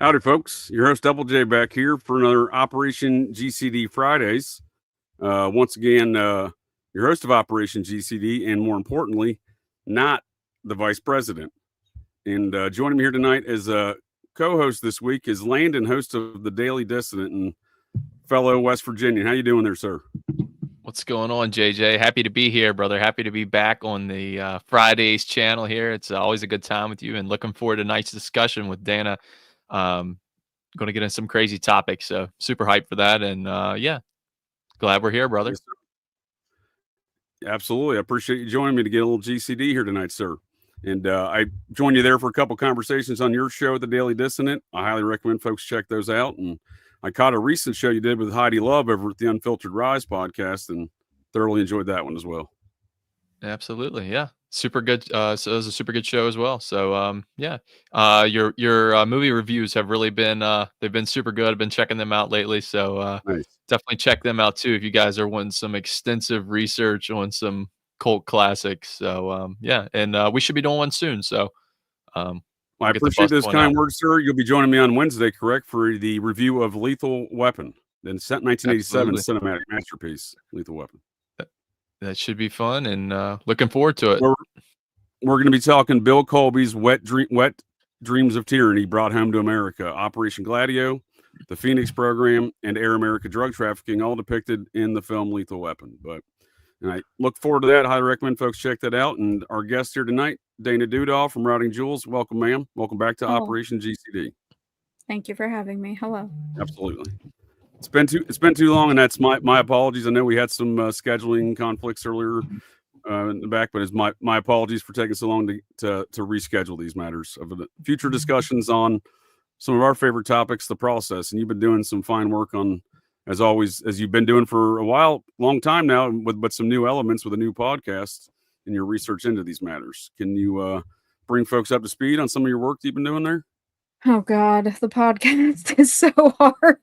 Howdy, folks. Your host, Double J, back here for another Operation GCD Fridays. Once again, your host of Operation GCD, and more importantly, not the vice president. And joining me here tonight as a co-host this week is Landon, host of the Daily Dissident and fellow West Virginian. How you doing there, sir? What's going on, JJ? Happy to be here, brother. Happy to be back on the Fridays channel here. It's always a good time with you, and looking forward to tonight's discussion with Dana. Going to get into some crazy topics, so super hyped for that. And yeah, glad we're here, brother. Yes, absolutely. I appreciate you joining me to get a little GCD here tonight, sir. And I joined you there for a couple conversations on your show, The Daily Dissident. I highly recommend folks check those out. And I caught a recent show you did with Heidi Love over at the Unfiltered Rise podcast and thoroughly enjoyed that one as well. Absolutely. Yeah. Super good. So it was a super good show as well. So yeah, your movie reviews have really been they've been super good. I've been checking them out lately. So Nice. definitely check them out too if you guys are wanting some extensive research on some cult classics. So yeah, and we should be doing one soon. So Well, I appreciate those kind words, sir. You'll be joining me on Wednesday, correct, for the review of Lethal Weapon, the 1987 cinematic masterpiece, Lethal Weapon. That should be fun, and looking forward to it. We're going to be talking Bill Colby's Wet Dreams of Tyranny Brought Home to America, Operation Gladio, the Phoenix Program, and Air America drug trafficking, all depicted in the film Lethal Weapon. And I look forward to that. Highly recommend folks check that out. And our guest here tonight, Dana Dudahl from Routing Jewels. Welcome, ma'am. Welcome back to Operation GCD. Thank you for having me. Hello. Absolutely. It's been too long, and that's my apologies. I know we had some scheduling conflicts earlier in the back, but it's my apologies for taking so long to reschedule these matters of the future discussions on some of our favorite topics, the process. And you've been doing some fine work on, as always, as you've been doing for a long time now, with some new elements with a new podcast and your research into these matters. Can you bring folks up to speed on some of your work that you've been doing there? Oh God, the podcast is so hard.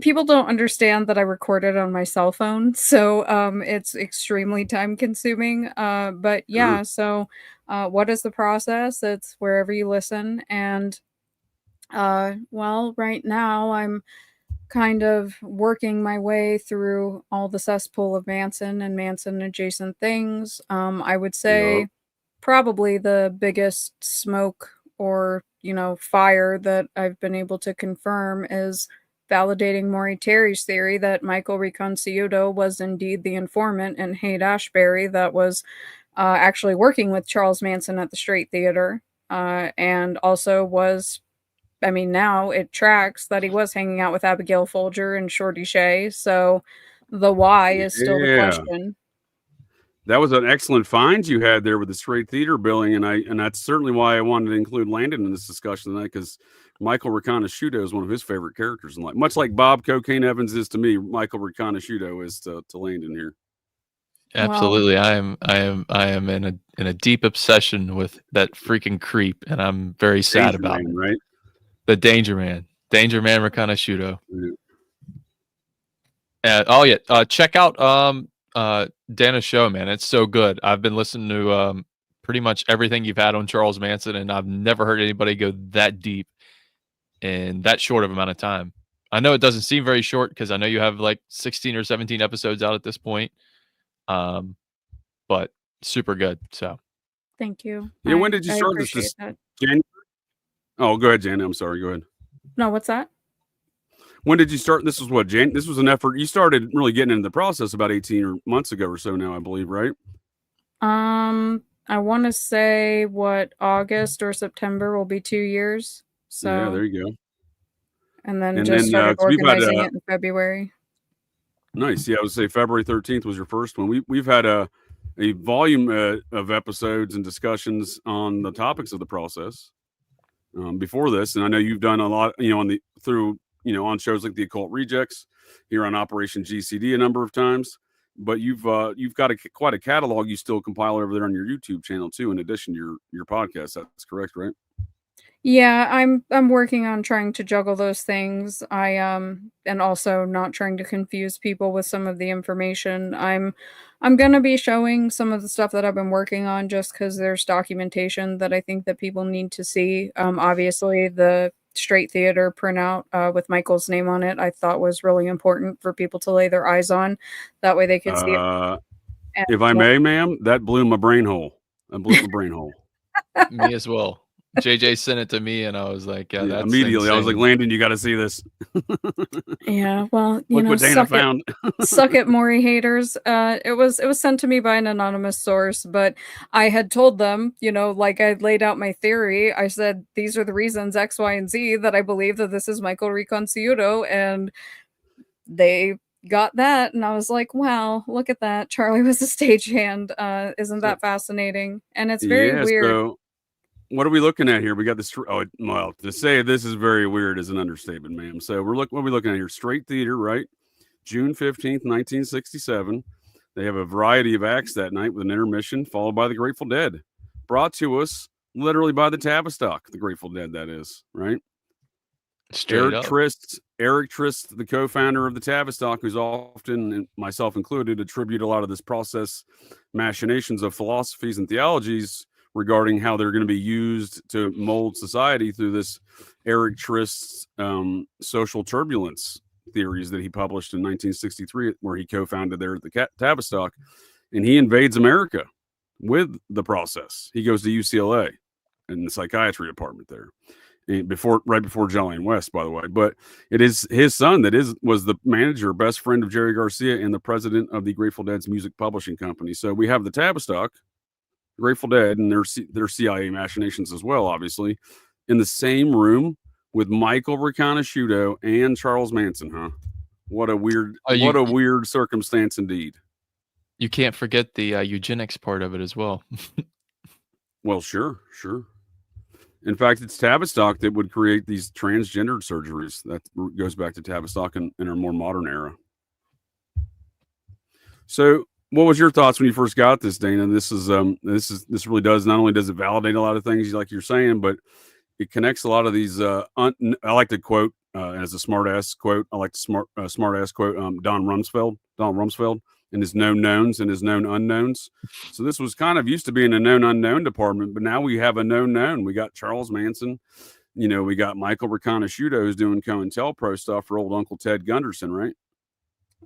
People don't understand that I record it on my cell phone, so it's extremely time consuming. But yeah, so what is the process? It's wherever you listen. And well, right now I'm kind of working my way through all the cesspool of Manson and Manson adjacent things. I would say probably the biggest smoke or fire that I've been able to confirm is validating Maury Terry's theory that Michael Rakanudo was indeed the informant in Haight-Ashbury that was actually working with Charles Manson at the Straight Theater, and also was, I mean, now it tracks that he was hanging out with Abigail Folger and Shorty Shea, so the why is still the question. That was an excellent find you had there with the Straight Theater billing, and that's certainly why I wanted to include Landon in this discussion tonight, because Michael Rakanudo is one of his favorite characters in life, much like Bob Cocaine Evans is to me. Michael Rakanudo is to Landon here. Absolutely, well, I am in a deep obsession with that freaking creep, and I'm very sad about it. Right? The Danger Man Rakanudo. Yeah. Check out Dana's show, man. It's so good. I've been listening to pretty much everything you've had on Charles Manson, and I've never heard anybody go that deep in that short of amount of time. I know it doesn't seem very short because I know you have like 16 or 17 episodes out at this point, but super good. So thank you. Yeah, when did you start this? January? Oh, go ahead, Jan. I'm sorry. Go ahead. No, what's that? When did you start? This was what, Jan? This was an effort. You started really getting into the process about 18 months ago or so now, I believe, right? I want to say August or September will be 2 years. So yeah, there you go. And then started organizing it in February. Nice. Yeah, I would say February 13th was your first one. We've had a volume of episodes and discussions on the topics of the process before this, and I know you've done a lot, on shows like the Occult Rejects here on Operation GCD a number of times, but you've got quite a catalog you still compile over there on your YouTube channel too, in addition to your podcast. That's correct, right? Yeah, I'm working on trying to juggle those things. And also not trying to confuse people with some of the information. I'm gonna be showing some of the stuff that I've been working on just because there's documentation that I think that people need to see. Obviously the straight theater printout with Michael's name on it. I thought was really important for people to lay their eyes on. That way they could see it. If I may, ma'am, that blew my brain hole. That blew my brain hole. Me as well. JJ sent it to me, and I was like, "Yeah, that's immediately." insane. I was like, "Landon, you got to see this." Yeah, well, you Look know, what Dana found. Suck it, Maury haters. It was sent to me by an anonymous source, but I had told them, you know, like I laid out my theory. I said these are the reasons X, Y, and Z that I believe that this is Michael Reconciuto, and they got that, and I was like, wow, look at that. Charlie was a stagehand. Isn't that fascinating? And it's very weird. So what are we looking at here? We got this. Oh, well, to say this is very weird is an understatement, ma'am. So what are we looking at here? Straight theater, right? June 15th, 1967. They have a variety of acts that night with an intermission, followed by the Grateful Dead. Brought to us literally by the Tavistock, the Grateful Dead, that is, right? Eric Trist, the co-founder of the Tavistock, who's often, myself included, attribute a lot of this process machinations of philosophies and theologies regarding how they're going to be used to mold society through this Eric Trist's social turbulence theories that he published in 1963, where he co-founded there at the Tavistock, and he invades America with the process. He goes to UCLA in the psychiatry department there. Right before Jolly and West, by the way, but it is his son that was the manager, best friend of Jerry Garcia, and the president of the Grateful Dead's music publishing company. So we have the Tavistock, Grateful Dead, and their CIA machinations as well, obviously, in the same room with Michael Rakanudo and Charles Manson. Huh? What a weird, weird circumstance indeed. You can't forget the eugenics part of it as well. Well, sure. In fact, it's Tavistock that would create these transgendered surgeries. That goes back to Tavistock in our more modern era. So, what was your thoughts when you first got this, Dana? This really does, not only does it validate a lot of things like you're saying, but it connects a lot of these. I like to quote as a smart ass quote. I like to smart ass quote Don Rumsfeld. And his known knowns and his known unknowns. So this was kind of used to being a known unknown department, but now we have a known known. We got Charles Manson, we got Michael Rakanudo who's doing COINTELPRO stuff for old Uncle Ted Gunderson, right?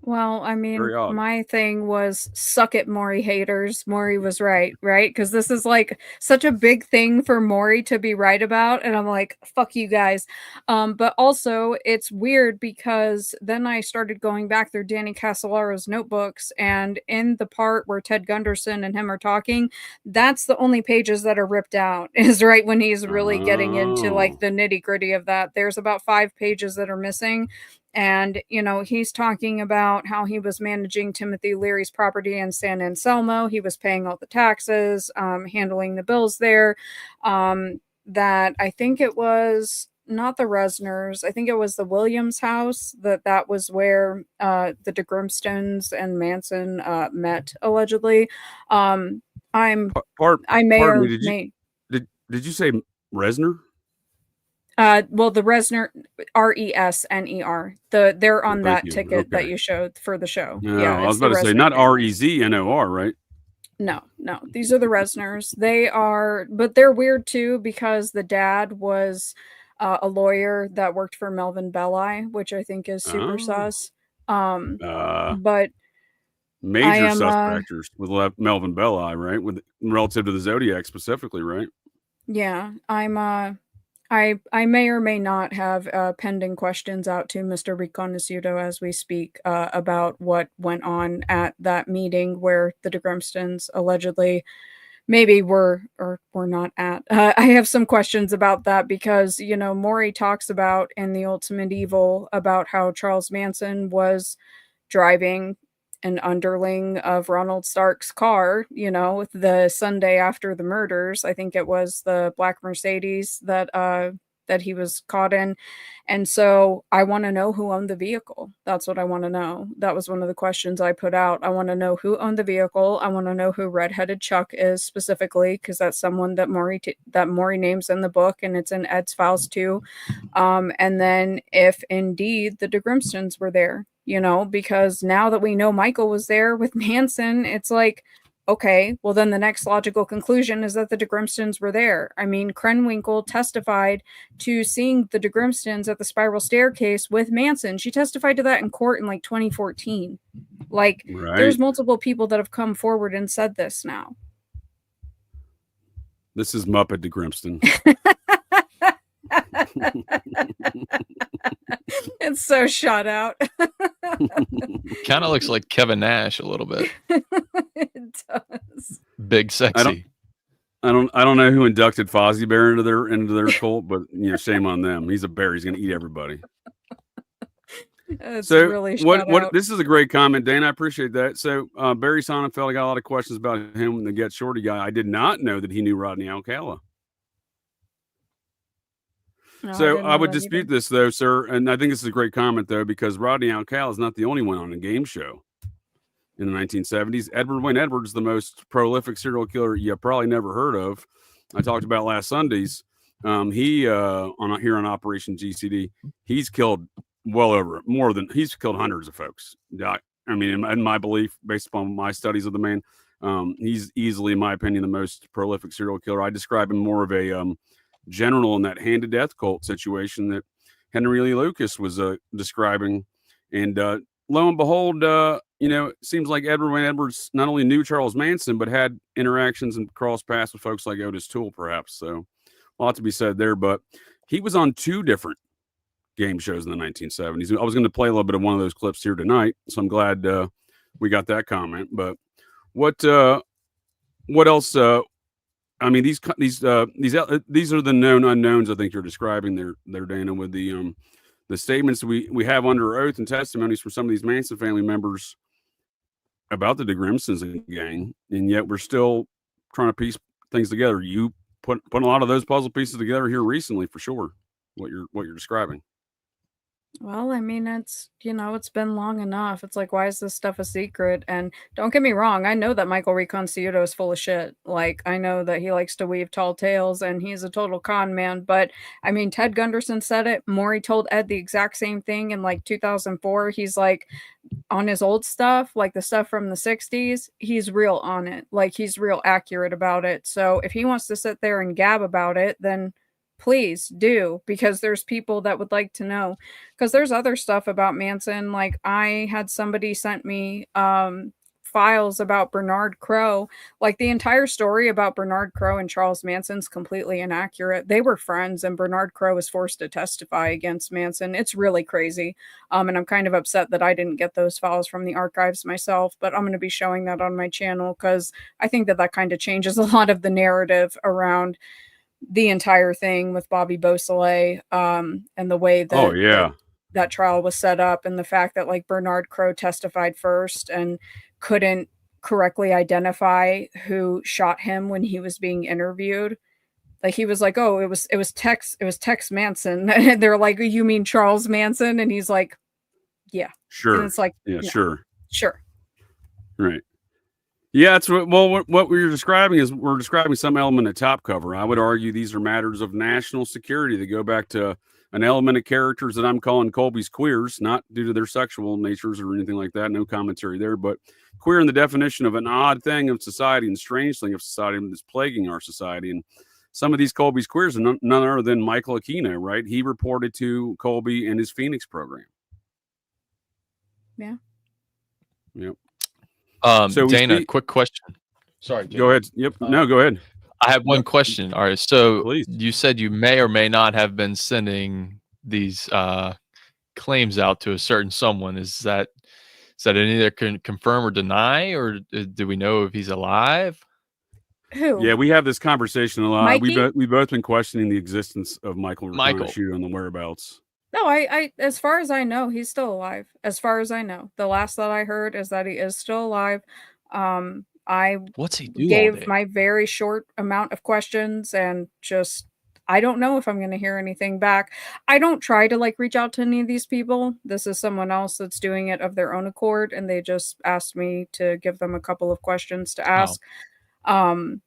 Well, I mean, my thing was suck it, Maury haters. Maury was right? Because this is like such a big thing for Maury to be right about. And I'm like, fuck you guys. But also it's weird because then I started going back through Danny Casolaro's notebooks, and in the part where Ted Gunderson and him are talking, that's the only pages that are ripped out, is right when he's really getting into like the nitty gritty of that. There's about 5 pages that are missing. And, he's talking about how he was managing Timothy Leary's property in San Anselmo. He was paying all the taxes, handling the bills there. That I think it was not the Resners. I think it was the Williams house. That was where the DeGrimstons and Manson met, allegedly. Did you say Resner? Well, the Resner, Resner, they're on that ticket that you showed for the show. No, yeah, I was about to say not Reznor, right? No, these are the Resners. They are, but they're weird too because the dad was a lawyer that worked for Melvin Belli, which I think is super sus. But major sus factors with Melvin Belli, right? With relative to the Zodiac specifically, right? Yeah, I may or may not have pending questions out to Mr. Reconciuto as we speak about what went on at that meeting where the DeGrimstons allegedly maybe were or were not at. I have some questions about that because, Maury talks about in The Ultimate Evil about how Charles Manson was driving an underling of Ronald Stark's car, the Sunday after the murders. I think it was the black Mercedes that he was caught in. And so I want to know who owned the vehicle. That's what I want to know. That was one of the questions I put out. I want to know who owned the vehicle. I want to know who Redheaded Chuck is specifically, because that's someone that Maury names in the book, and it's in Ed's files too. And then if indeed the DeGrimstons were there, because now that we know Michael was there with Manson, it's like, Okay, well then the next logical conclusion is that the de Grimstons were there. I mean, Krenwinkel testified to seeing the de Grimstons at the spiral staircase with Manson. She testified to that in court in like 2014. Like, Right. there's multiple people that have come forward and said this now. This is Muppet de Grimston. It's so shot out. Kind of looks like Kevin Nash a little bit. It does. Big sexy. I don't know who inducted Fozzie Bear into their cult, but shame on them. He's a bear. He's gonna eat everybody. It's So really what shot out. this is a great comment, Dana. I appreciate that. So Barry Sonnenfeld, I got a lot of questions about him, the Get Shorty guy. I did not know that he knew Rodney Alcala. No, So didn't I know would that dispute either. this, though, sir. And I think this is a great comment, though, because Rodney Alcala is not the only one on a game show in the 1970s. Edward Wayne Edwards, the most prolific serial killer you probably never heard of. I talked about last Sundays. He here on Operation GCD, he's killed he's killed hundreds of folks. I mean, in my belief, based upon my studies of the man, he's easily, in my opinion, the most prolific serial killer. I describe him more of a general in that hand to death cult situation that Henry Lee Lucas was describing. And lo and behold, it seems like Edward Wayne Edwards not only knew Charles Manson, but had interactions and crossed paths with folks like Otis Toole, perhaps. So a lot to be said there. But he was on 2 different game shows in the 1970s. I was going to play a little bit of one of those clips here tonight, so I'm glad we got that comment. But what else? I mean, these are the known unknowns. I think you're describing there, Dana, with the statements we have under oath and testimonies from some of these Manson family members about the de Grimstons gang, and yet we're still trying to piece things together. You put a lot of those puzzle pieces together here recently, for sure. What you're describing. Well, I mean, it's been long enough. It's like, why is this stuff a secret? And don't get me wrong, I know that Michael Reconciuto is full of shit. Like, I know that he likes to weave tall tales and he's a total con man. But I mean, Ted Gunderson said it. Maury told Ed the exact same thing in like 2004. He's like, on his old stuff, like the stuff from the 60s, he's real on it. Like, he's real accurate about it. So if he wants to sit there and gab about it, then please do, because there's people that would like to know. Because there's other stuff about Manson. Like, I had somebody sent me files about Bernard Crowe. Like, the entire story about Bernard Crowe and Charles Manson's completely inaccurate. They were friends, and Bernard Crowe was forced to testify against Manson. It's really crazy. And I'm kind of upset that I didn't get those files from the archives myself, but I'm going to be showing that on my channel because I think that kind of changes a lot of the narrative around the entire thing with Bobby Beausoleil, and the way that that trial was set up, and the fact that like Bernard Crowe testified first and couldn't correctly identify who shot him when he was being interviewed. Like, he was like, "Oh, it was Tex Manson." And they're like, "You mean Charles Manson?" And he's like, "Yeah." Sure. And it's like, yeah, no. Sure. Right. Yeah, it's what we're describing is we're describing some element of top cover. I would argue these are matters of national security that go back to an element of characters that I'm calling Colby's queers, not due to their sexual natures or anything like that. No commentary there, but queer in the definition of an odd thing of society and strange thing of society that's plaguing our society. And some of these Colby's queers are none other than Michael Aquino, right? He reported to Colby in his Phoenix program. Yeah. Yep. So Dana, quick question. Sorry. Go ahead. Yep. No, go ahead. I have one question. All right. So Please. You said you may or may not have been sending these claims out to a certain someone. Is that any that can confirm or deny, or do we know if he's alive? Who? Yeah, we have this conversation a lot. Mikey? We've both been questioning the existence of Michael Rakanudo and the whereabouts. No, I as far as I know, he's still alive. As far as I know, the last that I heard is that he is still alive. What's he do? Gave my very short amount of questions, and just I don't know if I'm going to hear anything back. I don't try to like reach out to any of these people. This is someone else that's doing it of their own accord, and they just asked me to give them a couple of questions to ask. But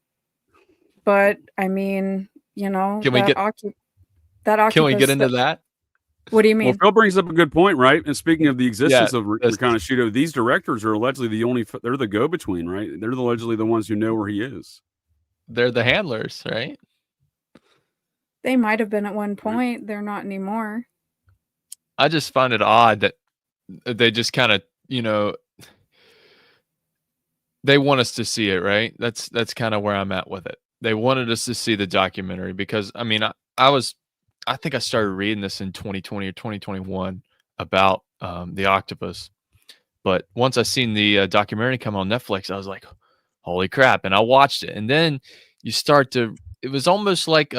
I mean, can we get into that? What do you Well, mean? Phil brings up a good point, right? And speaking of the existence of that's- Rakanudo, these directors are allegedly they're the go-between, right? They're allegedly the ones who know where he is. They're the handlers, right? They might have been at one point. They're not anymore. I just find it odd that they just kind of, they want us to see it, right? That's kind of where I'm at with it. They wanted us to see the documentary because, I mean, I think I started reading this in 2020 or 2021 about the octopus. But once I seen the documentary come on Netflix, I was like, holy crap. And I watched it. And then you start to, it was almost like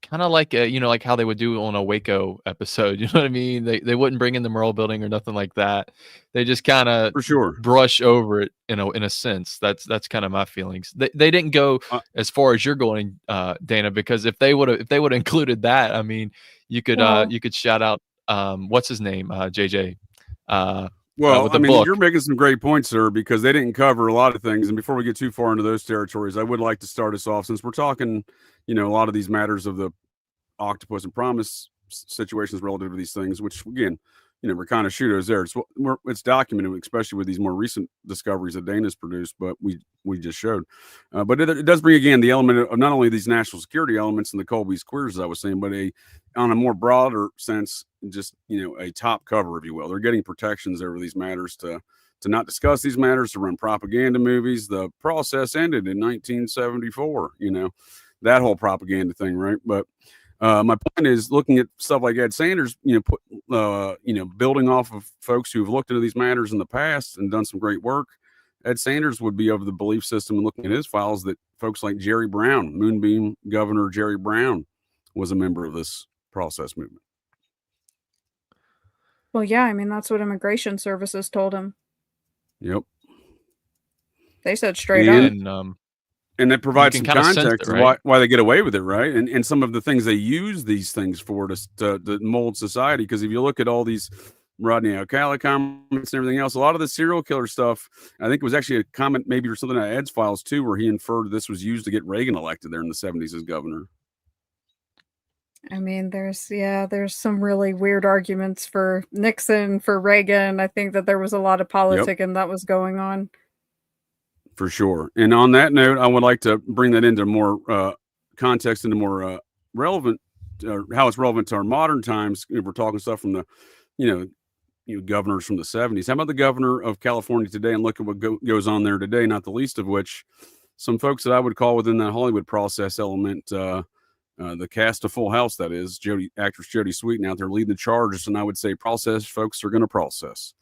kind of like like how they would do on a Waco episode. You know what I mean? They wouldn't bring in the Merle building or nothing like that. They just kind of For sure. brush over it in a sense. That's kind of my feelings. They didn't go as far as you're going, Dana, because if they would have included that, I mean, you could shout out what's his name, JJ. Well, with I the mean, book. you're making some great points, sir, because they didn't cover a lot of things. And before we get too far into those territories, I would like to start us off, since we're talking, a lot of these matters of the octopus and promise situations relative to these things, which again, Rakanudo's there. It's documented, especially with these more recent discoveries that Dana's produced, but we just showed. But it does bring again the element of not only these national security elements and the Colby's queers, as I was saying, but on a more broader sense, just a top cover, if you will. They're getting protections over these matters to not discuss these matters, to run propaganda movies. The process ended in 1974. That whole propaganda thing, right? But my point is, looking at stuff like Ed Sanders, building off of folks who've looked into these matters in the past and done some great work. Ed Sanders would be of the belief system, and looking at his files, that folks like Jerry Brown, Moonbeam Governor Jerry Brown, was a member of this process movement. Well, yeah, I mean, that's what immigration services told him. Yep. They said straight up. And that provides some context right? why they get away with it, right? And some of the things they use these things for to mold society. Because if you look at all these Rodney Alcala comments and everything else, a lot of the serial killer stuff, I think it was actually a comment maybe or something on Ed's files too, where he inferred this was used to get Reagan elected there in the 70s as governor. I mean, there's some really weird arguments for Nixon, for Reagan. I think that there was a lot of politicking that was going on. For sure. And on that note, I would like to bring that into more context, into more relevant, how it's relevant to our modern times. If we're talking stuff from the, governors from the 70s. How about the governor of California today? And look at what goes on there today, not the least of which some folks that I would call within that Hollywood process element, the cast of Full House, that is, actress Jodie Sweetin out there leading the charges. And I would say process folks are going to process.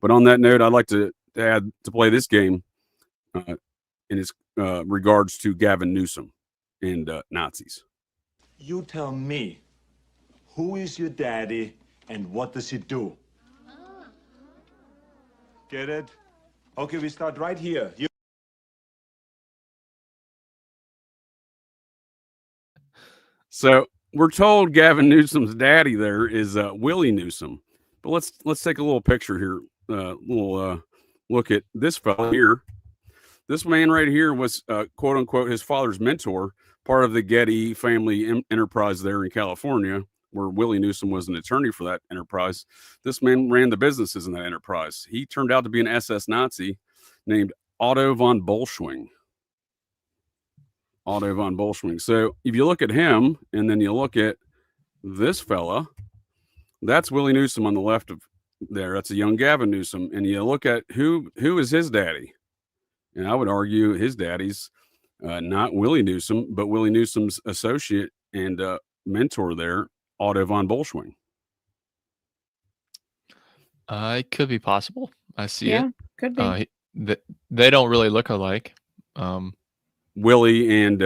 But on that note, I'd like to play this game in its regards to Gavin Newsom and Nazis. You tell me, who is your daddy and what does he do? Get it? Okay, we start right here. So we're told Gavin Newsom's daddy there is Willie Newsom. But let's take a little picture here, look at this fellow here. This man right here was, quote unquote, his father's mentor, part of the Getty family enterprise there in California, where Willie Newsom was an attorney for that enterprise. This man ran the businesses in that enterprise. He turned out to be an SS Nazi named Otto von Bolschwing. Otto von Bolschwing. So if you look at him and then you look at this fella, that's Willie Newsom on the left of there. That's a young Gavin Newsom. And you look at who is his daddy. And I would argue his daddy's not Willie Newsom, but Willie Newsom's associate and mentor there, Otto von Bolschwing. It could be possible. I see it. Could be. They don't really look alike. Willie and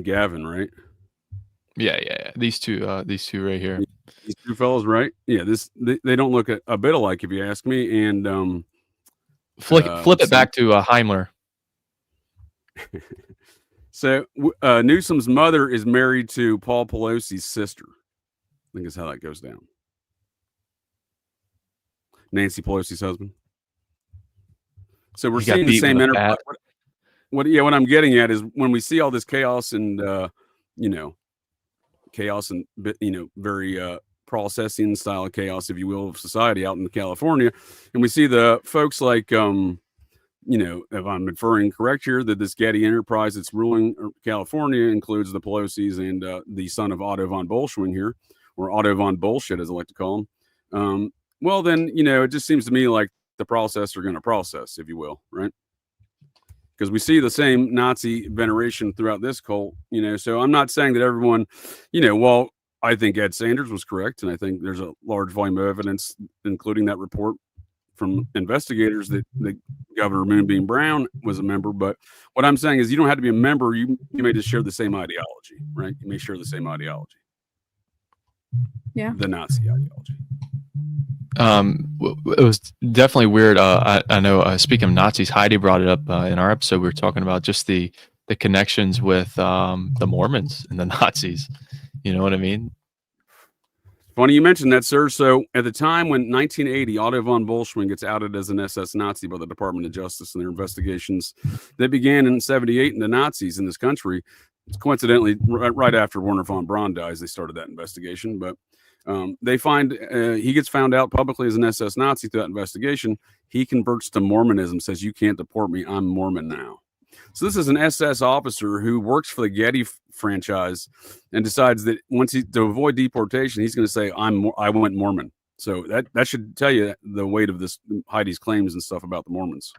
Gavin, right? Yeah. These two right here. These two fellows, right? Yeah. They don't look a bit alike, if you ask me. And flip it back to Heimler. So Newsom's mother is married to Paul Pelosi's sister. I think is how that goes down. Nancy Pelosi's husband. So we're seeing the same enterprise. What I'm getting at is when we see all this chaos and chaos and very processing style of chaos, if you will, of society out in California. And we see the folks like if I'm inferring correct here, that this Getty enterprise that's ruling California includes the Pelosi's and the son of Otto von Bolschwing here, or Otto von Bullshit, as I like to call him. Well, then, it just seems to me like the process are going to process, if you will, right? Because we see the same Nazi veneration throughout this cult, so I'm not saying that everyone, well, I think Ed Sanders was correct, and I think there's a large volume of evidence, including that report from investigators, that Governor Moonbeam Brown was a member. But what I'm saying is, you don't have to be a member. You may just share the same ideology, right? You may share the same ideology. Yeah. The Nazi ideology. It was definitely weird. I know, speaking of Nazis, Heidi brought it up in our episode. We were talking about just the connections with the Mormons and the Nazis. You know what I mean? Funny you mentioned that, sir. So at the time when 1980, Otto von Bolschwing gets outed as an SS Nazi by the Department of Justice in their investigations that began in 78 into Nazis in this country. It's coincidentally right after Werner von Braun dies, they started that investigation. But they find he gets found out publicly as an SS Nazi through that investigation. He converts to Mormonism, says, "You can't deport me. I'm Mormon now." So this is an SS officer who works for the Getty franchise and decides that to avoid deportation, he's going to say, I went Mormon. So that should tell you the weight of this Heidi's claims and stuff about the Mormons.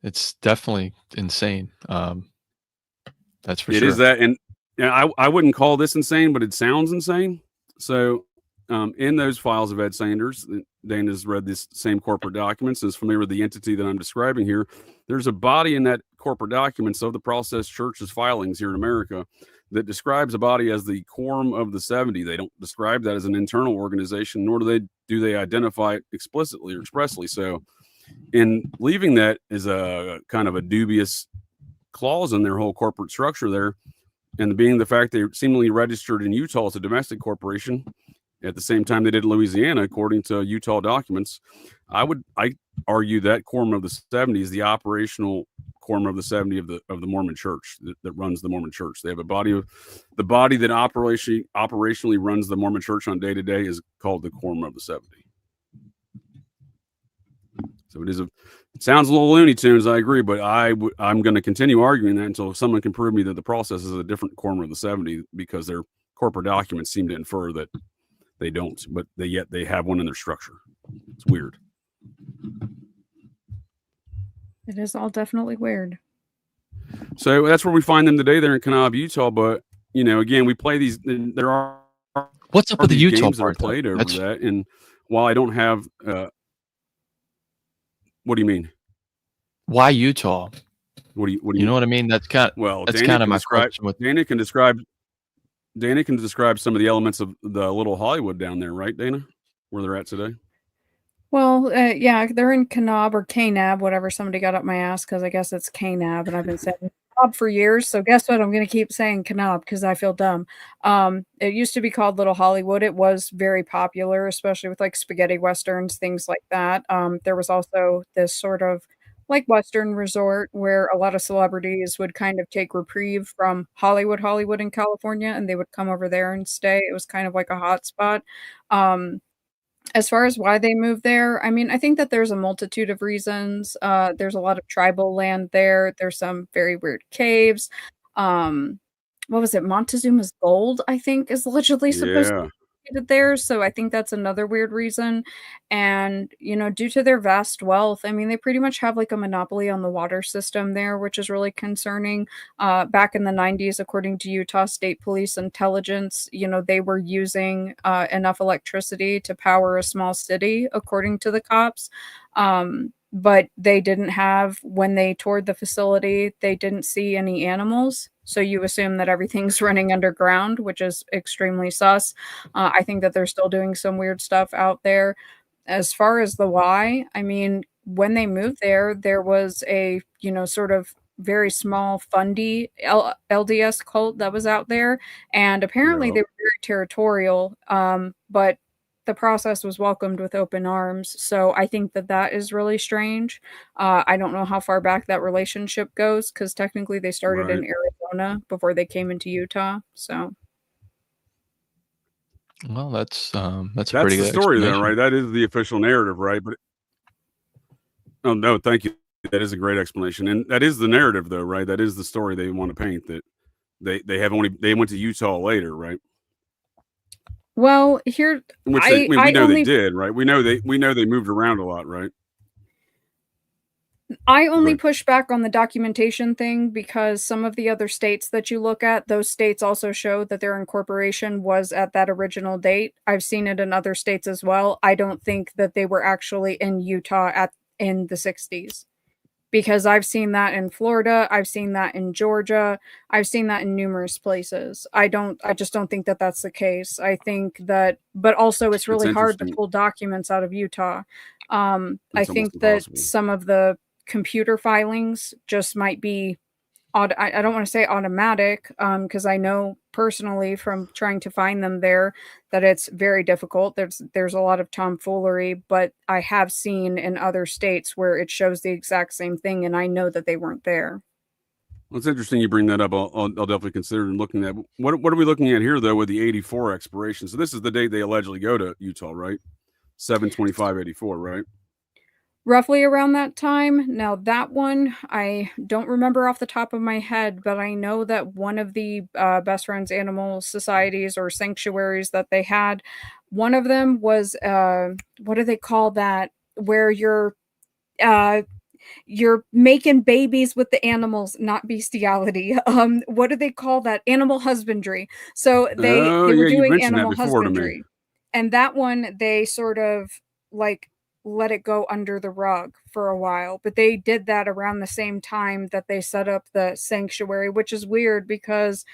It's definitely insane. That's for sure. It is that, and I wouldn't call this insane, but it sounds insane. So in those files of Ed Sanders, Dana's read this same corporate documents, is familiar with the entity that I'm describing here. There's a body in that corporate documents of the Process Church's filings here in America that describes a body as the Quorum of the 70. They don't describe that as an internal organization, nor do they identify it explicitly or expressly. So in leaving that as a kind of a dubious clause in their whole corporate structure there, and being the fact they seemingly registered in Utah as a domestic corporation at the same time they did in Louisiana, according to Utah documents, I argue that Quorum of the 70 is the operational Quorum of the 70 of the Mormon Church that runs the Mormon Church. They have the body that operationally runs the Mormon Church on day to day is called the Quorum of the 70. So it sounds a little Looney Tunes, I agree, but I'm going to continue arguing that until someone can prove me that the process is a different Quorum of the 70, because their corporate documents seem to infer that they don't, but yet they have one in their structure. It's weird. It is all definitely weird. So that's where we find them today. They're in Kanab, Utah. But again, we play these. There are what's up with the Utah games part? That are played over that, and while I don't have, what do you mean? Why Utah? What do you know what I mean? That's kind of my question. Dana can describe some of the elements of the little Hollywood down there, right, Dana? Where they're at today? Well, yeah, they're in Kanab or Kanab, whatever. Somebody got up my ass because I guess it's Kanab, and I've been saying Kanab for years. So guess what? I'm going to keep saying Kanab because I feel dumb. It used to be called Little Hollywood. It was very popular, especially with like spaghetti westerns, things like that. There was also this sort of like Western resort where a lot of celebrities would kind of take reprieve from Hollywood in California, and they would come over there and stay. It was kind of like a hot spot. As far as why they moved there, I mean, I think that there's a multitude of reasons. There's a lot of tribal land there. There's some very weird caves. What was it? Montezuma's gold, I think, is allegedly supposed to be there. So I think that's another weird reason. And, due to their vast wealth, I mean, they pretty much have like a monopoly on the water system there, which is really concerning. Back in the 90s, according to Utah State Police intelligence, they were using enough electricity to power a small city, according to the cops. But they didn't have, when they toured the facility, they didn't see any animals. So you assume that everything's running underground, which is extremely sus. I think that they're still doing some weird stuff out there. As far as the why, I mean, when they moved there, there was a, sort of very small fundy LDS cult that was out there. And apparently they were very territorial, but the process was welcomed with open arms. So I think that is really strange. I don't know how far back that relationship goes, because technically they started in Arizona before they came into Utah. So Well, that's a That's pretty the good story, though, explanation. right? That is the official narrative, right? But oh no, thank you. That is a great explanation, and that is the narrative, though, right? That is the story they want to paint. That they went to Utah later, right? Well, here Which we I know they only did, right? We know they moved around a lot, right? I only Right. push back on the documentation thing because some of the other states that you look at, those states also show that their incorporation was at that original date. I've seen it in other states as well. I don't think that they were actually in Utah in the 60s. Because I've seen that in Florida, I've seen that in Georgia, I've seen that in numerous places. I just don't think that that's the case. I think that, but also it's It's really hard to interesting. pull documents out of Utah. I It's almost think that impossible. some of the computer filings just might be I don't want to say automatic, because I know personally from trying to find them there that it's very difficult. There's a lot of tomfoolery, but I have seen in other states where it shows the exact same thing, and I know that they weren't there. Well, it's interesting you bring that up. I'll definitely consider looking at what are we looking at here though with the 84 expiration. So this is the date they allegedly go to Utah, right? 7/25/84, right? Roughly around that time. Now, that one, I don't remember off the top of my head, but I know that one of the best friends animal societies or sanctuaries that they had, one of them was, what do they call that? Where uh, you're making babies with the animals, not bestiality. What do they call that? Animal husbandry. So Oh they were yeah, you doing mentioned that animal before to me. husbandry, and that one they sort of like let it go under the rug for a while. But they did that around the same time that they set up the sanctuary, which is weird because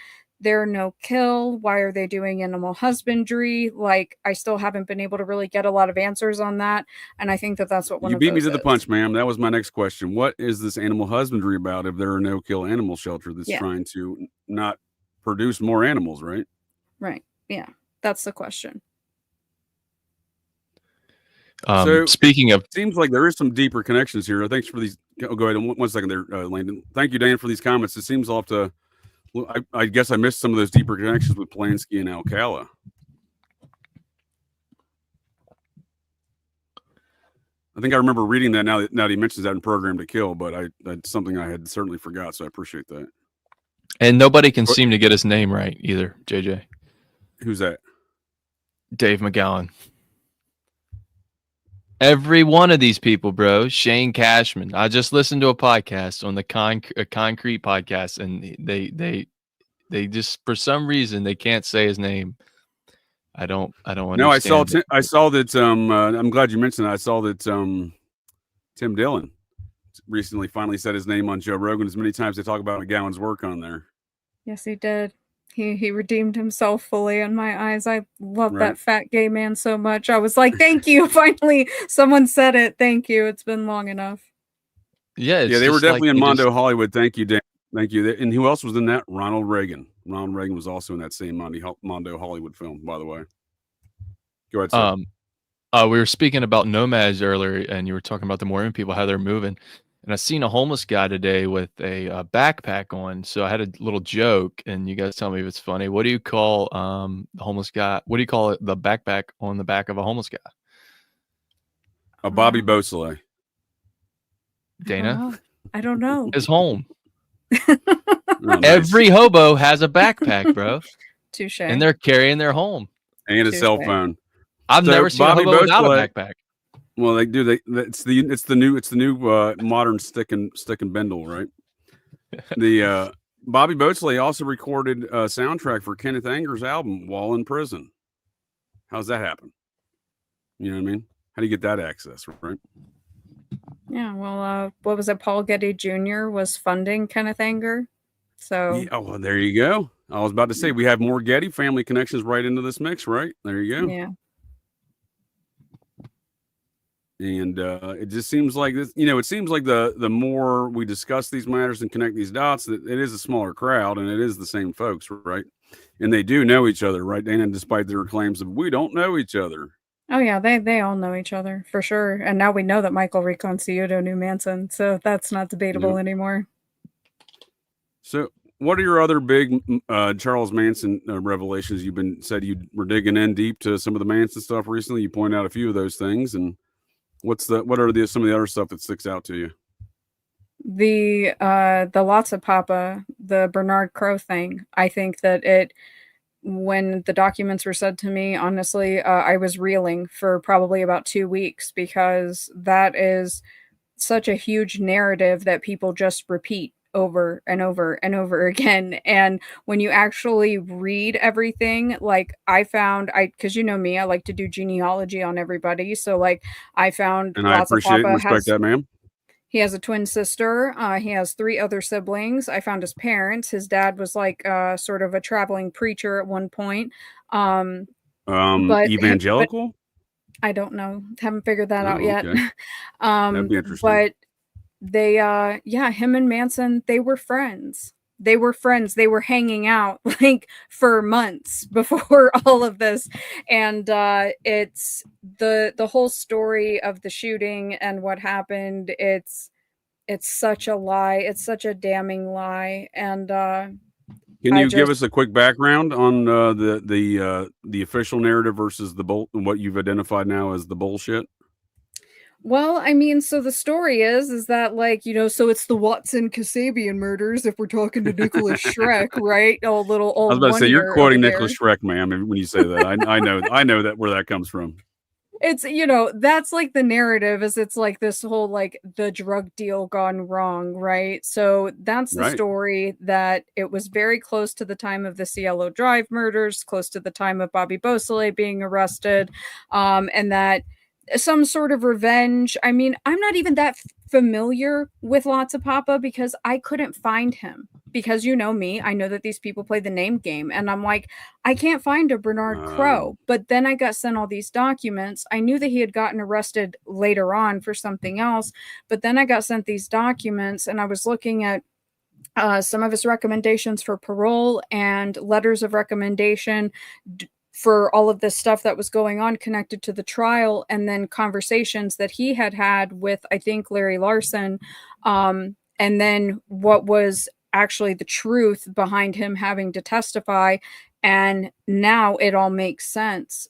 they're no kill. Why are they doing animal husbandry? Like, I still haven't been able to really get a lot of answers on that. And I think that that's what one You of beat me those to the is. punch, ma'am. That was my next question. What is this animal husbandry about if there are no kill animal shelter that's Yeah. trying to not produce more animals, right? Right. Yeah. That's the question. So Speaking of, seems like there is some deeper connections here. Thanks for these. Oh, go ahead. One second there, Landon. Thank you, Dan, for these comments. It seems I'll have to. Well, I guess I missed some of those deeper connections with Polanski and Alcala. I think I remember reading that now that he mentions that in Program to Kill, but that's something I had certainly forgot, so I appreciate that. and nobody can seem to get his name right either, JJ. Who's that? Dave McGowan. Every one of these people, bro. Shane Cashman. I just listened to a podcast on the Concrete podcast, and they just for some reason they can't say his name. I don't understand. No, I saw that. I'm glad you mentioned that. I saw that Tim Dillon recently finally said his name on Joe Rogan as many times they talk about McGowan's work on there. Yes, he did. He redeemed himself fully in my eyes. I love Right. that fat gay man so much. I was like, thank you. Finally, someone said it. Thank you. It's been long enough. Yeah, Yeah, they were just like definitely in they Mondo just- Hollywood. Thank you, Dan. Thank you. And who else was in that? Ronald Reagan. Ronald Reagan was also in that same Mondo Hollywood film, by the way. Go ahead, sir. We were speaking about nomads earlier, and you were talking about the Mormon people, how they're moving. And I seen a homeless guy today with a backpack on. So I had a little joke, and you guys tell me if it's funny. What do you call the homeless guy? What do you call it? The backpack on the back of a homeless guy? A Bobby Beausoleil. Dana? I don't know. His home. Oh, nice. Every hobo has a backpack, bro. Touche. And they're carrying their home. And a Touche. cell phone. I've So, never seen Bobby a hobo without a Beausoleil- backpack. Well, they do. It's the new modern stick and bindle, right? The Bobby Beausoleil also recorded a soundtrack for Kenneth Anger's album while in prison. How's that happen? You know what I mean? How do you get that access, right? Yeah, well, what was it? Paul Getty Jr. was funding Kenneth Anger. So Yeah, oh, well, there you go. I was about to say we have more Getty family connections right into this mix, right? There you go. yeah. And it just seems like this, it seems like the more we discuss these matters and connect these dots, that it is a smaller crowd and it is the same folks, right? And they do know each other, right, Dana? Despite their claims of we don't know each other. Oh yeah, they all know each other for sure. And now we know that Michael Reconciliuto knew Manson, so that's not debatable anymore. So what are your other big Charles Manson revelations? You've said you were digging in deep to some of the Manson stuff recently. You point out a few of those things, and what are some of the other stuff that sticks out to you? The Lots of Papa, the Bernard Crow thing. I think that when the documents were said to me, honestly, I was reeling for probably about 2 weeks, because that is such a huge narrative that people just repeat over and over and over again. And when you actually read everything, like because you know me, I like to do genealogy on everybody. So like I found And I Lots of appreciate and Papa respect that, ma'am. he has a twin sister. He has 3 other siblings. I found his parents. His dad was like sort of a traveling preacher at one point. But Evangelical? I don't know. Haven't figured that out Oh, yet. okay. That'd be interesting. But they, him and Manson, they were friends. They were friends. They were hanging out like for months before all of this. And it's the whole story of the shooting and what happened. It's such a lie. It's such a damning lie. And can you give us a quick background on the official narrative versus what you've identified now as the bullshit? Well, I mean, so the story is that, like, you know, so it's the Watson Kasabian murders, if we're talking to Nicholas Schreck, right? Oh, little old. I was about to say, you're quoting Nicholas there. Schreck, ma'am, when you say that. I know that where that comes from. It's, you know, that's like the narrative, is it's like this whole like the drug deal gone wrong, right? So that's the story, that it was very close to the time of the Cielo Drive murders, close to the time of Bobby Beausoleil being arrested, and that some sort of revenge. I mean, I'm not even that familiar with Lots of Papa, because I couldn't find him, because you know me, I know that these people play the name game, and I'm like, I can't find a Bernard Crow. But then I got sent all these documents. I knew that he had gotten arrested later on for something else, but then I got sent these documents, and I was looking at some of his recommendations for parole and letters of recommendation for all of this stuff that was going on connected to the trial, and then conversations that he had with, I think, Larry Larson, and then what was actually the truth behind him having to testify. And now it all makes sense.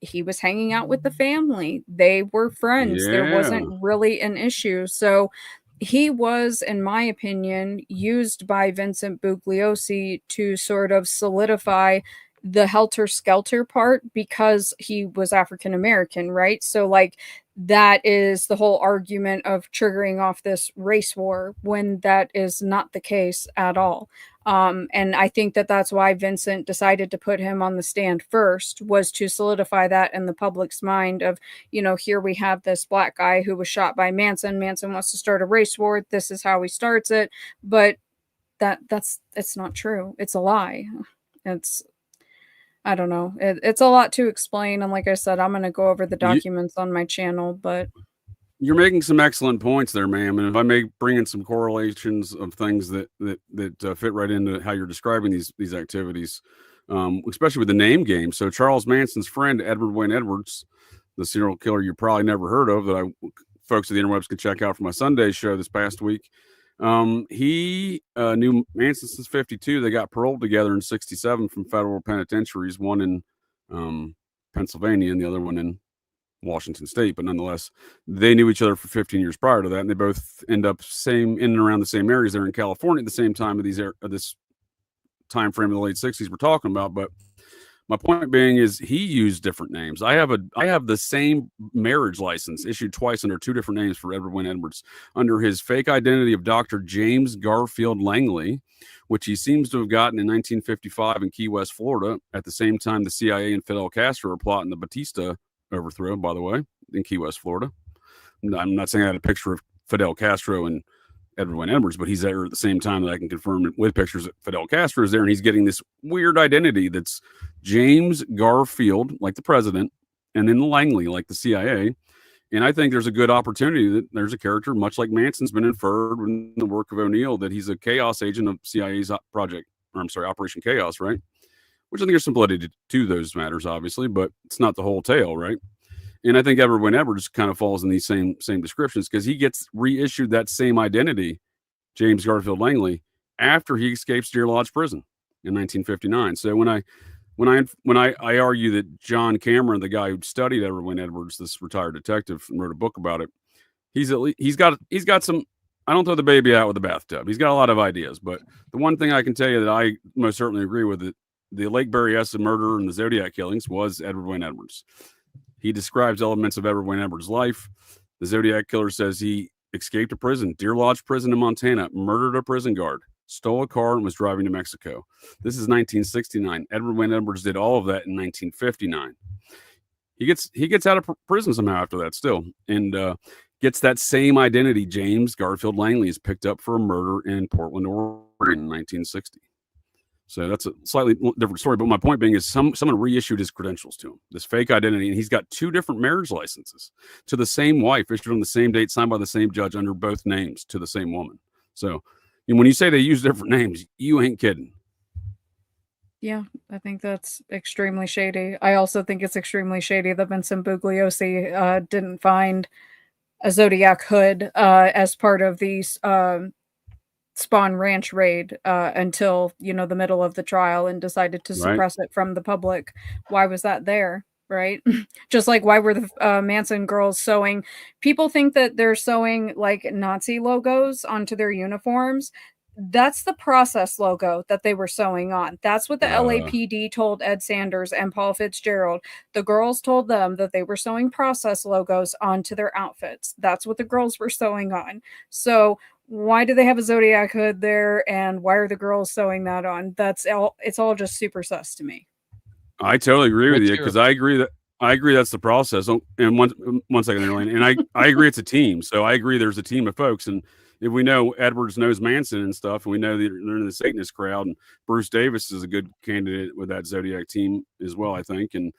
He was hanging out with the family. They were friends. There wasn't really an issue. So he was, in my opinion, used by Vincent Bugliosi to sort of solidify the helter-skelter part, because he was African American, right? So like that is the whole argument of triggering off this race war, when that is not the case at all. And I think that that's why Vincent decided to put him on the stand first, was to solidify that in the public's mind of, you know, here we have this black guy who was shot by Manson. Manson wants to start a race war. This is how he starts it. But it's not true. It's a lie. I don't know. It's a lot to explain. And like I said, I'm going to go over the documents on my channel, but you're making some excellent points there, ma'am. And if I may bring in some correlations of things that fit right into how you're describing these activities, especially with the name game. So Charles Manson's friend, Edward Wayne Edwards, the serial killer you probably never heard of, that folks at the interwebs can check out for my Sunday show this past week. He knew Manson since 52. They got paroled together in 67 from federal penitentiaries, one in Pennsylvania and the other one in Washington State. But nonetheless, they knew each other for 15 years prior to that, and they both end up in and around the same areas there in California at the same time of this time frame of the late 60s we're talking about. But my point being is, he used different names. I have the same marriage license issued twice under 2 different names for Edward Wayne Edwards, under his fake identity of Dr. James Garfield Langley, which he seems to have gotten in 1955 in Key West, Florida, at the same time the CIA and Fidel Castro were plotting the Batista overthrow, by the way, in Key West, Florida. I'm not saying I had a picture of Fidel Castro and Edward Wayne Edwards, but he's there at the same time that I can confirm it with pictures that Fidel Castro is there, and he's getting this weird identity that's James Garfield, like the president, and then Langley, like the CIA. And I think there's a good opportunity that there's a character, much like Manson's been inferred in the work of O'Neill, that he's a chaos agent of CIA's Operation Chaos, right? Which I think there's some validity to those matters, obviously, but it's not the whole tale, right? And I think Edward Wayne Edwards kind of falls in these same descriptions, because he gets reissued that same identity, James Garfield Langley, after he escapes Deer Lodge Prison in 1959. So when I argue that John Cameron, the guy who studied Edward Wayne Edwards, this retired detective, and wrote a book about it, he's got some. I don't throw the baby out with the bathtub. He's got a lot of ideas, but the one thing I can tell you that I most certainly agree with it, the Lake Berryessa murder and the Zodiac killings was Edward Wayne Edwards. He describes elements of Edward Wayne Edwards' life. The Zodiac killer says he escaped a prison, Deer Lodge Prison in Montana, murdered a prison guard, stole a car, and was driving to Mexico. This is 1969. Edward Wayne Edwards did all of that in 1959. He gets out of prison somehow after that still, and gets that same identity. James Garfield Langley is picked up for a murder in Portland, Oregon in 1960. So that's a slightly different story. But my point being is someone reissued his credentials to him, this fake identity. And he's got 2 different marriage licenses to the same wife, issued on the same date, signed by the same judge under both names to the same woman. So when you say they use different names, you ain't kidding. Yeah, I think that's extremely shady. I also think it's extremely shady that Vincent Bugliosi didn't find a Zodiac hood as part of the Spawn Ranch raid until, the middle of the trial, and decided to suppress it from the public. Why was that there? Right? Just like, why were the Manson girls sewing? People think that they're sewing like Nazi logos onto their uniforms. That's the process logo that they were sewing on. That's what the LAPD told Ed Sanders and Paul Fitzgerald. The girls told them that they were sewing process logos onto their outfits. That's what the girls were sewing on. So why do they have a Zodiac hood there, and why are the girls sewing that on? It's all just super sus to me. I totally agree with you, because I agree that's the process. And one second there, Lane. And I agree it's a team. So I agree there's a team of folks. And if we know Edwards knows Manson and stuff, and we know that they're in the Satanist crowd, and Bruce Davis is a good candidate with that Zodiac team as well, I think. And,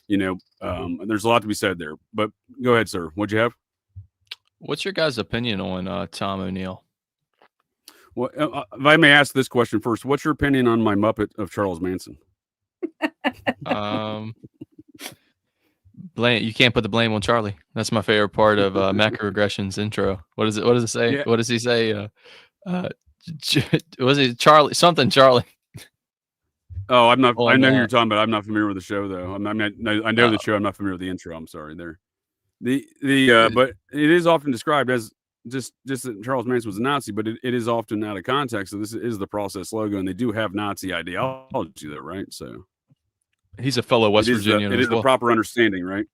there's a lot to be said there. But go ahead, sir. What'd you have? What's your guys' opinion on Tom O'Neill? Well, if I may ask this question first, what's your opinion on my Muppet of Charles Manson? Blame, you can't put the blame on Charlie. That's my favorite part of Macroaggression's intro. What does it say? Yeah. What does he say? Was it Charlie? Something Charlie. Oh, I'm not. I know who you're talking about. I'm not familiar with the show, though. I know the show. I'm not familiar with the intro. I'm sorry. There. But it is often described as just that Charles Manson was a Nazi, but it is often out of context. So this is the process logo, and they do have Nazi ideology, though, right? So he's a fellow West Virginian. It is the proper understanding, right?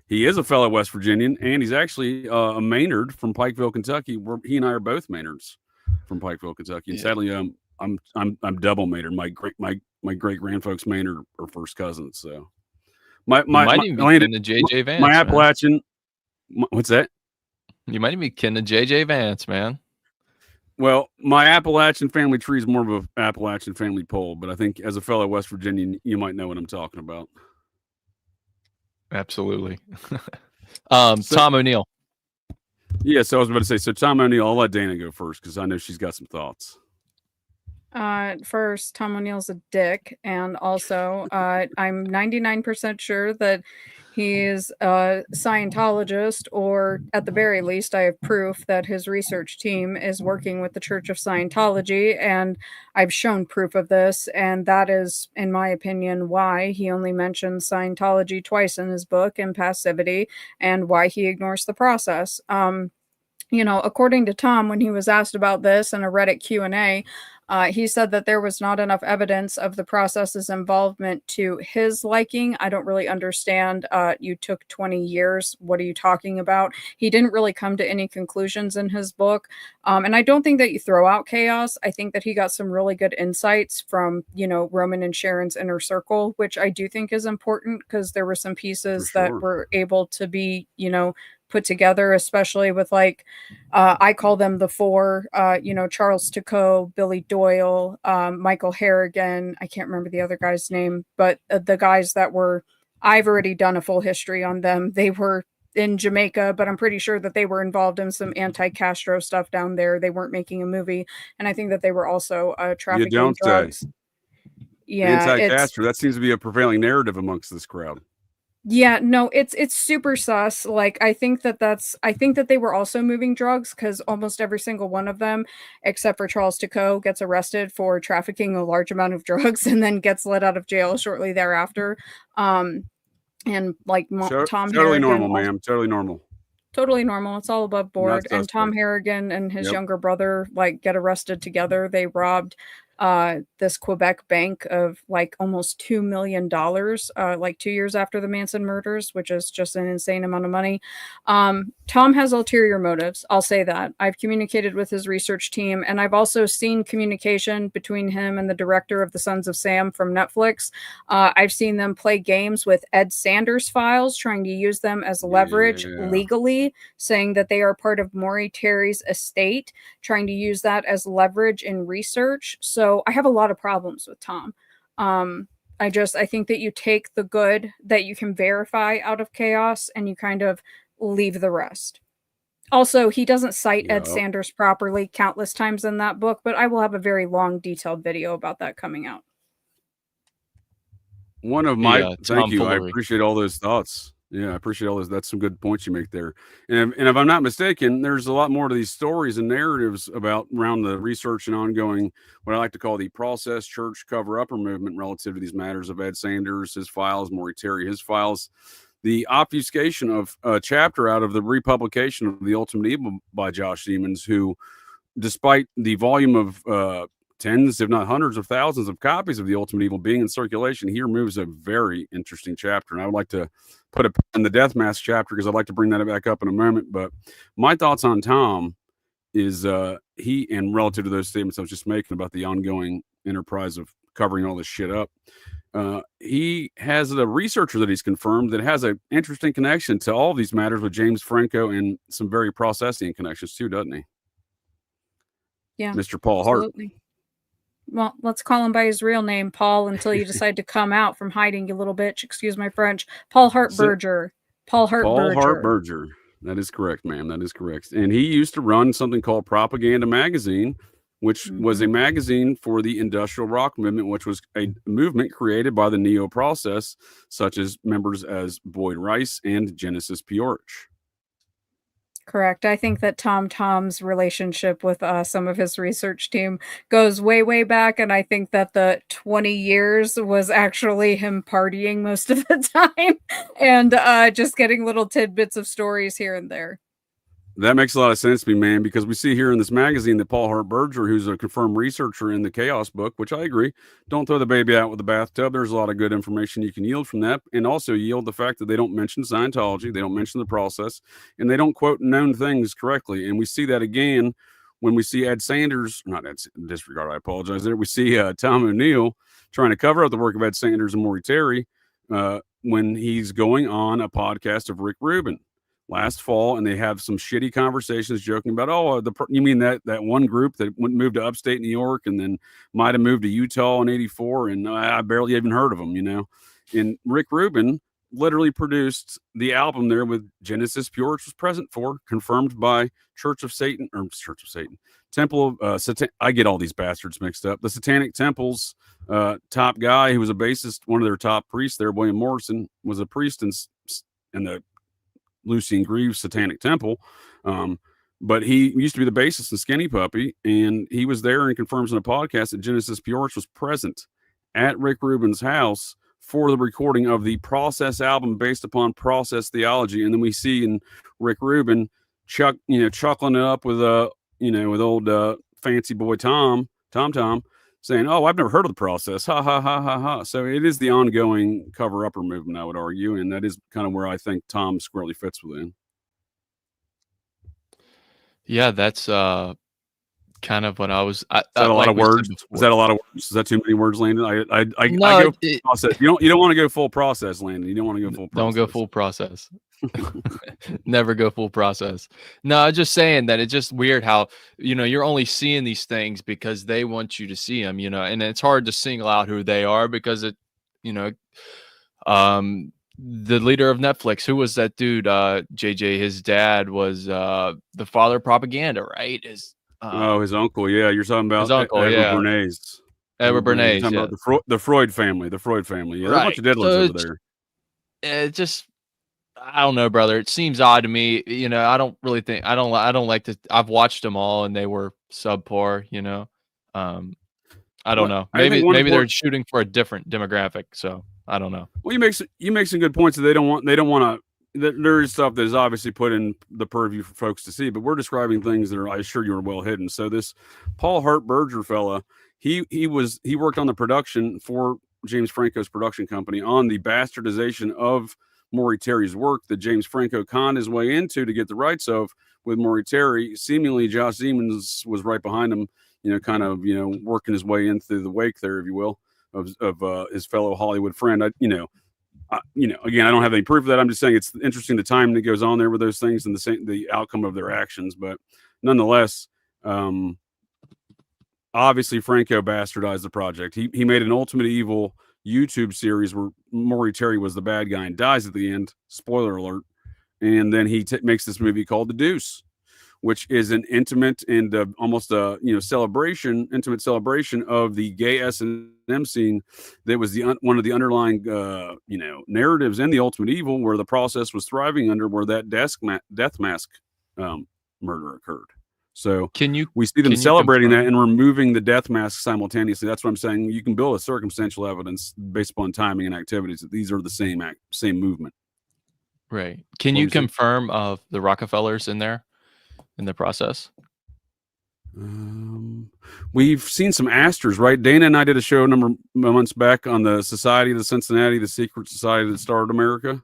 He is a fellow West Virginian, and he's actually a Maynard from Pikeville, Kentucky. Where he and I are both Maynards from Pikeville, Kentucky. And sadly, I'm double Maynard. My great grandfolks Maynard are first cousins. So my Landon, the JJ Vance. My Appalachian. What's that? You might even be kin to JJ Vance, man. Well, my Appalachian family tree is more of an Appalachian family pole, but I think as a fellow West Virginian, you might know what I'm talking about. Absolutely. Tom O'Neill. Yeah, so I was about to say, so Tom O'Neill, I'll let Dana go first because I know she's got some thoughts. First, Tom O'Neill's a dick, and also I'm 99% sure that he's a Scientologist, or at the very least, I have proof that his research team is working with the Church of Scientology, and I've shown proof of this, and that is, in my opinion, why he only mentions Scientology twice in his book, in Passivity, and why he ignores the process. According to Tom, when he was asked about this in a Reddit Q&A, he said that there was not enough evidence of the process's involvement to his liking. I don't really understand. You took 20 years. What are you talking about? He didn't really come to any conclusions in his book. And I don't think that you throw out chaos. I think that he got some really good insights from, Roman and Sharon's inner circle, which I do think is important because there were some pieces that were able to be, put together, especially with I call them the four, Charles Ticoe, Billy Doyle, Michael Harrigan. I can't remember the other guy's name, but the guys that I've already done a full history on them. They were in Jamaica, but I'm pretty sure that they were involved in some anti-Castro stuff down there. They weren't making a movie. And I think that they were also trafficking drugs. Yeah, anti-Castro. That seems to be a prevailing narrative amongst this crowd. Yeah, no, it's super sus. Like, I think that they were also moving drugs, because almost every single one of them, except for Charles Tico, gets arrested for trafficking a large amount of drugs and then gets let out of jail shortly thereafter. And like Tom Totally Harrigan, normal, ma'am. Totally normal. totally normal. It's all above board. Not And Tom suspect. Harrigan and his Yep. younger brother like get arrested together. They robbed this Quebec bank of like almost $2 million, like 2 years after the Manson murders, which is just an insane amount of money. Tom has ulterior motives. I'll say that. I've communicated with his research team, and I've also seen communication between him and the director of The Sons of Sam from Netflix. I've seen them play games with Ed Sanders files, trying to use them as leverage legally, saying that they are part of Maury Terry's estate, trying to use that as leverage in research. So I have a lot of problems with Tom. I think that you take the good that you can verify out of chaos and you kind of leave the rest. Also, he doesn't cite Ed Sanders properly countless times in that book, but I will have a very long, detailed video about that coming out. One of my thank you. I tomfoolery. appreciate all those thoughts. Yeah, I appreciate all those. That's some good points you make there. And if I'm not mistaken, there's a lot more to these stories and narratives about around the research and ongoing, what I like to call the process church cover-upper movement relative to these matters of Ed Sanders, his files, Maury Terry, his files, the obfuscation of a chapter out of the republication of The Ultimate Evil by Josh Siemens, who, despite the volume of tens, if not hundreds of thousands of copies of The Ultimate Evil being in circulation, he removes a very interesting chapter. And I would like to put it in the Death Mask chapter because I'd like to bring that back up in a moment. But my thoughts on Tom is he, and relative to those statements I was just making about the ongoing enterprise of covering all this shit up, he has a researcher that he's confirmed that has an interesting connection to all of these matters with James Franco and some very processing connections too, doesn't he? Yeah, Mr. Paul Hart. absolutely. Well, let's call him by his real name, Paul, until you decide to come out from hiding, you little bitch. Excuse my French. Paul Hartberger. Paul Hartberger. That is correct, ma'am. That is correct. And he used to run something called Propaganda Magazine, which was a magazine for the industrial rock movement, which was a movement created by the Neo Process, such as members as Boyd Rice and Genesis P-Orridge. Correct. I think that Tom's relationship with some of his research team goes way, way back. And I think that the 20 years was actually him partying most of the time and just getting little tidbits of stories here and there. That makes a lot of sense to me, man, because we see here in this magazine that Paul Hartberger, who's a confirmed researcher in the Chaos book, which I agree, don't throw the baby out with the bathtub. There's a lot of good information you can yield from that, and also yield the fact that they don't mention Scientology, they don't mention the process, and they don't quote known things correctly. And we see that again when we see Ed Sanders, not Ed, disregard, I apologize there. We see Tom O'Neill trying to cover up the work of Ed Sanders and Maury Terry when he's going on a podcast of Rick Rubin last fall, and they have some shitty conversations joking about, you mean that one group that moved to upstate New York and then might have moved to Utah in '84, and I barely even heard of them, you know. And Rick Rubin literally produced the album there with Genesis P-Orridge was present for, confirmed by Temple of I get all these bastards mixed up. The Satanic Temple's top guy, who was a bassist, one of their top priests there, William Morrison, was a priest in the Lucy Greaves Satanic Temple, but he used to be the bassist in Skinny Puppy, and he was there and confirms in a podcast that Genesis P-Orridge was present at Rick Rubin's house for the recording of the Process album based upon process theology. And then we see in Rick Rubin chuckling it up with with old fancy boy Tom saying, "Oh, I've never heard of the process." Ha ha ha ha ha. So it is the ongoing cover-upper movement, I would argue, and that is kind of where I think Tom squarely fits within. Yeah, that's kind of what I was. Is that a lot of words? Is that a lot of words? Is that too many words, Landon? I go process. You don't want to go full process, Landon. You don't want to go full process. Don't go full process. Never go full process. No, I'm just saying that it's just weird how, you're only seeing these things because they want you to see them, and it's hard to single out who they are because the leader of Netflix, who was that dude? JJ, his dad was the father of propaganda, right? His uncle. Yeah, you're talking about his uncle, Edward Bernays. Edward Bernays, about the Freud family. Yeah, right. there's a bunch of deadlifts over there. it just, I don't know, brother. It seems odd to me. You know, I don't really think I don't like to. I've watched them all, and they were subpar. You know, I don't What know. I think one Maybe they're important. shooting for a different demographic. So I don't know. Well, you make some good points that they don't want to. There is stuff that is obviously put in the purview for folks to see, but we're describing things that are, I assure you, are well hidden. So this Paul Hart Berger fella, he worked on the production for James Franco's production company on the bastardization of Maury Terry's work that James Franco conned his way into to get the rights of with Maury Terry. Seemingly, Josh Siemens was right behind him, kind of, working his way in through the wake there, if you will, of his fellow Hollywood friend. Again, I don't have any proof of that. I'm just saying it's interesting the time that goes on there with those things and the outcome of their actions. But nonetheless, obviously Franco bastardized the project. He made an Ultimate Evil YouTube series where Maury Terry was the bad guy and dies at the end. Spoiler alert. And then he makes this movie called The Deuce, which is an intimate and almost a intimate celebration of the gay S&M scene that was one of the underlying narratives in the Ultimate Evil, where the process was thriving under, where that death mask murder occurred. So we see them celebrating that and removing the death mask simultaneously. That's what I'm saying. You can build a circumstantial evidence based upon timing and activities that these are the same movement. Right. Can you confirm of the Rockefellers in there? In the process? We've seen some Astors, right? Dana and I did a show a number of months back on the Society of the Cincinnati, the secret society that started America.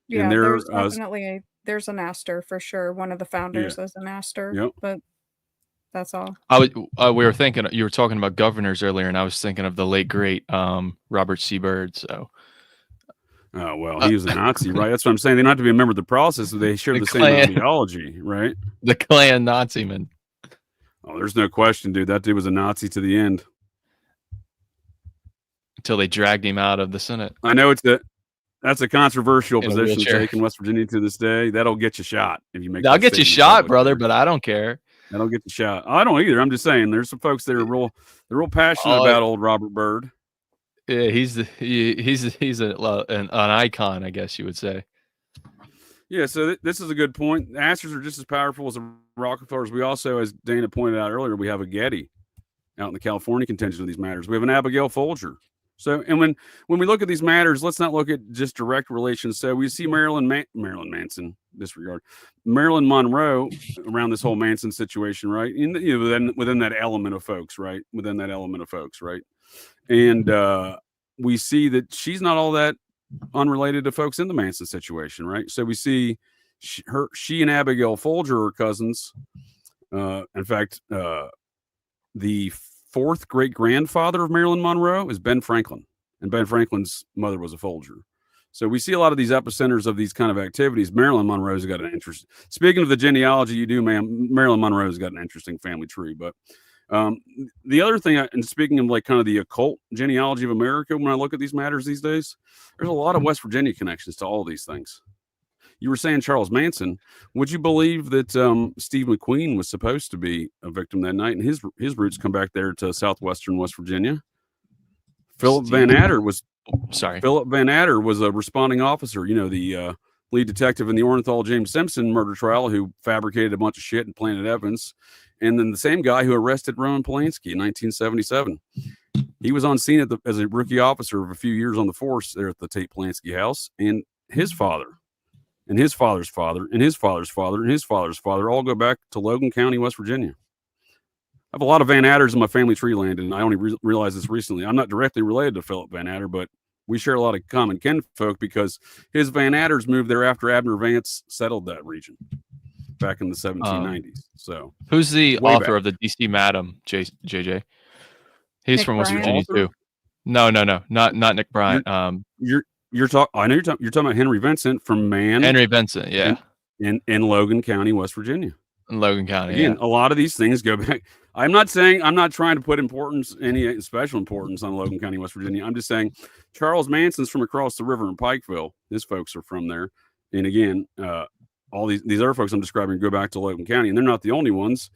Yeah, and there's definitely there's an Astor for sure. One of the founders is an Astor, but that's all. We were thinking, you were talking about governors earlier, and I was thinking of the late great Robert C. Byrd. So. Oh, well, he was a Nazi, right? That's what I'm saying. They don't have to be a member of the process. They share the same ideology, right? The Klan Nazi man. Oh, there's no question, dude. That dude was a Nazi to the end. Until they dragged him out of the Senate. I know that's a controversial position to take in West Virginia to this day. That'll get you shot if you make. I'll get you shot, brother, but I don't care. That'll get you shot. I don't either. I'm just saying there's some folks that are real passionate about old Robert Byrd. Yeah, he's an icon, I guess you would say. Yeah, so this is a good point. The Astors are just as powerful as the Rockefellers. We also, as Dana pointed out earlier, we have a Getty out in the California contention of these matters. We have an Abigail Folger. So, and when we look at these matters, let's not look at just direct relations. So we see Marilyn Manson, disregard Marilyn Monroe around this whole Manson situation, right? Within that element of folks, right? And we see that she's not all that unrelated to folks in the Manson situation, right? So we see she and Abigail Folger are cousins. In fact, the fourth great grandfather of Marilyn Monroe is Ben Franklin, and Ben Franklin's mother was a Folger. So we see a lot of these epicenters of these kind of activities. Marilyn Monroe's got an interest. Speaking of the genealogy, you do, ma'am. Marilyn Monroe's got an interesting family tree. But the other thing, and speaking of like kind of the occult genealogy of America, when I look at these matters these days, there's a lot of West Virginia connections to all these things. You were saying Charles Manson. Would you believe that Steve McQueen was supposed to be a victim that night, and his roots come back there to southwestern West Virginia? Philip Van Adder was a responding officer. The lead detective in the Orenthal James Simpson murder trial, who fabricated a bunch of shit and planted evidence, and then the same guy who arrested Roman Polanski in 1977. He was on scene as a rookie officer of a few years on the force there at the Tate Polanski house, and his father. And his father's father, and his father's father, and his father's father all go back to Logan County, West Virginia. I have a lot of Van Adders in my family tree, Landon, and I only realized this recently. I'm not directly related to Philip Van Adder, but we share a lot of common kinfolk because his Van Adders moved there after Abner Vance settled that region back in the 1790s. So, who's the author of the DC Madam, JJ? He's Nick from West Virginia too. No, not Nick Bryant. You're talking about Henry Vincent from Henry Vincent, yeah, in Logan County, West Virginia. In Logan County, again, a lot of these things go back. I'm not trying to put any special importance on Logan County, West Virginia. I'm just saying Charles Manson's from across the river in Pikeville. His folks are from there, and again, all these other folks I'm describing go back to Logan County, and they're not the only ones.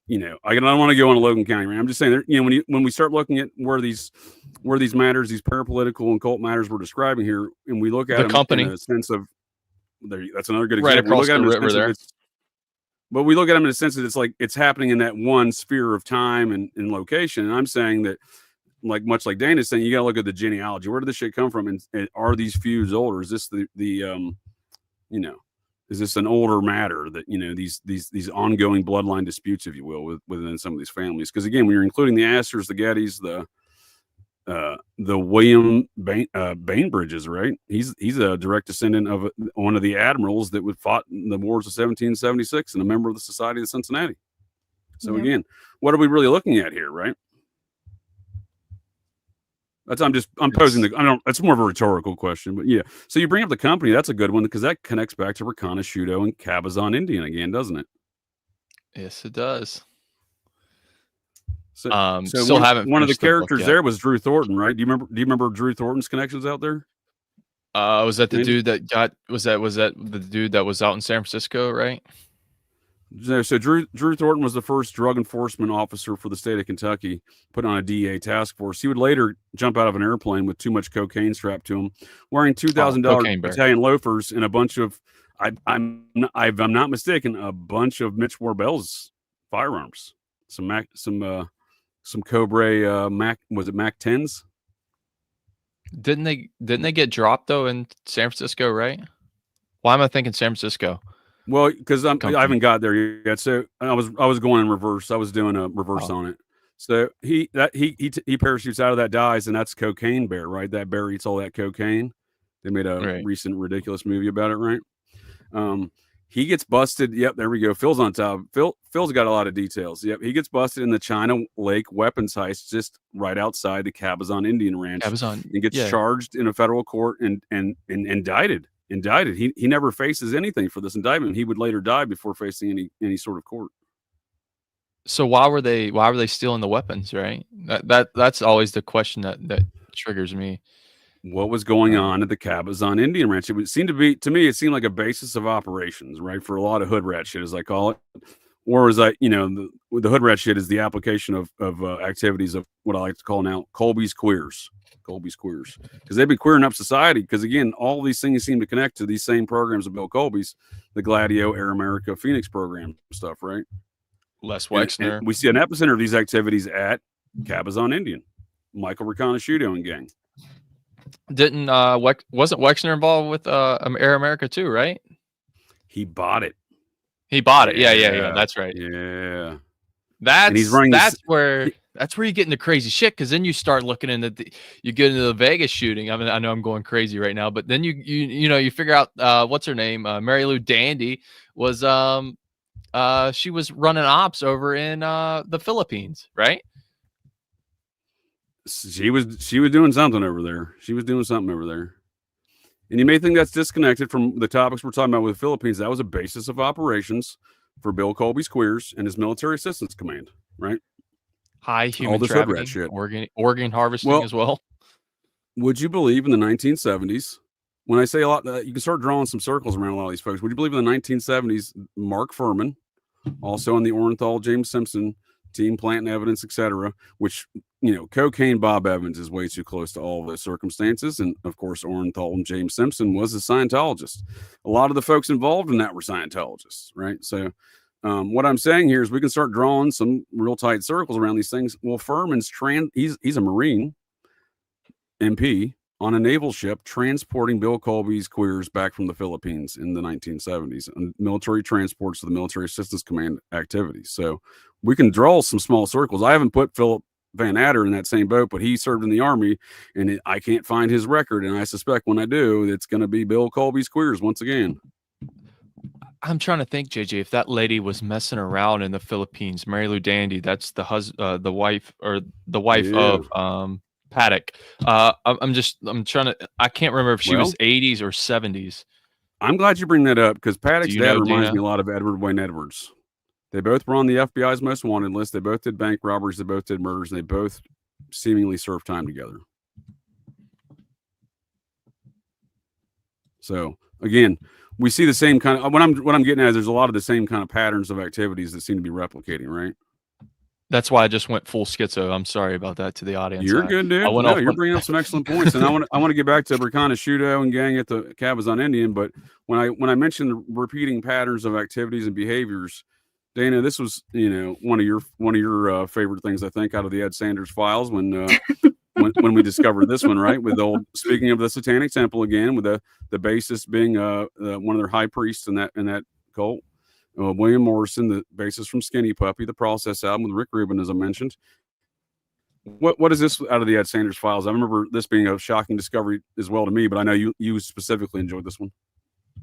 You know, I don't want to go on a Logan County, right? I'm just saying, you know, when we start looking at where these matters, these parapolitical and cult matters we're describing here, and we look at The them company. in a sense of, that's another good Right example. across the river there. But we look at them in a sense that it's like it's happening in that one sphere of time and location. And I'm saying that, like much like Dana's saying, you got to look at the genealogy. Where did this shit come from? And are these feuds older? Is this the you know, is this an older matter that, you know, these ongoing bloodline disputes, if you will, within some of these families? Because again, when you're including the Astors, the Gettys, the William Bainbridges, right? He's a direct descendant of one of the admirals that would fought in the wars of 1776 and a member of the Society of Cincinnati. So again, what are we really looking at here, right? I'm posing that's more of a rhetorical question, but yeah. So you bring up the company, that's a good one because that connects back to Rakanudo and Cabazon Indian again, doesn't it? Yes, it does. So still haven't. One of the characters there was Drew Thornton, right? Do you remember Drew Thornton's connections out there? Was that the dude that got? Was that the dude that was out in San Francisco, right? So Drew Thornton was the first drug enforcement officer for the state of Kentucky, put on a DEA task force. He would later jump out of an airplane with too much cocaine strapped to him, wearing $2,000 battalion loafers and a bunch of, if I'm not mistaken, a bunch of Mitch Warbell's firearms, some Cobra Mac, was it Mac 10s? Didn't they get dropped though in San Francisco, right? Why am I thinking San Francisco? Well, because I haven't got there yet. So I was going in reverse. I was doing a reverse on it. So he parachutes out of that, dies, and that's Cocaine Bear, right? That bear eats all that cocaine. They made a recent ridiculous movie about it, right? He gets busted. Yep, there we go. Phil's on top. Phil's got a lot of details. Yep, he gets busted in the China Lake weapons heist just right outside the Cabazon Indian Ranch. And gets charged in a federal court and indicted. He never faces anything for this indictment. He would later die before facing any sort of court. So why were they stealing the weapons, right? That's always the question that triggers me. What was going on at the Cabazon Indian Ranch? It would seem to be, to me, it seemed like a basis of operations, right? For a lot of hood rat shit, as I call it. Or as the hood rat shit is the application of activities of what I like to call now Colby's queers. Because they've been queering up society. Because again, all these things seem to connect to these same programs of Bill Colby's, the Gladio, Air America, Phoenix program stuff, right? Les Wexner. And we see an epicenter of these activities at Cabazon Indian, Michael Rakanudo and gang. Wasn't Wexner involved with Air America too, right? He bought it. Yeah. That's right. Yeah. That's where you get into crazy shit, because then you start looking into you get into the Vegas shooting. I mean, I know I'm going crazy right now, but then you figure out what's her name, Mary Lou Dandy was she was running ops over in the Philippines, right? She was doing something over there. And you may think that's disconnected from the topics we're talking about with the Philippines. That was a basis of operations for Bill Colby's queers and his military assistance command, right? High human trafficking, organ harvesting as well. Would you believe in the 1970s? When I say a lot, you can start drawing some circles around a lot of these folks. Would you believe in the 1970s, Mark Furman, also on the Orenthal, James Simpson team, planting evidence, etc., which, cocaine Bob Evans is way too close to all of those circumstances. And of course, Orenthal and James Simpson was a Scientologist. A lot of the folks involved in that were Scientologists, right? So what I'm saying here is we can start drawing some real tight circles around these things. Well, Furman's he's a Marine MP on a naval ship transporting Bill Colby's queers back from the Philippines in the 1970s and military transports to the Military Assistance Command activities. So we can draw some small circles. I haven't put Philip Van Adder in that same boat, but he served in the Army, and I can't find his record. And I suspect when I do, it's going to be Bill Colby's queers once again. I'm trying to think, JJ, if that lady was messing around in the Philippines, Mary Lou Dandy, that's the wife of Paddock. I'm trying to, I can't remember if she was 80s or 70s. I'm glad you bring that up, because Paddock's dad reminds me a lot of Edward Wayne Edwards. They both were on the FBI's most wanted list. They both did bank robberies. They both did murders, and they both seemingly served time together. So again, we see the same kind of what I'm getting at is there's a lot of the same kind of patterns of activities that seem to be replicating, right? That's why I just went full schizo. I'm sorry about that to the audience. You're good, dude. I went No, off you're on- bringing up some excellent points, and I want to get back to Rakanudo and gang at the Cabazon Indian. But when I mentioned the repeating patterns of activities and behaviors, Dana, this was one of your favorite things, I think, out of the Ed Sanders files when when we discovered this one, right? With the old, speaking of the Satanic Temple again, with the bassist being one of their high priests in that cult. William Morrison, the bassist from Skinny Puppy, the Process album with Rick Rubin, as I mentioned. What is this out of the Ed Sanders files? I remember this being a shocking discovery as well to me, but I know you specifically enjoyed this one.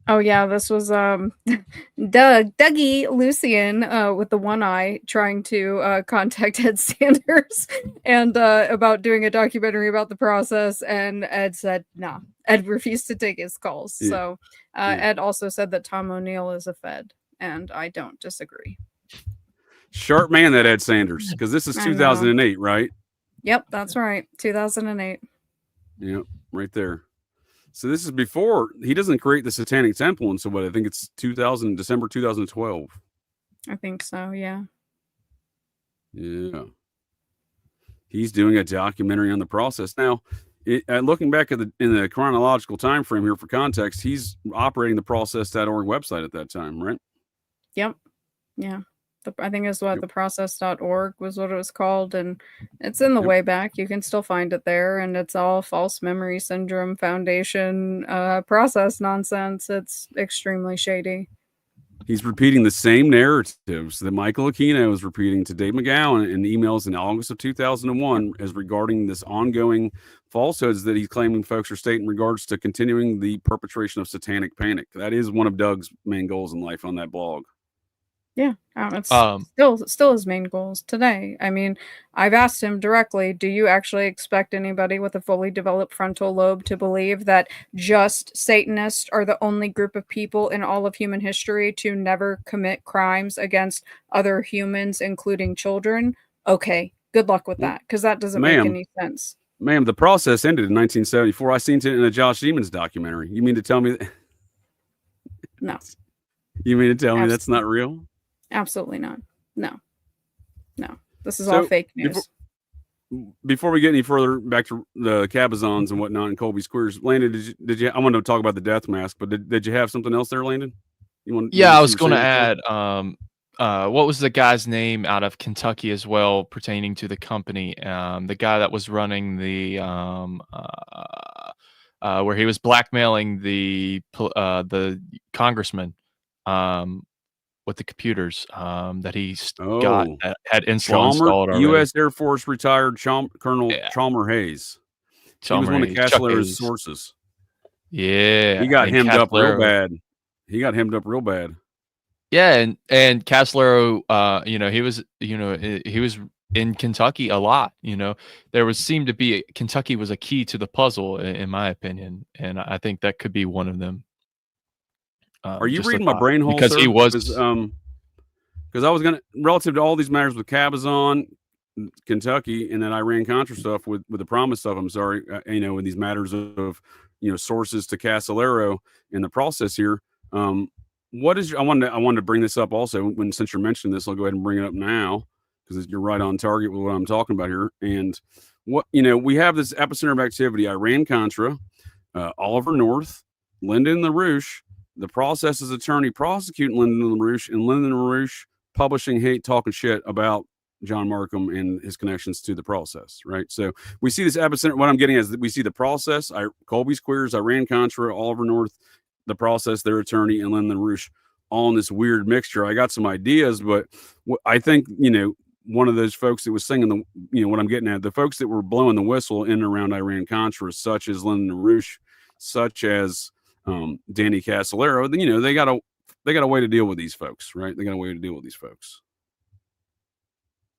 Oh yeah, this was Dougie Lucian with the one eye trying to contact Ed Sanders and about doing a documentary about the process, and Ed said no. Ed refused to take his calls. Yeah. So Ed also said that Tom O'Neill is a Fed, and I don't disagree. Sharp man, that Ed Sanders, because this is 2008, right? Yep, that's right, 2008. Yep, right there. So this is before he doesn't create the Satanic Temple, and so what? I think it's December 2012. I think so. Yeah. Yeah. He's doing a documentary on the process now. Looking back in the chronological time frame here for context, he's operating the process.org website at that time, right? Yep. Yeah. I think it's what the process.org was what it was called, and it's in the way back. You can still find it there, and it's all false memory syndrome foundation process nonsense. It's extremely shady. He's repeating the same narratives that Michael Aquino is repeating to Dave McGowan in emails in August of 2001 as regarding this ongoing falsehoods that he's claiming folks are stating in regards to continuing the perpetration of satanic panic. That is one of Doug's main goals in life on that blog. Yeah, it's still his main goals today. I mean, I've asked him directly, do you actually expect anybody with a fully developed frontal lobe to believe that just Satanists are the only group of people in all of human history to never commit crimes against other humans, including children? Okay, good luck with that, because that doesn't make any sense. Ma'am, the process ended in 1974. I seen it in a Josh Siemens documentary. You mean to tell me that? No. You mean to tell me that's not real? Absolutely not. No. This is all fake news. Before we get any further back to the Cabazons and whatnot and Colby's queers, Landon, did you? I wanted to talk about the death mask, but did you have something else there, Landon? I was going to add. What was the guy's name out of Kentucky as well, pertaining to the company? The guy that was running the where he was blackmailing the congressman. With the computers that he got that had Insular installed already. U.S. Air Force retired Colonel Chalmer Hayes. He was one of Caslero's sources. Yeah. He got hemmed up real bad. Yeah, and Caslero, he was in Kentucky a lot. Seemed to be Kentucky was a key to the puzzle, in my opinion, and I think that could be one of them. Are you reading my brain hole? Because sir? He was, because I was gonna, relative to all these matters with Cabazon, Kentucky, and then Iran-Contra stuff with the promise stuff. I'm sorry, in these matters of sources to Casolero in the process here. What is I wanted to bring this up also since you're mentioning this, I'll go ahead and bring it up now because you're right on target with what I'm talking about here. And what we have this epicenter of activity: Iran-Contra, Oliver North, Lyndon LaRouche. The process's attorney prosecuting Lyndon LaRouche, and Lyndon LaRouche publishing hate, talking shit about John Markham and his connections to the process, right? So we see this epicenter. What I'm getting is that we see the process, Colby's queers, Iran-Contra, Oliver North, the process, their attorney, and Lyndon LaRouche all in this weird mixture. I got some ideas, but I think, one of those folks that was singing what I'm getting at, the folks that were blowing the whistle in and around Iran-Contra, such as Lyndon LaRouche, such as Danny Casolero, they got a way to deal with these folks, right? They got a way to deal with these folks.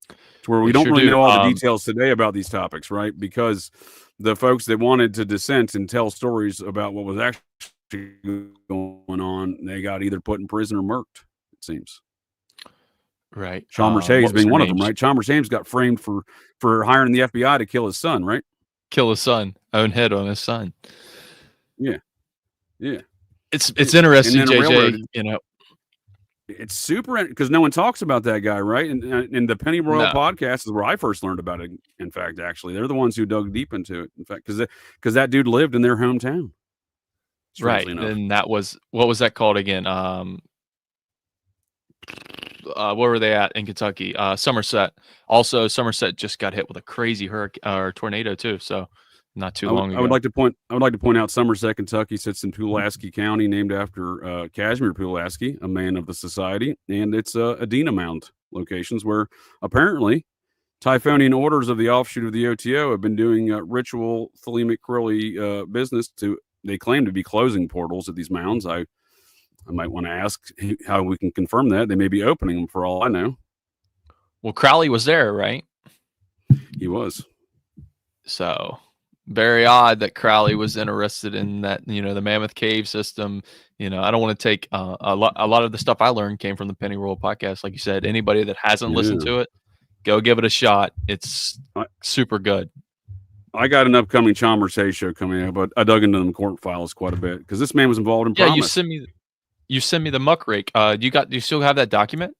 To where we don't really know all the details today about these topics, right? Because the folks that wanted to dissent and tell stories about what was actually going on, they got either put in prison or murked, it seems. Right. Chalmers Hayes being one of them, right? Chalmers Hayes got framed for hiring the FBI to kill his son, right? Kill his son, own head on his son. Yeah. It's interesting, And then a JJ. railroad- You know, It's super because no one talks about that guy, right? And the Penny Royal No. podcast is where I first learned about it. In fact, actually, they're the ones who dug deep into it. In fact, because that dude lived in their hometown. right? Strangely enough. And that was what was that called again? Where were they at in Kentucky? Somerset. Also, Somerset just got hit with a crazy hurricane or tornado too. So not too long ago. I would like to point out Somerset, Kentucky sits in Pulaski County, named after Casimir Pulaski, a man of the society, and it's Adena Mound locations where apparently Typhonian orders of the offshoot of the OTO have been doing ritual thelemic Crowley business. They claim to be closing portals at these mounds. I might want to ask how we can confirm that. They may be opening them for all I know. Well, Crowley was there, right? He was. So very odd that Crowley was interested in that, the Mammoth Cave system. I don't want to take a lot of the stuff I learned came from the Penny Royal podcast. Like you said, anybody that hasn't listened to it, go give it a shot. It's super good. I got an upcoming Chalmers Hayes show coming out, but I dug into the court files quite a bit because this man was involved in Promise. You send me the muckrake. Do you still have that document?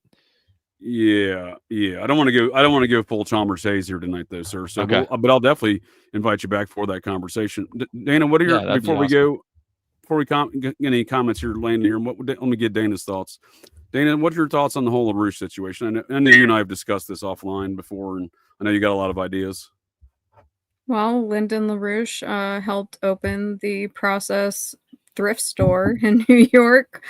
Yeah. I don't want to go full Chalmers Hayes here tonight, though, sir. So, Okay. but I'll definitely invite you back for that conversation. Dana, what are your that'd be before we awesome. go? Before we get any comments here, Landon here, let me get Dana's thoughts. Dana, what's your thoughts on the whole LaRouche situation? I know you and I have discussed this offline before, and I know you got a lot of ideas. Well, Lyndon LaRouche helped open the Process thrift store in New York,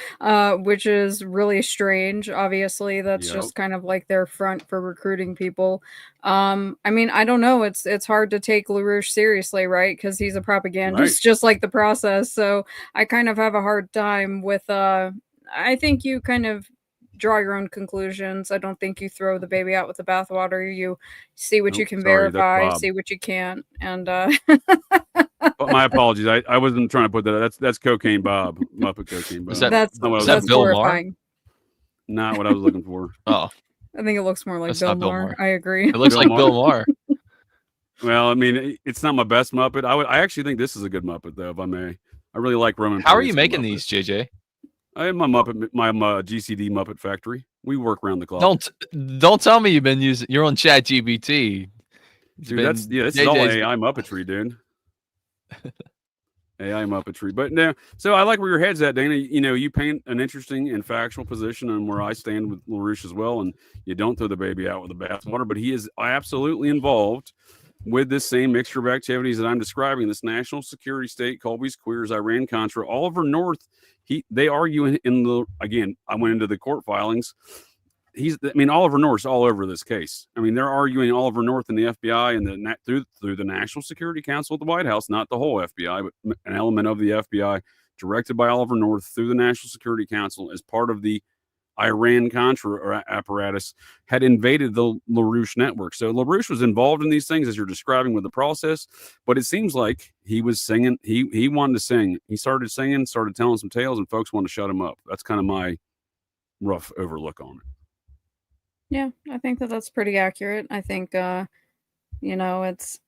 which is really strange. Obviously, that's just kind of like their front for recruiting people. I mean, I don't know. It's hard to take LaRouche seriously, right? Because he's a propagandist, just like the Process. So I kind of have a hard time with. I think you kind of draw your own conclusions. I don't think you throw the baby out with the bathwater. You see what you can verify, see what you can't, and But my apologies. I wasn't trying to put that. That's Cocaine Bob, Muppet Cocaine Bob. That's Bill horrifying. Maher? Not what I was looking for. Oh, I think it looks more like That's Bill not Bill Maher. Maher. I agree. it looks Bill like Maher. Bill Maher. Well, I mean, it's not my best Muppet. I actually think this is a good Muppet, though, if I may. I really like Roman. How are you Polanski making Muppet. these, JJ? I have my Muppet, my GCD Muppet Factory. We work around the clock. Don't tell me you're on ChatGPT. Dude, this is all AI Muppetry, dude. AI Muppetry. But no, so I like where your head's at, Dana. You paint an interesting and factual position on where I stand with LaRouche as well, and you don't throw the baby out with the bathwater, but he is absolutely involved with this same mixture of activities that I'm describing, this national security state, Colby's Queers, Iran-Contra, Oliver North. They argue again, I went into the court filings. Oliver North's all over this case. They're arguing Oliver North and the FBI and through the National Security Council at the White House, not the whole FBI, but an element of the FBI directed by Oliver North through the National Security Council as part of the Iran-Contra apparatus had invaded the LaRouche network. So LaRouche was involved in these things as you're describing with the Process, but it seems like he was singing. He wanted to sing. He started singing, started telling some tales, and folks wanted to shut him up. That's kind of my rough overlook on it. Yeah, I think that's pretty accurate. I think, it's,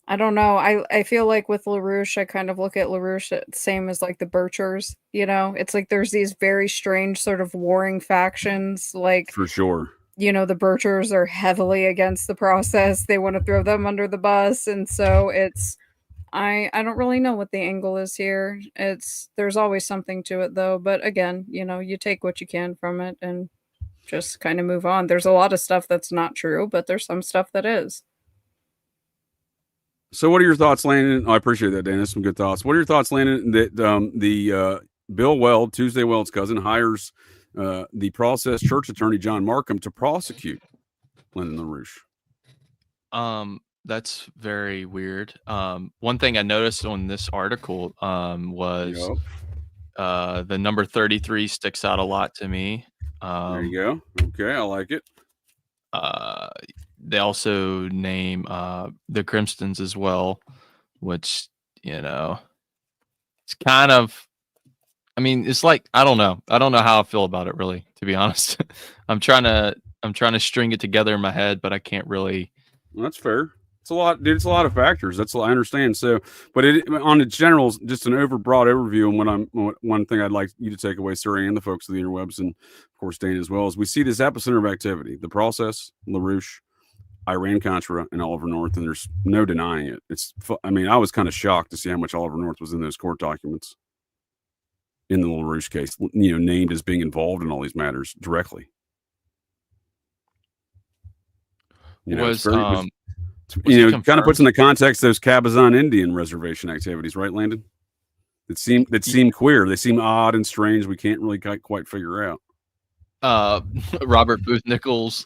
I don't know. I feel like with LaRouche, I kind of look at LaRouche same as like the Birchers, It's like there's these very strange sort of warring factions, like for sure. The Birchers are heavily against the Process. They want to throw them under the bus. And so I don't really know what the angle is here. There's always something to it though. But again, you take what you can from it and just kind of move on. There's a lot of stuff that's not true, but there's some stuff that is. So what are your thoughts, Landon? I appreciate that, Dan. That's some good thoughts. What are your thoughts, Landon, that the Bill Weld, Tuesday Weld's cousin, hires the Process church attorney, John Markham, to prosecute Lyndon LaRouche? That's very weird. One thing I noticed on this article was the number 33 sticks out a lot to me. There you go. Okay, I like it. They also name the Crimsons as well, which it's kind of. It's like I don't know how I feel about it really, to be honest. I'm trying to string it together in my head, but I can't really. Well, that's fair. It's a lot, dude. It's a lot of factors. That's I understand. So, but on the general, just an broad overview. And one thing I'd like you to take away, Suri, and the folks of the interwebs, and of course Dana as well, is we see this epicenter of activity: the process, LaRouche, Iran-Contra, and Oliver North, and there's no denying it. I mean, I was kind of shocked to see how much Oliver North was in those court documents in the LaRouche case, named as being involved in all these matters directly. Kind of puts into context those Cabazon Indian reservation activities, right, Landon? That seem queer. They seem odd and strange. We can't really quite figure out. Robert Booth Nichols,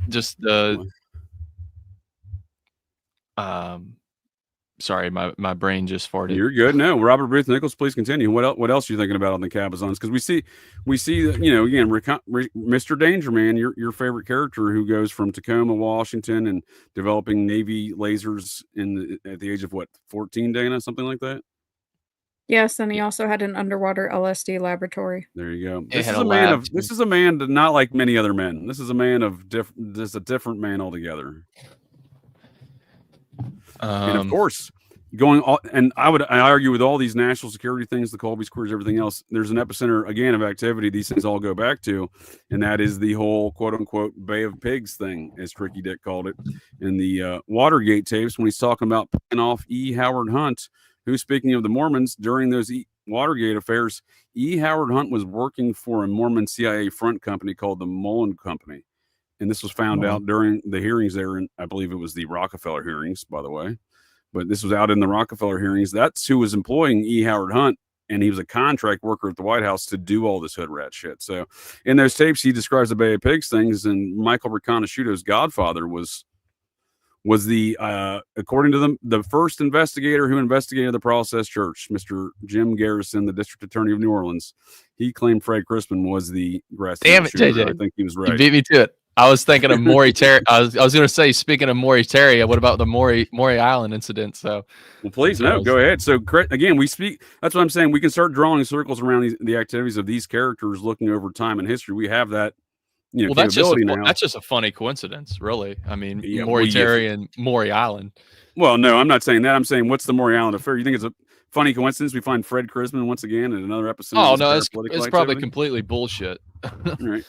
just sorry, my brain just farted. You're good. No, Robert Booth Nichols, please continue. What else are you thinking about on the Cabazons? Because we see that, again, Mr. Dangerman, your favorite character, who goes from Tacoma, Washington, and developing Navy lasers at the age of 14, Dana, something like that. Yes, and he also had an underwater LSD laboratory. There you go. This is a man not like many other men. This is a man this is a different man altogether. And of course, I argue with all these national security things, the Colby's queers, everything else, there's an epicenter again of activity these things all go back to, and that is the whole quote unquote Bay of Pigs thing, as Tricky Dick called it, in the Watergate tapes, when he's talking about picking off E. Howard Hunt, who, speaking of the Mormons, during those Watergate affairs, E. Howard Hunt was working for a Mormon CIA front company called the Mullen Company. And this was found out during the hearings there, and I believe it was the Rockefeller hearings, by the way. But this was out in the Rockefeller hearings. That's who was employing E. Howard Hunt, and he was a contract worker at the White House to do all this hood rat shit. So in those tapes, he describes the Bay of Pigs things, and Michael Rakanudo's godfather was the according to them, the first investigator who investigated the Process Church, Mr. Jim Garrison, the district attorney of New Orleans. He claimed Fred Crispin was the grass. Damn it, shooter. JJ! I think he was right. You beat me to it. I was thinking of Maury Terry. I was going to say, speaking of Maury Terry, what about the Maury Island incident? So, well, please no, go ahead. So again, that's what I'm saying. We can start drawing circles around the activities of these characters, looking over time in history. We have that. That's just a funny coincidence, really. I mean, Maury Terry and Maury Island. Well, no, I'm not saying that. I'm saying, what's the Maury Island affair? You think it's a funny coincidence we find Fred Crispin once again in another episode? Oh no, it's probably completely bullshit. Right.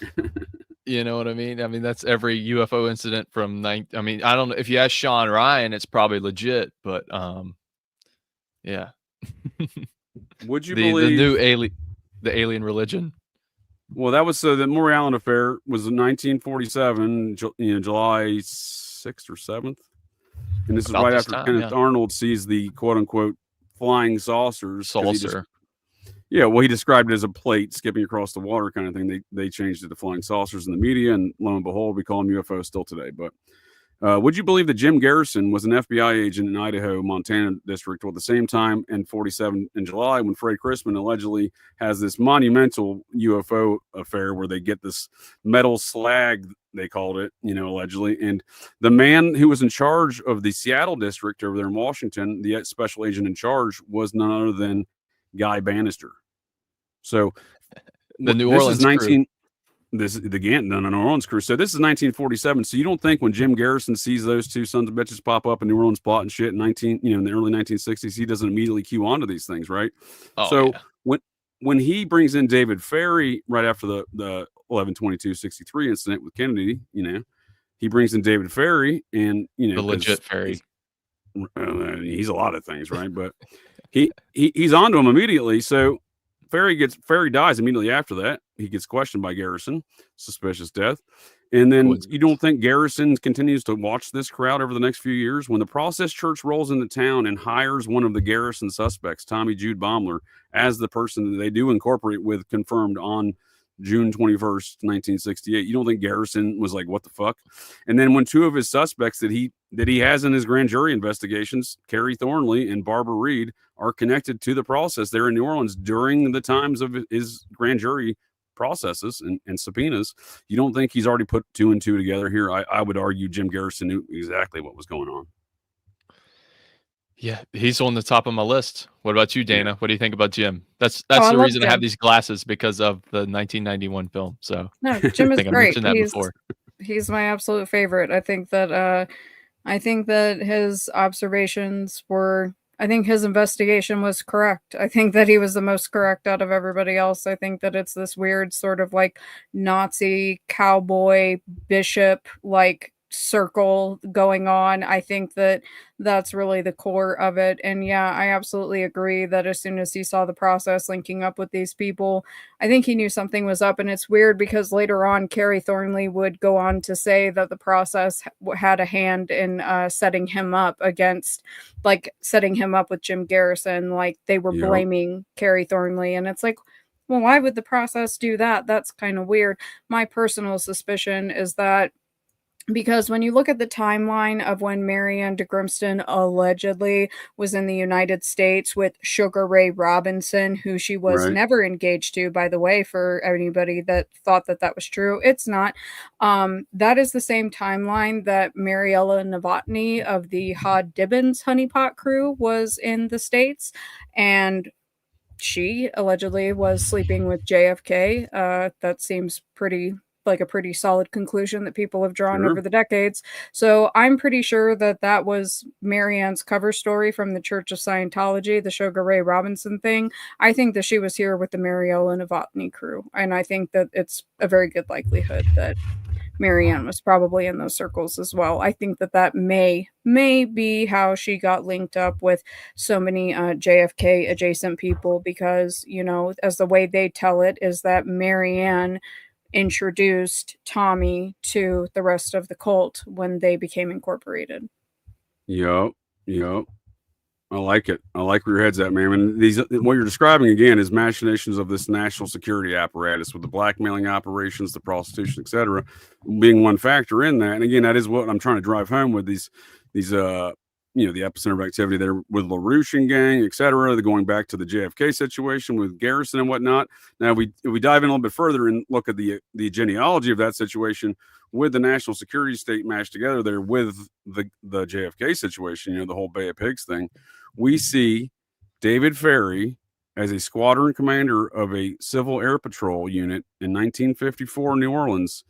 You know what I mean? I mean, that's every UFO incident from I don't know. If you ask Sean Ryan, it's probably legit, but yeah. Would you believe the alien religion? Well, that was the Maury Island affair was in 1947, July 6th or 7th, and this is right after Kenneth Arnold sees the quote unquote flying saucers. Well, he described it as a plate skipping across the water kind of thing. They changed it to flying saucers in the media, and lo and behold, we call them UFOs still today. But would you believe that Jim Garrison was an FBI agent in Idaho, Montana district at the same time in 47 in July, when Fred Crispin allegedly has this monumental UFO affair where they get this metal slag, they called it, allegedly. And the man who was in charge of the Seattle district over there in Washington, the special agent in charge, was none other than Guy Bannister. So the New Orleans crew. This again, the New Orleans crew. So this is 1947. So you don't think when Jim Garrison sees those two sons of bitches pop up in New Orleans plotting shit in in the early 1960s, he doesn't immediately cue onto these things, right? When he brings in David Ferry right after the 11/22/63 incident with Kennedy, he brings in David Ferry, and the legit Ferry. He's a lot of things, right? But he's onto him immediately. So Ferry dies immediately after that. He gets questioned by Garrison, suspicious death. And then you don't think Garrison continues to watch this crowd over the next few years? When the Process Church rolls into town and hires one of the Garrison suspects, Tommy Jude Baumler, as the person that they do incorporate with, confirmed on June 21st, 1968. You don't think Garrison was like, what the fuck? And then when two of his suspects that he has in his grand jury investigations, Kerry Thornley and Barbara Reed, are connected to the process there in New Orleans during the times of his grand jury processes and subpoenas, you don't think he's already put two and two together here? I would argue Jim Garrison knew exactly what was going on. Yeah, he's on the top of my list. What about you, Dana? What do you think about Jim? That's the reason I have these glasses, because of the 1991 film. So no, Jim is I think great. I mentioned that before. He's my absolute favorite. I think that his observations were, I think his investigation was correct. I think that he was the most correct out of everybody else. I think that it's this weird sort of like Nazi cowboy bishop like circle going on. I think that that's really the core of it. And yeah, I absolutely agree that as soon as he saw the process linking up with these people, I think he knew something was up. And it's weird because later on, Carrie Thornley would go on to say that the process had a hand in setting him up against, like, setting him up with Jim Garrison. Like, they were Yep. blaming Carrie Thornley. And it's like, well, why would the process do that? That's kind of weird. My personal suspicion is that because when you look at the timeline of when Marianne DeGrimston allegedly was in the United States with Sugar Ray Robinson, who she was Right. never engaged to, by the way, for anybody that thought that that was true, it's not. That is the same timeline that Mariella Novotny of the Hod Dibbins honeypot crew was in the States. And she allegedly was sleeping with JFK. That seems pretty like a pretty solid conclusion that people have drawn Sure. over the decades. So I'm pretty sure that that was Marianne's cover story from the Church of Scientology, the Sugar Ray Robinson thing. I think that she was here with the Mariella Novotny crew. And I think that it's a very good likelihood that Marianne was probably in those circles as well. I think that that may be how she got linked up with so many JFK adjacent people because, you know, as the way they tell it is that Marianne introduced Tommy to the rest of the cult when they became incorporated. Yep. I like it. I like where your head's at, man. And these, what you're describing again, is machinations of this national security apparatus with the blackmailing operations, the prostitution, etc., being one factor in that. And again, that is what I'm trying to drive home with these, you know, the epicenter of activity there with LaRouche and gang, etc. They're going back to the JFK situation with Garrison and whatnot. Now, if we dive in a little bit further and look at the genealogy of that situation with the national security state mashed together there with the JFK situation, you know, the whole Bay of Pigs thing, we see David Ferry as a squadron commander of a Civil Air Patrol unit in 1954 in New Orleans.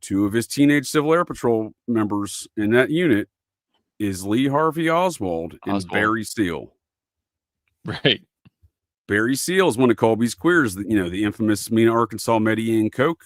Two of his teenage Civil Air Patrol members in that unit is Lee Harvey Oswald and Barry Seal. Right. Barry Seal is one of Colby's queers, you know, the infamous Mena, Arkansas Medellin coke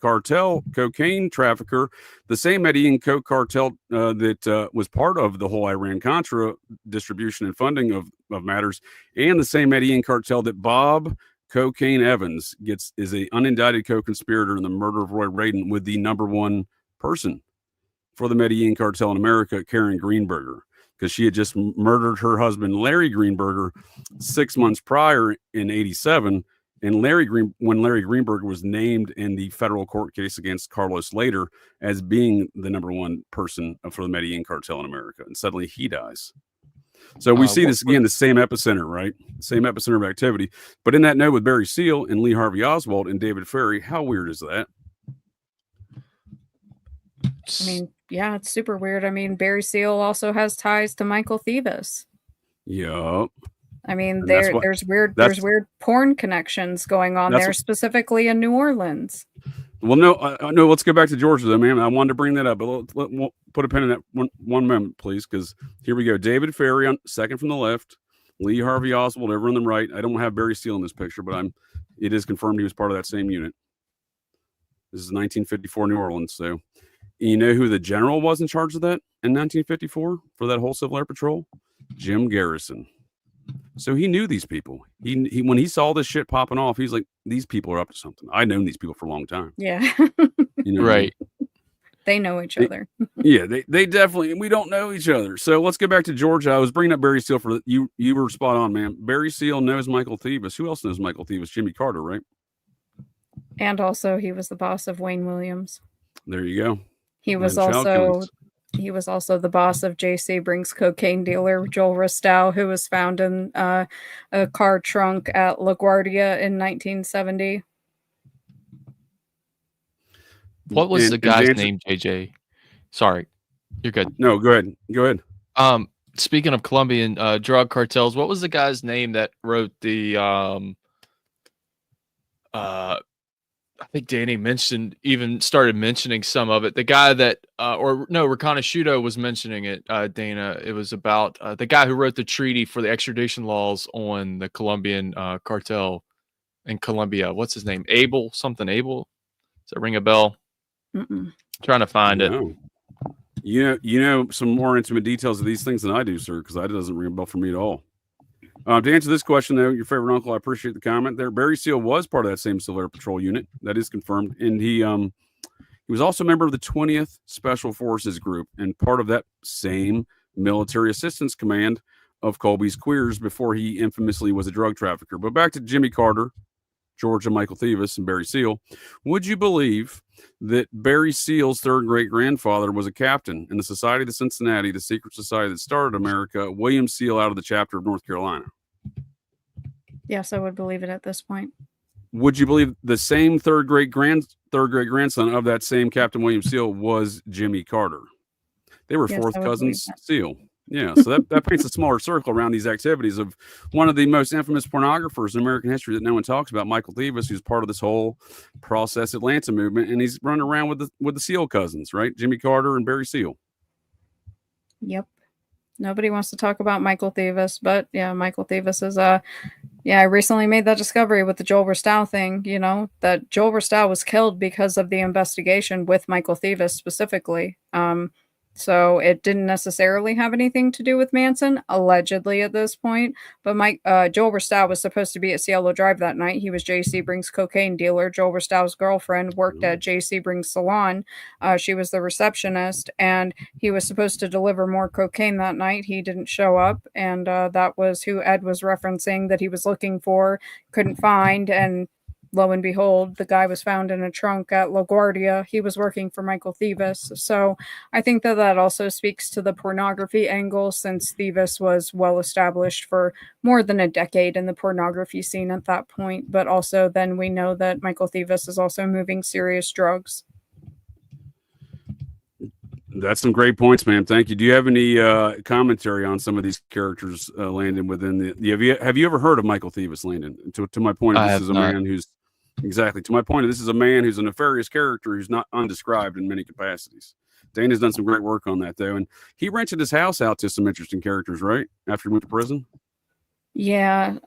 cartel cocaine trafficker, the same Medellin coke cartel that was part of the whole Iran-Contra distribution and funding of matters, and the same Medellin cartel that Bob Cocaine Evans is a unindicted co-conspirator in the murder of Roy Radin with the number one person for the Medellin cartel in America, Karen Greenberger, because she had just murdered her husband, Larry Greenberger, 6 months prior in 87. And when Larry Greenberger was named in the federal court case against Carlos Later as being the number one person for the Medellin cartel in America. And suddenly he dies. So we see this again, the same epicenter, right? Same epicenter of activity. But in that note with Barry Seal and Lee Harvey Oswald and David Ferry, how weird is that? I mean, yeah, it's super weird. I mean, Barry Seal also has ties to Michael Thieves. Yup. I mean, there's weird porn connections going on there, specifically in New Orleans. Well, no, let's go back to Georgia, though, man. I wanted to bring that up, but we'll put a pin in that one moment, please, because here we go. David Ferry on second from the left, Lee Harvey Oswald over on the right. I don't have Barry Seal in this picture, but it is confirmed he was part of that same unit. This is 1954 New Orleans. So, you know who the general was in charge of that in 1954 for that whole Civil Air Patrol? Jim Garrison. So he knew these people. He when he saw this shit popping off, he's like, these people are up to something. I've known these people for a long time. Yeah. You know, right. They know each other. Yeah, they definitely, we don't know each other. So let's get back to Georgia. I was bringing up Barry Seal for you. You were spot on, man. Barry Seal knows Michael Thieves. Who else knows Michael Thieves? Jimmy Carter, right? And also he was the boss of Wayne Williams. There you go. He was also the boss of J. Sebring's cocaine dealer, Joel Ristow, who was found in a car trunk at LaGuardia in 1970. What was the guy's name, JJ? Sorry, you're good. No, go ahead. Go ahead. Speaking of Colombian drug cartels, what was the guy's name that wrote the I think Danny started mentioning some of it. The guy that, Rakanudo was mentioning it, Dana. It was about the guy who wrote the treaty for the extradition laws on the Colombian cartel in Colombia. What's his name? Abel? Does that ring a bell? Mm-mm. Trying to find it. You know some more intimate details of these things than I do, sir, because that doesn't ring a bell for me at all. To answer this question, though, your favorite uncle, I appreciate the comment there. Barry Seal was part of that same Civil Air Patrol unit. That is confirmed. And he was also a member of the 20th Special Forces Group and part of that same military assistance command of Colby's Queers before he infamously was a drug trafficker. But back to Jimmy Carter, Georgia Michael Thieves, and Barry Seal. Would you believe that Barry Seal's third great-grandfather was a captain in the Society of Cincinnati, the secret society that started America, William Seal out of the chapter of North Carolina? Yes, I would believe it at this point. Would you believe the same third great grandson of that same Captain William Seal was Jimmy Carter? They were fourth cousins Seal. Yeah, so that paints a smaller circle around these activities of one of the most infamous pornographers in American history that no one talks about, Michael Thieves, who's part of this whole Process Atlanta movement, and he's running around with the Seal cousins, right? Jimmy Carter and Barry Seal. Yep. Nobody wants to talk about Michael Thieves, but yeah, Michael Thieves is I recently made that discovery with the Joel Ristow thing, that Joel Ristow was killed because of the investigation with Michael Thieves specifically. So it didn't necessarily have anything to do with Manson, allegedly at this point. But Joel Ristow was supposed to be at Cielo Drive that night. He was J.C. Brings' cocaine dealer. Joel Ristow's girlfriend worked at J.C. Brings' salon. She was the receptionist, and he was supposed to deliver more cocaine that night. He didn't show up, and that was who Ed was referencing that he was looking for, couldn't find, and lo and behold, the guy was found in a trunk at LaGuardia. He was working for Michael Thieves. So I think that also speaks to the pornography angle, since Thieves was well established for more than a decade in the pornography scene at that point. But also then we know that Michael Thieves is also moving serious drugs. That's some great points, man. Thank you. Do you have any commentary on some of these characters, Landon, within the... Have you ever heard of Michael Thieves, Landon? To my point, this is a man who's... Exactly. To my point, this is a man who's a nefarious character who's not undescribed in many capacities. Dana's done some great work on that, though. And he rented his house out to some interesting characters, right? After he went to prison? Yeah.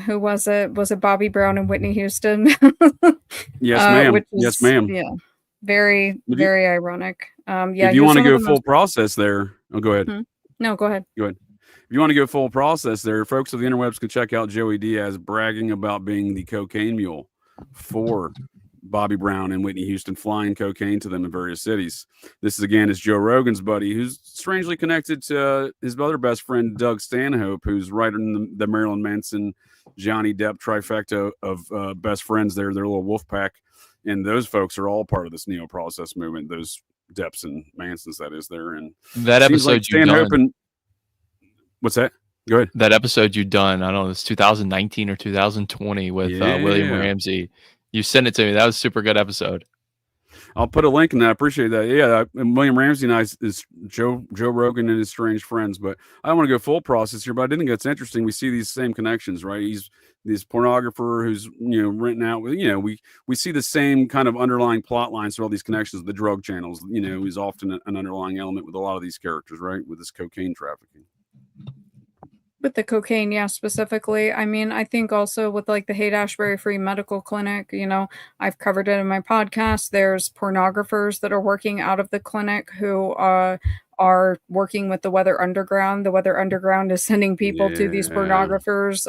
Who was it? Was it Bobby Brown and Whitney Houston? Yes, ma'am. Yes, ma'am. Yeah. Very, very ironic. If you want to go full process there, go ahead. Mm-hmm. No, go ahead. Go ahead. If you want to go full process there, folks of the interwebs can check out Joey Diaz bragging about being the cocaine mule for Bobby Brown and Whitney Houston, flying cocaine to them in various cities. This is, again, is Joe Rogan's buddy, who's strangely connected to his other best friend, Doug Stanhope, who's right in the Marilyn Manson, Johnny Depp trifecta of best friends there, their little wolf pack. And those folks are all part of this neo-process movement, those Depps and Mansons, that is there. And that episode like what's that? Go ahead. That episode you done, I don't know, it's 2019 or 2020 with William Ramsey. You sent it to me. That was a super good episode. I'll put a link in that. I appreciate that. Yeah, and William Ramsey and I is Joe Rogan and his strange friends. But I don't want to go full process here, but I did think that's interesting. We see these same connections, right? He's this pornographer who's renting out. We see the same kind of underlying plot lines for all these connections. The drug channels, is often an underlying element with a lot of these characters, right? With this cocaine trafficking. With the cocaine, yeah, specifically. I mean, I think also with like the Haight-Ashbury Free Medical Clinic, I've covered it in my podcast. There's pornographers that are working out of the clinic who are working with the Weather Underground. The Weather Underground is sending people to these pornographers,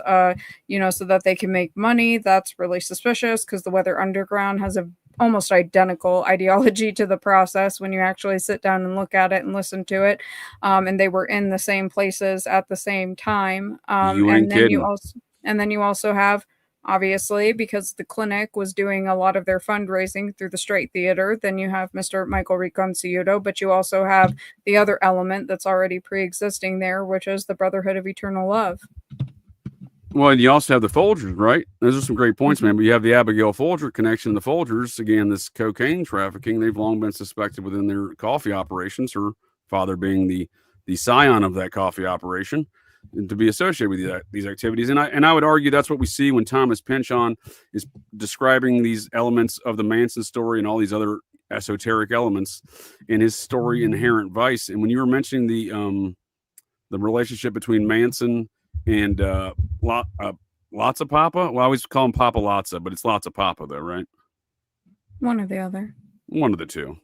so that they can make money. That's really suspicious because the Weather Underground has a almost identical ideology to the process when you actually sit down and look at it and listen to it. And they were in the same places at the same time. And then you also have, obviously, because the clinic was doing a lot of their fundraising through the Straight Theater, then you have Mr. Michael Reconciuto, but you also have the other element that's already pre-existing there, which is the Brotherhood of Eternal Love. Well, and you also have the Folgers, right? Those are some great points, man. But you have the Abigail Folger connection. The Folgers, again, this cocaine trafficking, they've long been suspected within their coffee operations, her father being the scion of that coffee operation. to be associated with these activities. And I would argue that's what we see when Thomas Pynchon is describing these elements of the Manson story and all these other esoteric elements in his story Inherent Vice. And when you were mentioning the relationship between Manson and Lotsa Papa, well, I always call him Papa Lotsa, but it's Lotsa Papa though, right? One or the other. One of the two.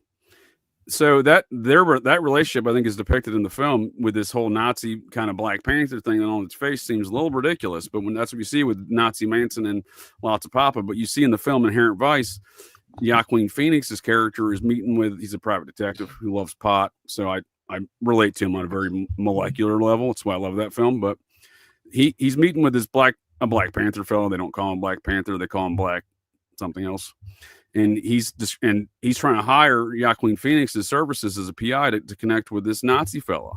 So that relationship, I think, is depicted in the film with this whole Nazi kind of Black Panther thing on its face seems a little ridiculous. But when that's what you see with Nazi Manson and Lotsa Papa, but you see in the film Inherent Vice, Joaquin Phoenix's character is meeting with, he's a private detective who loves pot. So I relate to him on a very molecular level. That's why I love that film. But he's meeting with this Black Panther fellow. They don't call him Black Panther. They call him Black something else. And he's trying to hire Joaquin Phoenix's services as a PI to connect with this Nazi fella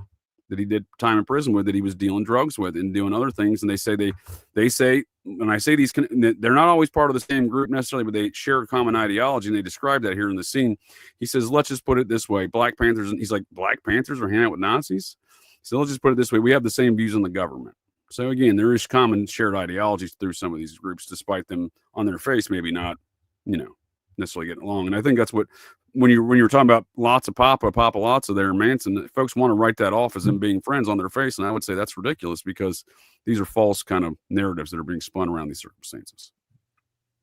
that he did time in prison with, that he was dealing drugs with and doing other things. And they say, when I say these, they're not always part of the same group necessarily, but they share a common ideology. And they describe that here in the scene. He says, let's just put it this way. Black Panthers, and he's like, Black Panthers are hanging out with Nazis? So let's just put it this way. We have the same views on the government. So again, there is common shared ideologies through some of these groups, despite them on their face, maybe not, necessarily getting along. And I think that's what, when you were talking about Lotsa Papa Lotsa there in Manson, folks want to write that off as them being friends on their face. And I would say that's ridiculous, because these are false kind of narratives that are being spun around these circumstances.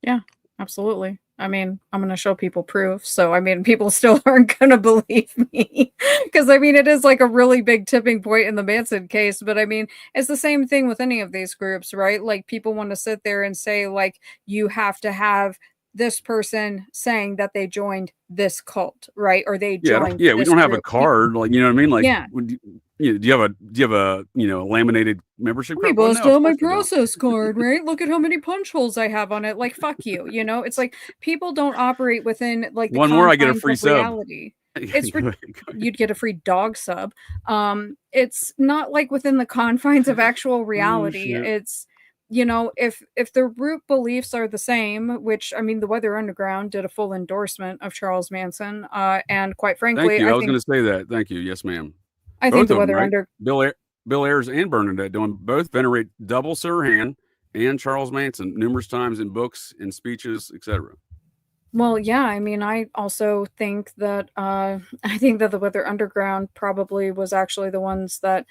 Yeah, absolutely. I mean, I'm going to show people proof. So, I mean, people still aren't going to believe me, because I mean, it is like a really big tipping point in the Manson case. But I mean, it's the same thing with any of these groups, right? Like, people want to sit there and say, like, you have to have this person saying that they joined this cult, right? Or they joined. Yeah, we don't have a card, like, you know what I mean? Like, yeah. Do you have a laminated membership card? People steal my process card, right? Look at how many punch holes I have on it. Like, fuck you. It's like people don't operate within like the one more, I get a free sub. Reality. It's you'd get a free dog sub. It's not like within the confines of actual reality. It's if the root beliefs are the same, which I mean, the Weather Underground did a full endorsement of Charles Manson, and quite frankly, thank you. I was going to say that. Thank you. Yes, ma'am. I think the Weather Underground. Bill Ayers and Bernadette both venerate double Sirhan and Charles Manson numerous times in books and speeches, etc. Well, yeah, I mean, I also think that the Weather Underground probably was actually the ones that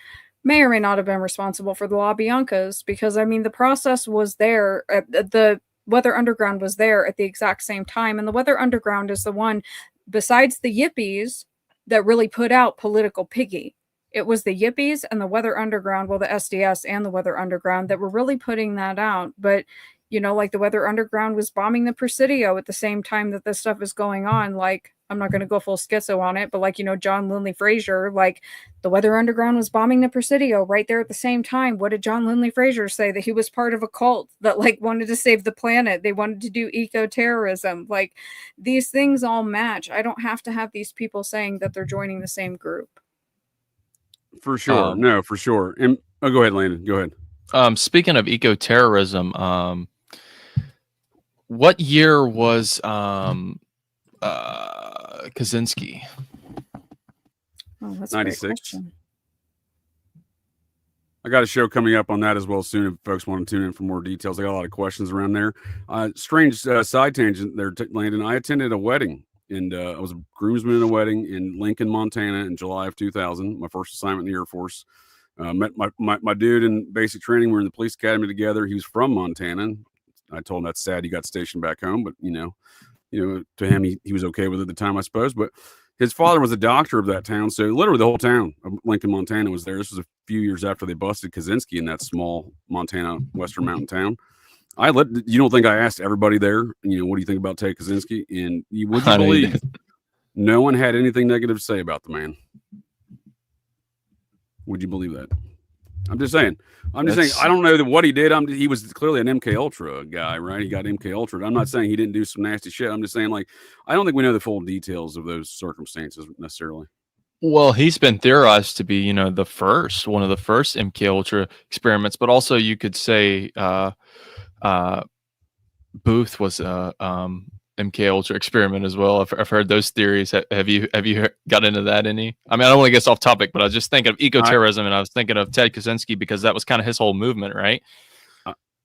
may or may not have been responsible for the La Biancas, because I mean, the process was there. The Weather Underground was there at the exact same time, and the Weather Underground is the one, besides the Yippies, that really put out Political Piggy. It was the Yippies and the Weather Underground, well, the SDS and the Weather Underground, that were really putting that out. But like the Weather Underground was bombing the Presidio at the same time that this stuff is going on. Like, I'm not going to go full schizo on it, but like, John Linley Frazier, like the Weather Underground was bombing the Presidio right there at the same time. What did John Linley Frazier say? That he was part of a cult that like wanted to save the planet. They wanted to do eco-terrorism. Like, these things all match. I don't have to have these people saying that they're joining the same group. For sure. No, for sure. And go ahead, Landon. Go ahead. Speaking of eco-terrorism, what year was Kaczynski? Oh, that's 96. I got a show coming up on that as well soon. If folks want to tune in for more details, I got a lot of questions around there. Strange side tangent there, Landon. I attended a wedding, and I was a groomsman in a wedding in Lincoln, Montana, in July of 2000. My first assignment in the Air Force. Met my dude in basic training. We were in the police academy together. He was from Montana. I told him that's sad he got stationed back home, but to him, he was okay with it at the time, I suppose. But his father was a doctor of that town. So literally the whole town of Lincoln, Montana was there. This was a few years after they busted Kaczynski in that small Montana Western mountain town. You don't think I asked everybody there, what do you think about Ted Kaczynski? And would you believe no one had anything negative to say about the man? Would you believe that? I'm just saying. I don't know what he did. He was clearly an MK Ultra guy, right? He got MK Ultra. I'm not saying he didn't do some nasty shit. I'm just saying, like, I don't think we know the full details of those circumstances necessarily. Well, he's been theorized to be, one of the first MK Ultra experiments, but also you could say Booth was MK Ultra experiment as well. I've heard those theories. Have you got into that any? I mean, I don't want to get off topic, but I was just thinking of eco-terrorism, and I was thinking of Ted Kaczynski because that was kind of his whole movement, right?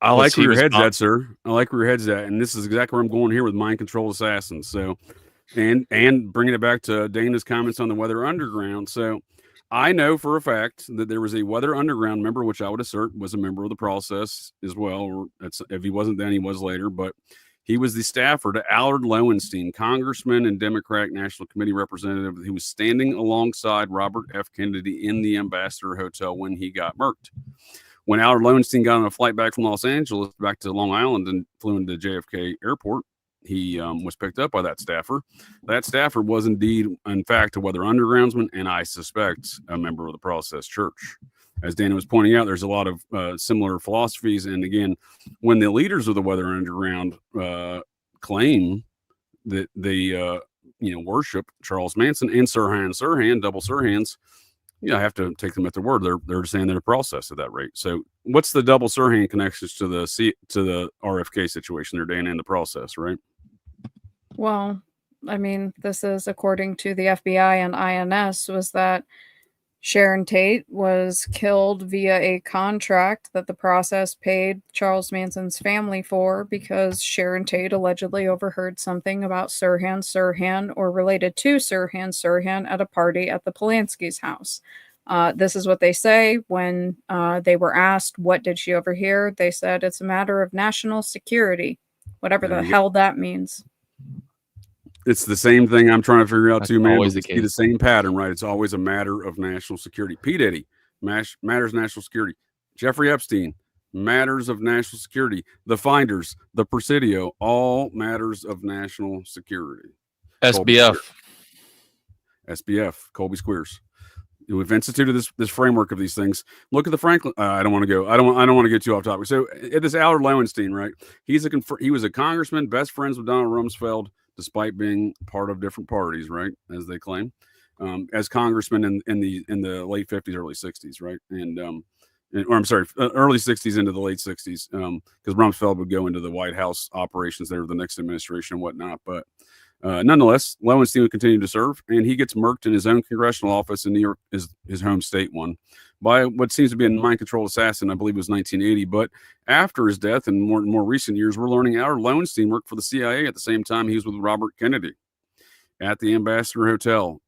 I like where your head's at, sir. I like where your head's at, and this is exactly where I'm going here with mind control assassins. So, and bringing it back to Dana's comments on the Weather Underground. So, I know for a fact that there was a Weather Underground member, which I would assert was a member of the process as well. Or if he wasn't then, he was later. But he was the staffer to Allard Lowenstein, congressman and Democratic National Committee representative. He was standing alongside Robert F. Kennedy in the Ambassador Hotel when he got murked. When Allard Lowenstein got on a flight back from Los Angeles back to Long Island and flew into JFK Airport, he was picked up by that staffer. That staffer was indeed, in fact, a Weather Undergroundsman, and I suspect a member of the Process Church. As Dana was pointing out, there's a lot of similar philosophies. And again, when the leaders of the Weather Underground claim that they worship Charles Manson and Sirhan, double Sirhans, I have to take them at their word. They're saying they're a process at that rate. So what's the double Sirhan connections to the RFK situation there, Dana, in the process, right? Well, I mean, this is according to the FBI and INS, was that Sharon Tate was killed via a contract that the process paid Charles Manson's family for because Sharon Tate allegedly overheard something about Sirhan or related to Sirhan at a party at the Polanski's house. This is what they say when they were asked, what did she overhear? They said it's a matter of national security, whatever the hell that means. It's the same thing I'm trying to figure out too, man. Always the case. The same pattern, right? It's always a matter of national security. P. Diddy, matters national security. Jeffrey Epstein, matters of national security. The Finders, the Presidio, all matters of national security. SBF, Colby Squares. We've instituted this framework of these things. Look at the Franklin. I don't want to get too off topic. So at this Allard Lowenstein, right? He was a congressman, best friends with Donald Rumsfeld, despite being part of different parties, right, as they claim, as congressman in the late 50s, early 60s, right, early 60s into the late 60s, because Rumsfeld would go into the White House operations there, the next administration and whatnot. But nonetheless, Lowenstein would continue to serve, and he gets murked in his own congressional office in New York, his home state one, by what seems to be a mind-controlled assassin. I believe it was 1980. But after his death, in more recent years, we're learning Allard Lowenstein worked for the CIA at the same time he was with Robert Kennedy at the Ambassador Hotel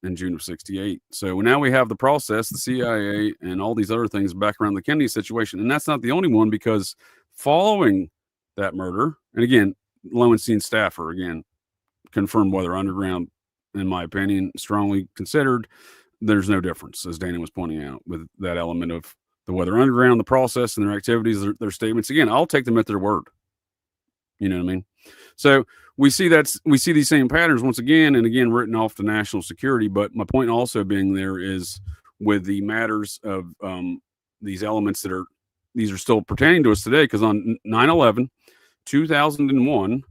in June of 68. So now we have the process, the CIA, and all these other things back around the Kennedy situation. And that's not the only one, because following that murder, and again, Lowenstein's staffer, again, confirmed Weather Underground, in my opinion, strongly considered. There's no difference, as Dana was pointing out, with that element of the Weather Underground, the process, and their activities, their statements. Again, I'll take them at their word. You know what I mean? So we see these same patterns once again and again written off to national security. But my point also being there is with the matters of these elements these are still pertaining to us today, because on 9/11, 2001,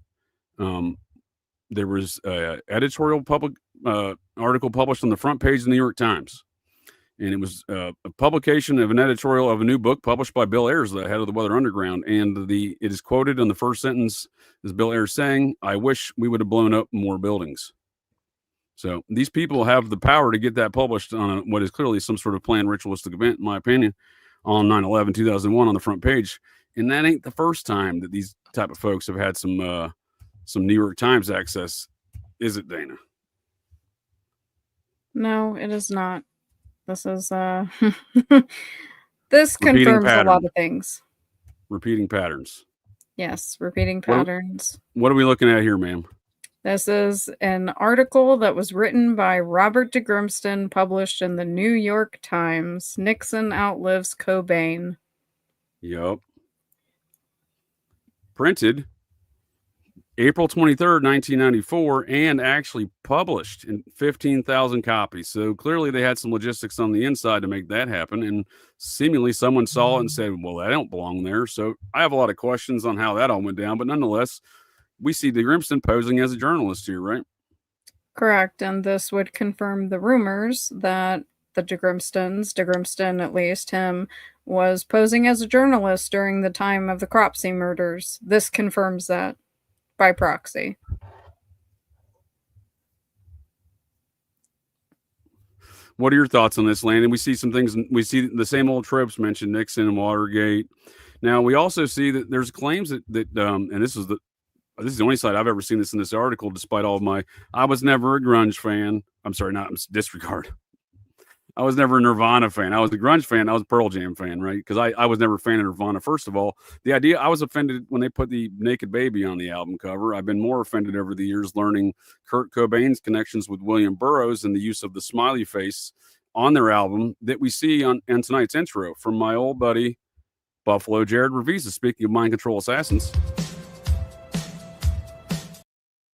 there was an editorial article published on the front page of the New York Times. And it was a publication of an editorial of a new book published by Bill Ayers, the head of the Weather Underground. And it is quoted in the first sentence as Bill Ayers saying, "I wish we would have blown up more buildings." So these people have the power to get that published on what is clearly some sort of planned ritualistic event, in my opinion, on 9/11, 2001 on the front page. And that ain't the first time that these type of folks have had some New York Times access, is it, Dana? No, it is not. This is this confirms a lot of things. Repeating patterns. Yes, repeating patterns. What are we looking at here, ma'am? This is an article that was written by Robert de Grimston, published in the New York Times. Nixon outlives Cobain. Yep. Printed April 23rd, 1994, and actually published in 15,000 copies. So clearly they had some logistics on the inside to make that happen. And seemingly someone saw it and said, well, that don't belong there. So I have a lot of questions on how that all went down. But nonetheless, we see de Grimston posing as a journalist here, right? Correct. And this would confirm the rumors that the de Grimston, at least him, was posing as a journalist during the time of the Cropsey murders. This confirms that. by proxy. What are your thoughts on this, Landon? We see some things. We see the same old tropes mentioned: Nixon and Watergate. Now we also see that there's claims that and this is the only side I've ever seen this in this article. Despite all of I was never a grunge fan. I'm sorry, not disregard. I was never a Nirvana fan. I was a grunge fan. I was a Pearl Jam fan, right? Because I was never a fan of Nirvana. First of all, the idea, I was offended when they put the naked baby on the album cover. I've been more offended over the years learning Kurt Cobain's connections with William Burroughs and the use of the smiley face on their album that we see on tonight's intro from my old buddy, Buffalo Jared Revisa. Speaking of mind control assassins.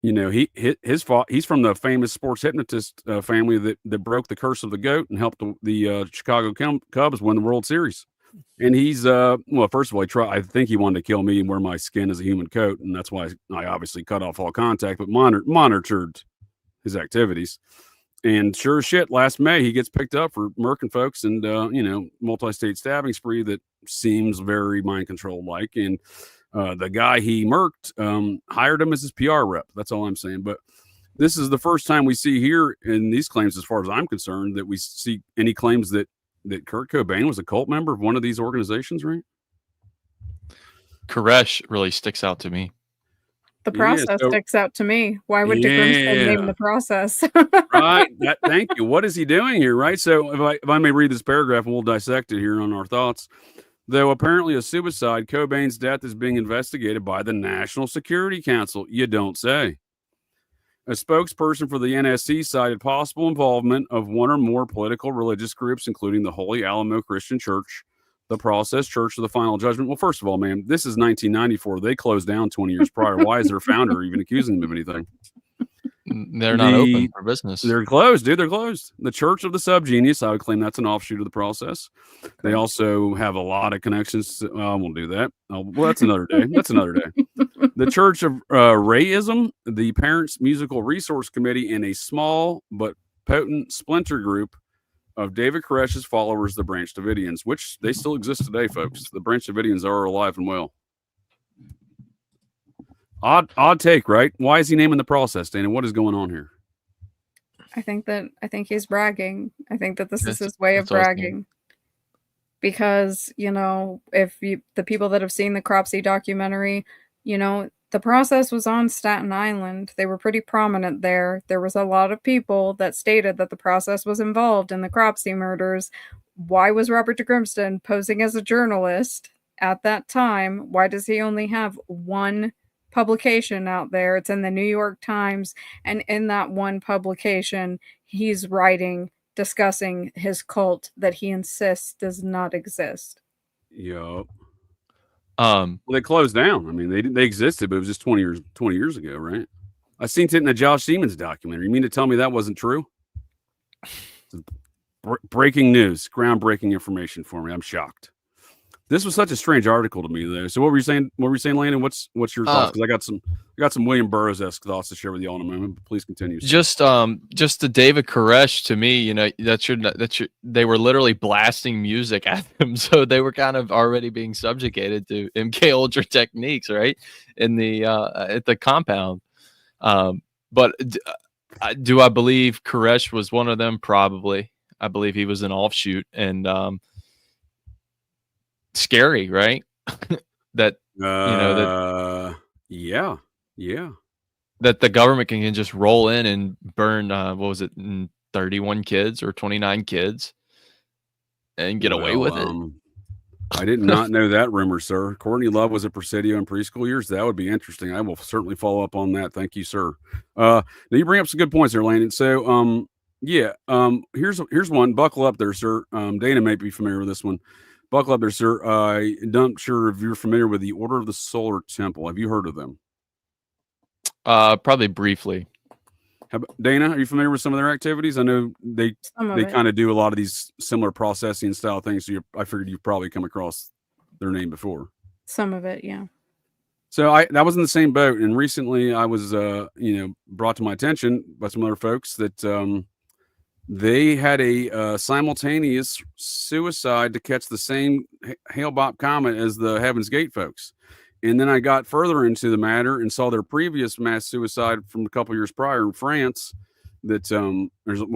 You know, he's from the famous sports hypnotist family that broke the curse of the goat and helped the Chicago Cubs win the World Series. And he's well, first of all, I think he wanted to kill me and wear my skin as a human coat, and that's why I obviously cut off all contact, but monitored his activities. And sure as shit, last May he gets picked up for murking folks and multi-state stabbing spree that seems very mind control like. And the guy he murked hired him as his PR rep. That's all I'm saying. But this is the first time we see here in these claims, as far as I'm concerned, that we see any claims that Kurt Cobain was a cult member of one of these organizations, right? Koresh really sticks out to me. The process sticks out to me. Why would DeGrimston name the process? Right. Thank you. What is he doing here, right? So if I may read this paragraph, and we'll dissect it here on our thoughts. Though apparently a suicide, Cobain's death is being investigated by the National Security Council. You don't say. A spokesperson for the NSC cited possible involvement of one or more political religious groups, including the Holy Alamo Christian Church, the Process Church of the Final Judgment. Well, first of all, man, this is 1994. They closed down 20 years prior. Why is their founder even accusing them of anything? They're not open for business. They're closed, dude. They're closed. The Church of the Subgenius, I would claim that's an offshoot of the Process. They also have a lot of connections. I won't do that. Well, that's another day. The Church of Rayism, the Parents Musical Resource Committee, and a small but potent splinter group of David Koresh's followers, the Branch Davidians, which they still exist today, folks. The Branch Davidians are alive and well. Odd take, right? Why is he naming the process, Dana? What is going on here? I think he's bragging. I think that this is his way of bragging. Because, if the people that have seen the Cropsey documentary, the process was on Staten Island. They were pretty prominent there. There was a lot of people that stated that the process was involved in the Cropsey murders. Why was Robert DeGrimston posing as a journalist at that time? Why does he only have one publication out there? It's in the New York Times, and in that one publication he's discussing his cult that he insists does not exist. Yep. Well, they closed down. I mean, they existed, but it was just 20 years ago, right? I seen it in the Josh Siemens documentary. You mean to tell me that wasn't true? Breaking news, groundbreaking information for me. I'm shocked. This was such a strange article to me, though. So what were you saying? Landon? What's your thoughts? Because I got some William Burroughs-esque thoughts to share with you all in a moment. But please continue. Just the David Koresh, to me, they were literally blasting music at him, so they were kind of already being subjugated to MK Ultra techniques, right? In the at the compound. But do I believe Koresh was one of them? Probably. I believe he was an offshoot, and scary, right? That that the government can just roll in and burn 31 kids or 29 kids and get away with it. I did not know that rumor, sir. Courtney Love was a Presidio in preschool years. That would be interesting. I will certainly follow up on that. Thank you, sir. Now you bring up some good points there, Landon. So here's one. Buckle up there, sir. Dana may be familiar with this one. Buckle up there, sir. I'm not sure if you're familiar with the Order of the Solar Temple. Have you heard of them? Probably briefly. Dana, are you familiar with some of their activities? I know they kind of do a lot of these similar processing style things. So I figured you've probably come across their name before. Some of it, yeah. So that was in the same boat. And recently I was, brought to my attention by some other folks that they had a simultaneous suicide to catch the same Hale-Bopp comet as the Heaven's Gate folks. And then I got further into the matter and saw their previous mass suicide from a couple years prior in France. That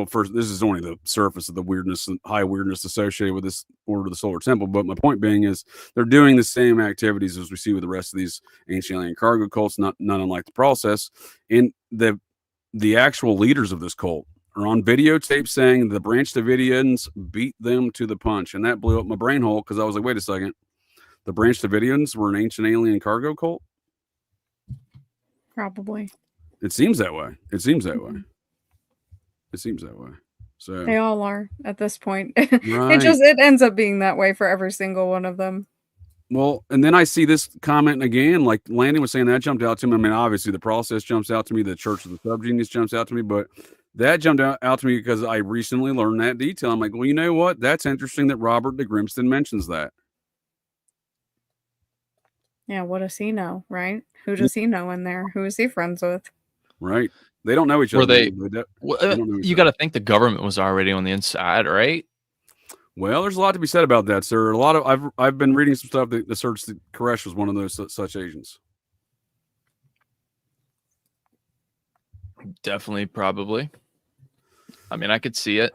first, this is only the surface of the weirdness and high weirdness associated with this Order of the Solar Temple. But my point being is they're doing the same activities as we see with the rest of these ancient alien cargo cults, not unlike the process. And the actual leaders of this cult are on videotape saying the Branch Davidians beat them to the punch, and that blew up my brain hole because I was like, wait a second, the Branch Davidians were an ancient alien cargo cult? Probably. It seems that way. It seems that way. It seems that way. So they all are at this point. Right. It ends up being that way for every single one of them. Well, and then I see this comment again, like Landon was saying, that jumped out to me. I mean, obviously the process jumps out to me, the Church of the Subgenius jumps out to me, but that jumped out to me because I recently learned that detail. I'm like, well, you know what? That's interesting that Robert de Grimston mentions that. Yeah, what does he know, right? Who does he know in there? Who is he friends with? Right. They don't know each other. You got to think the government was already on the inside, right? Well, there's a lot to be said about that, sir. I've been reading some stuff that asserts that Koresh was one of those such agents. Definitely, probably. I mean, I could see it.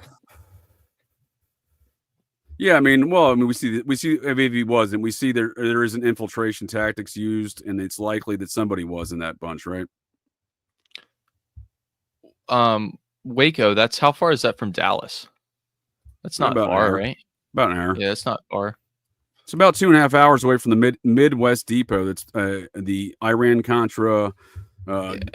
Yeah, I mean, we see if he wasn't, we see there is an infiltration tactics used, and it's likely that somebody was in that bunch, right? Waco, that's how far is that from Dallas? That's not far, right? About an hour. Yeah, it's not far. It's about 2.5 hours away from the Midwest depot. That's the Iran-Contra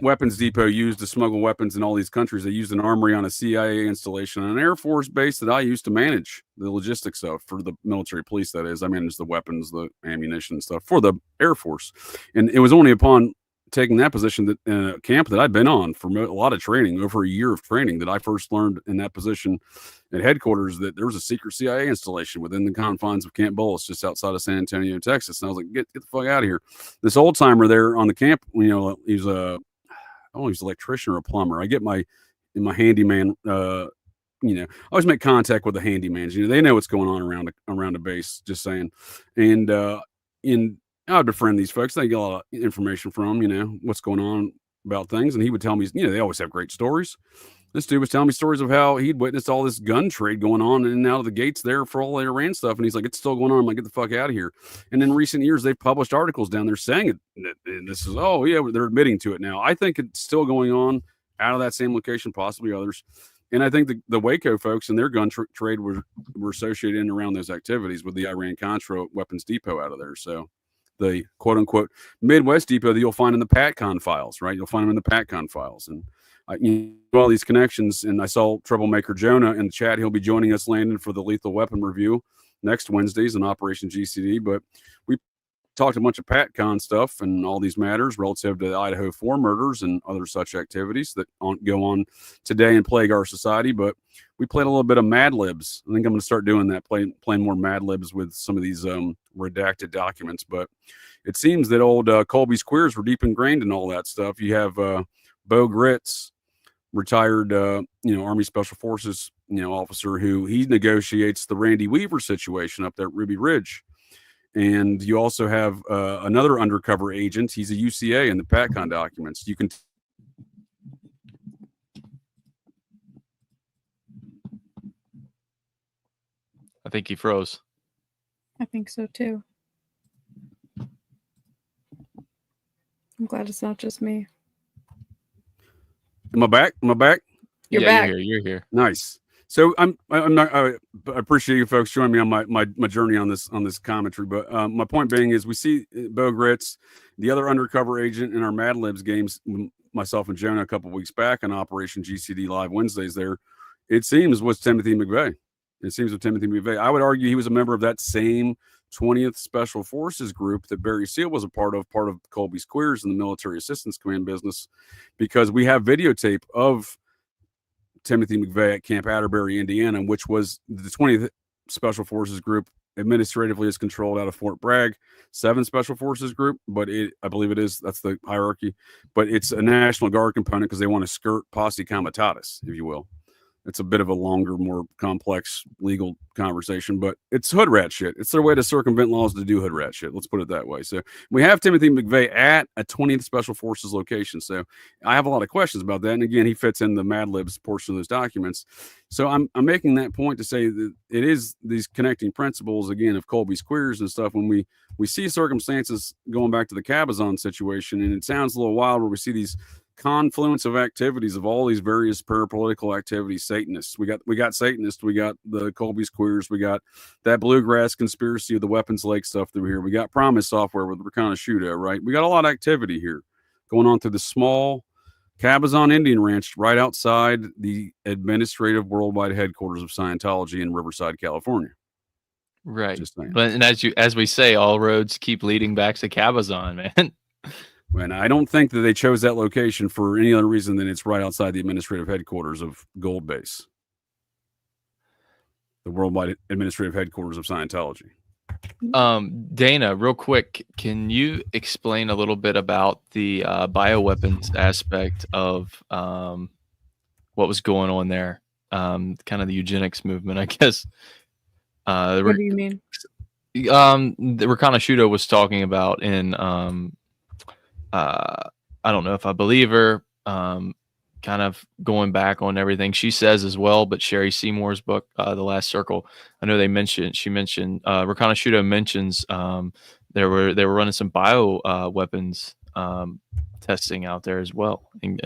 weapons depot used to smuggle weapons in all these countries. They used an armory on a CIA installation and an Air Force base that I used to manage the logistics of for the military police. That is, I managed the weapons, the ammunition and stuff for the Air Force. And it was only upon taking that position that in a camp that I'd been on for a lot of training, over a year of training, that I first learned in that position at headquarters that there was a secret CIA installation within the confines of Camp Bullis, just outside of San Antonio, Texas. And I was like, get the fuck out of here. This old timer there on the camp, he's he's an electrician or a plumber. I get my handyman, I always make contact with the handymans. They know what's going on around a base, just saying. And I would befriend these folks. They get a lot of information from them, what's going on about things. And he would tell me, they always have great stories. This dude was telling me stories of how he'd witnessed all this gun trade going on in and out of the gates there for all the Iran stuff. And he's like, it's still going on. I'm like, get the fuck out of here. And in recent years, they've published articles down there saying it. And this is, they're admitting to it now. I think it's still going on out of that same location, possibly others. And I think the Waco folks and their gun trade were associated in around those activities with the Iran-Contra weapons depot out of there. So the quote unquote Midwest depot that you'll find in the PatCon files, right? You'll find them in the PatCon files. And all these connections. And I saw Troublemaker Jonah in the chat. He'll be joining us, Landon, for the lethal weapon review next Wednesdays in Operation GCD. But we talked a bunch of PatCon stuff and all these matters relative to the Idaho 4 murders and other such activities that go on today and plague our society. But we played a little bit of Mad Libs. I think I'm going to start doing that, playing more Mad Libs with some of these redacted documents. But it seems that old Colby's queers were deep ingrained in all that stuff. You have Bo Gritz, retired Army Special Forces officer, who he negotiates the Randy Weaver situation up there at Ruby Ridge. And you also have another undercover agent. He's a UCA in the PatCon documents. You can I think he froze. I think so too. I'm glad it's not just me. Am I back? You're back. You're here. Nice. So I appreciate you folks joining me on my journey on this commentary. But my point being is we see Bo Gritz, the other undercover agent in our Mad Libs games, myself and Jonah a couple weeks back on Operation GCD Live Wednesdays there. It seems was Timothy McVeigh. I would argue he was a member of that same 20th Special Forces group that Barry Seal was a part of Colby's Queers in the Military Assistance Command business, because we have videotape of Timothy McVeigh at Camp Atterbury, Indiana, which was the 20th Special Forces group. Administratively is controlled out of Fort Bragg, 7 Special Forces group, but I believe that's the hierarchy, but it's a National Guard component because they want to skirt posse comitatus, if you will. It's a bit of a longer, more complex legal conversation, but it's hood rat shit. It's their way to circumvent laws to do hood rat shit. Let's put it that way. So we have Timothy McVeigh at a 20th Special Forces location. So I have a lot of questions about that. And again, he fits in the Mad Libs portion of those documents. So I'm making that point to say that it is these connecting principles, again, of Colby's queers and stuff. When we see circumstances going back to the Cabazon situation, and it sounds a little wild where we see these confluence of activities of all these various parapolitical activities. Satanists, we got Satanists, we got the Colby's queers, we got that bluegrass conspiracy of the Weapons Lake stuff through here, we got Promise Software with Rakanudo, right? We got a lot of activity here going on through the small Cabazon Indian Ranch right outside the administrative worldwide headquarters of Scientology in Riverside, California. Right. But and as we say, all roads keep leading back to Cabazon, man. And I don't think that they chose that location for any other reason than it's right outside the administrative headquarters of Gold Base, the worldwide administrative headquarters of Scientology. Dana, real quick, can you explain a little bit about the bioweapons aspect of what was going on there? Kind of the eugenics movement, I guess. What do you mean? The Rakanudo was talking about in I don't know if I believe her, kind of going back on everything she says as well, but Sherry Seymour's book, The Last Circle, I know she mentioned Rakanudo mentions they were running some bio weapons testing out there as well in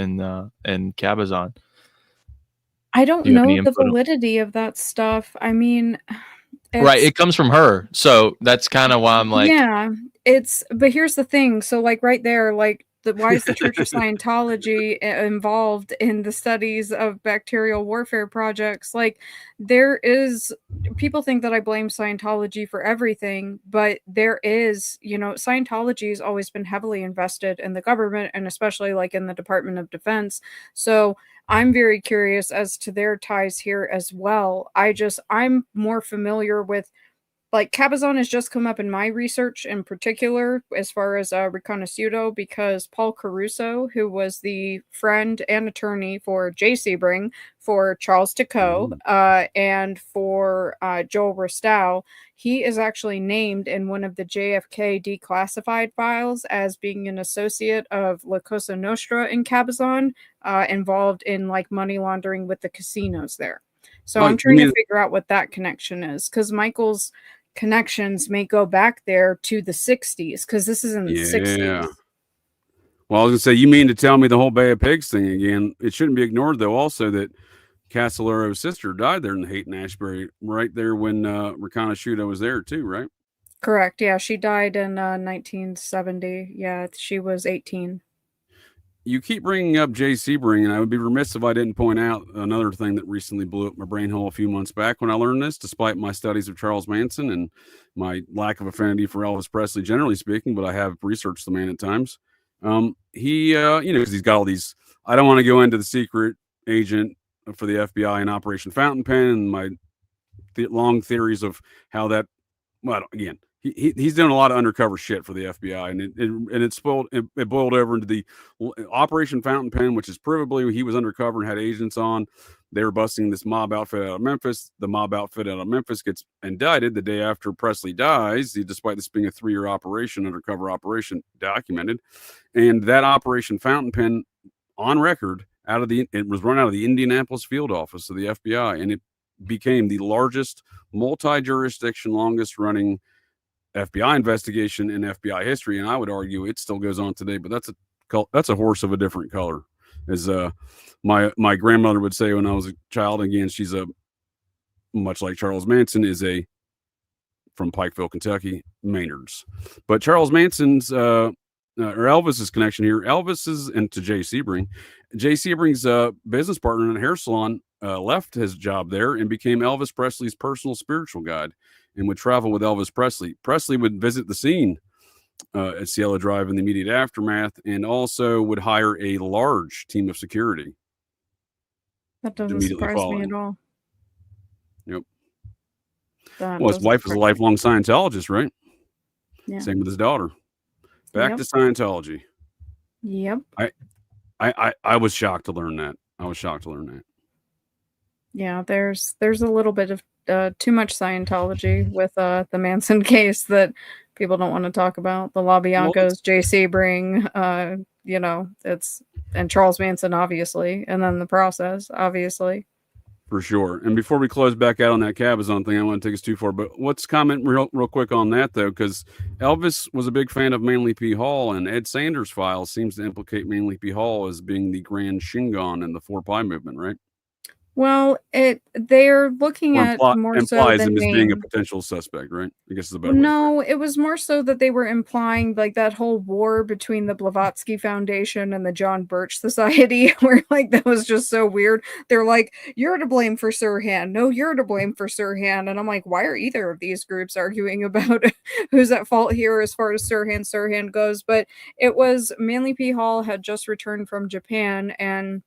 Cabazon. I don't know the validity of that stuff. I mean, right, it comes from her, so that's kind of why I'm like, yeah, but here's the thing. So like right there, like why is the Church of Scientology involved in the studies of bacterial warfare projects? Like people think that I blame Scientology for everything, but there is, Scientology has always been heavily invested in the government and especially like in the Department of Defense. So I'm very curious as to their ties here as well. I'm more familiar with, like, Cabazon has just come up in my research in particular as far as Rakanudo, because Paul Caruso, who was the friend and attorney for Jay Sebring, for Charles Tico, and for Joel Ristow, he is actually named in one of the JFK declassified files as being an associate of La Cosa Nostra in Cabazon, involved in like money laundering with the casinos there. So I'm trying to figure out what that connection is, because Michael's connections may go back there to the 60s, because this is in the 60s. Well, I was gonna say, you mean to tell me the whole Bay of Pigs thing again? It shouldn't be ignored, though, also that Castellero's sister died there in the Haight-Ashbury, right there when Rakanudo was there too, right? Correct. Yeah, she died in 1970. Yeah, she was 18. You keep bringing up Jay Sebring, and I would be remiss if I didn't point out another thing that recently blew up my brain hole a few months back when I learned this, despite my studies of Charles Manson and my lack of affinity for Elvis Presley, generally speaking, but I have researched the man at times. He, because he's got all these, I don't want to go into the secret agent for the FBI and Operation Fountain Pen and my long theories of how that, well, again, he's doing a lot of undercover shit for the FBI, and it boiled over into the Operation Fountain Pen, which is provably he was undercover and had agents on. They were busting this mob outfit out of Memphis. The mob outfit out of Memphis gets indicted the day after Presley dies, despite this being a 3-year operation, undercover operation, documented. And that Operation Fountain Pen, on record, it was run out of the Indianapolis field office of the FBI, and it became the largest multi-jurisdiction, longest running FBI investigation in FBI history, and I would argue it still goes on today. But that's a horse of a different color, as my grandmother would say when I was a child. Again, she's much like Charles Manson, from Pikeville, Kentucky, Maynards. But Charles Manson's or Elvis's connection here, and to Jay Sebring. Jay Sebring's business partner in a hair salon left his job there and became Elvis Presley's personal spiritual guide, and would travel with Elvis Presley. Presley would visit the scene at Cielo Drive in the immediate aftermath, and also would hire a large team of security. That doesn't surprise me at all. Yep. Well, his wife is a lifelong Scientologist, right? Yeah. Same with his daughter. Back to Scientology. Yep. I was shocked to learn that. Yeah, there's a little bit of too much Scientology with the Manson case that people don't want to talk about. The Well, it's LaBiancas, J. Sebring, you know, it's and Charles Manson, obviously, and then the process, obviously. for sure. And before we close back out on that Cabazon thing, I don't want to take us too far, but let's comment real quick on that, though, because Elvis was a big fan of Manly P. Hall, and Ed Sanders' file seems to implicate Manly P. Hall as being the Grand Shingon in the 4-Pi movement, right? Well, they're looking Or at more so implies the him as being a name. potential suspect, right? I guess is a better way to say it. No, it was more so that they were implying like that whole war between the Blavatsky Foundation and the John Birch Society, where like that was just so weird. They're like, "You're to blame for Sirhan. No, you're to blame for Sirhan." And I'm like, why are either of these groups arguing about who's at fault here as far as Sirhan goes? But it was Manly P. Hall had just returned from Japan, and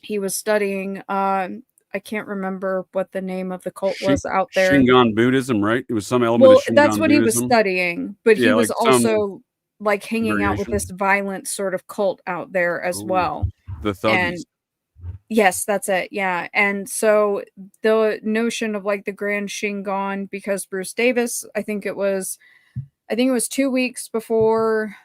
he was studying I can't remember what the name of the cult was out there. Shingon Buddhism, right? It was some element Well, of Shingon that's what he was Buddhism. studying, but he Yeah, was like some also like hanging out with variation. this violent sort of cult out there as Ooh, well. the And Thuggies. yes, that's it. Yeah. And so the notion of like the Grand Shingon, because Bruce Davis, I think it was 2 weeks before.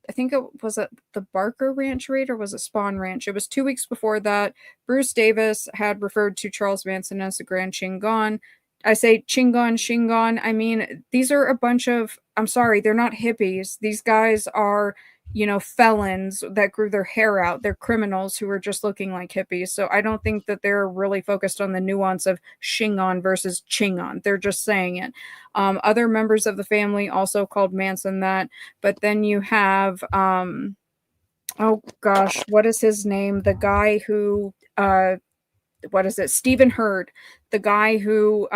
I think it was at the Barker Ranch raid, or was it Spawn Ranch? It was 2 weeks before that. Bruce Davis had referred to Charles Manson as the Grand Shingon. I say Shingon. I mean, these are a bunch of, I'm sorry, they're not hippies. These guys are, you know, felons that grew their hair out. They're criminals who are just looking like hippies. So I don't think that they're really focused on the nuance of Shingon versus Chingon. They're just saying it. Other members of the family also called Manson that. But then you have, oh gosh, what is his name? The guy who, what is it? Stephen Hurd, the guy who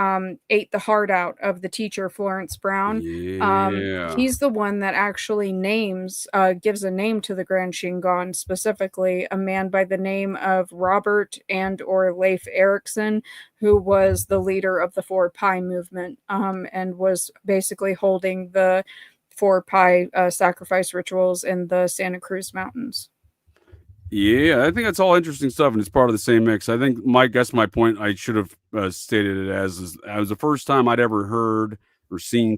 ate the heart out of the teacher, Florence Brown. Yeah. He's the one that actually gives a name to the Grand Shingon, specifically a man by the name of Robert or Leif Erikson, who was the leader of the 4-Pi movement, and was basically holding the 4-Pi sacrifice rituals in the Santa Cruz Mountains. Yeah, I think that's all interesting stuff, and it's part of the same mix. I think my point I should have stated it as it was the first time I'd ever heard or seen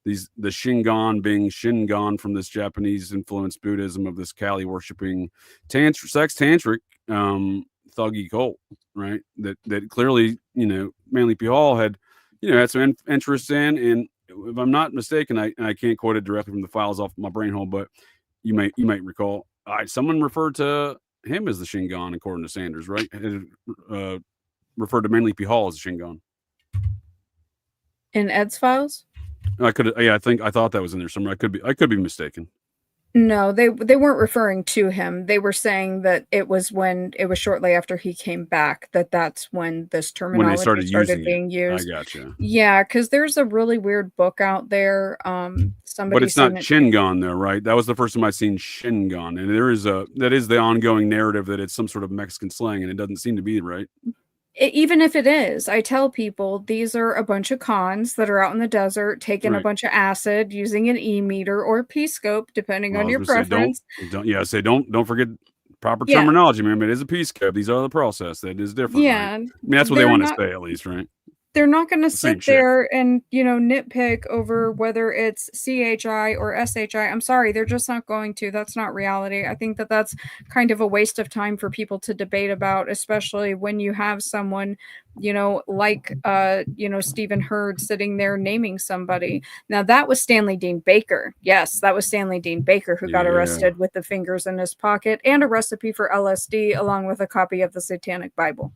the Shingon being Shingon from this Japanese influenced Buddhism of this Kali worshipping sex tantric thuggy cult, right? That clearly, you know, Manly P. Hall had, you know, had some interest in, and if I'm not mistaken, I can't quote it directly from the files off my brain hole, but you might recall. Someone referred to him as the Shingon, according to Sanders, right? Referred to Manly P. Hall as the Shingon. In Ed's files? I thought that was in there somewhere. I could be mistaken. No, they weren't referring to him. They were saying that it was shortly after he came back that's when this terminology started being used. I gotcha. Yeah, because there's a really weird book out there. But it's not Shingon though, right? That was the first time I'd seen Shingon, and that is the ongoing narrative that it's some sort of Mexican slang, and it doesn't seem to be, right? Even if it is, I tell people these are a bunch of cons that are out in the desert taking a bunch of acid, using an e-meter or a P-scope, depending on your preference. Don't forget proper terminology, man. It is a P-scope. These are the process. That is different. Yeah, right? I mean, that's what they want to say, at least, right? They're not going to sit there and, you know, nitpick over whether it's CHI or SHI. I'm sorry, they're just not going to. That's not reality. I think that that's kind of a waste of time for people to debate about, especially when you have someone, you know, like, Stephen Hurd sitting there naming somebody. Now, that was Stanley Dean Baker. Yes, that was Stanley Dean Baker who got arrested with the fingers in his pocket and a recipe for LSD, along with a copy of the Satanic Bible.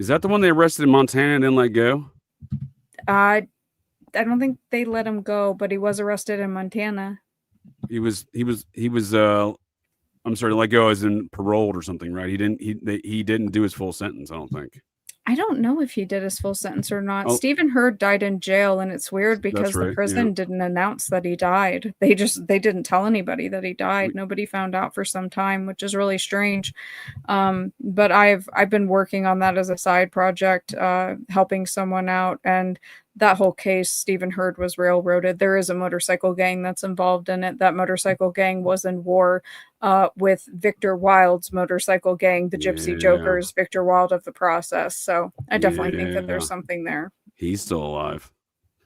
Is that the one they arrested in Montana and then let go? I don't think they let him go, but he was arrested in Montana. He was I'm sorry, let go as in paroled or something, right? He didn't do his full sentence, I don't think. I don't know if he did his full sentence or not. Stephen Hurd died in jail, and it's weird because the prison didn't announce that he died. They didn't tell anybody that he died. Nobody found out for some time, which is really strange. But I've been working on that as a side project, helping someone out, and that whole case, Stephen Hurd was railroaded. There is a motorcycle gang that's involved in it. That motorcycle gang was in war with Victor Wilde's motorcycle gang, the Gypsy Jokers, Victor Wilde of the Process. So I definitely think that there's something there. He's still alive.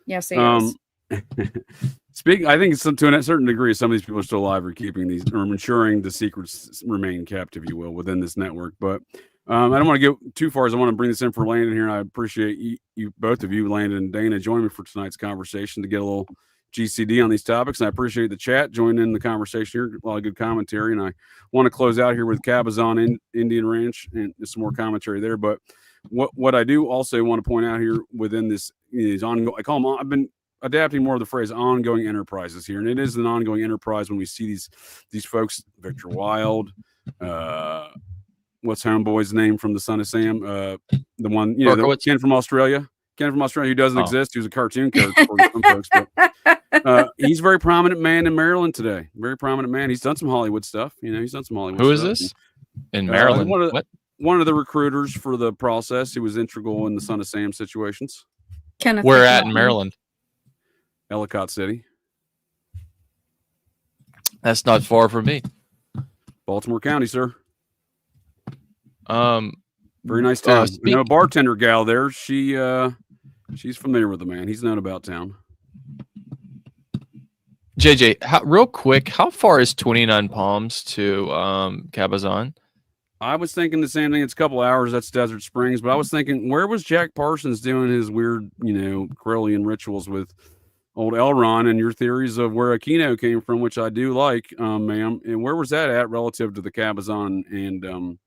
Yes, he is. I think to a certain degree, some of these people are still alive or keeping these or ensuring the secrets remain kept, if you will, within this network. But I don't want to go too far as I want to bring this in for Landon here. And I appreciate you both of you, Landon and Dana, joining me for tonight's conversation to get a little GCD on these topics. And I appreciate the chat joining in the conversation here. A lot of good commentary. And I want to close out here with Cabazon Indian Ranch and some more commentary there. But what I do also want to point out here within this is ongoing. I call them. I've been adapting more of the phrase ongoing enterprises here, and it is an ongoing enterprise when we see these folks, Victor Wilde, what's homeboy's name from the Son of Sam, the one the Ken from Australia, who doesn't exist, who's a cartoon character for some folks, but he's a very prominent man in Maryland today. Very prominent man. He's done some Hollywood stuff. He's done some Hollywood. Who is stuff. this in Maryland? One of the recruiters for the process who was integral in the Son of Sam situations. Kenneth Where at in Maryland? Ellicott City. That's not far from me. Baltimore County, sir. Very nice town. A bartender gal there. She's familiar with the man. He's known about town. JJ, real quick, how far is 29 Palms to Cabazon? I was thinking the same thing. It's a couple hours. That's Desert Springs. But I was thinking, where was Jack Parsons doing his weird, Corellian rituals with old Elron and your theories of where Aquino came from, which I do like, ma'am. And where was that at relative to the Cabazon and,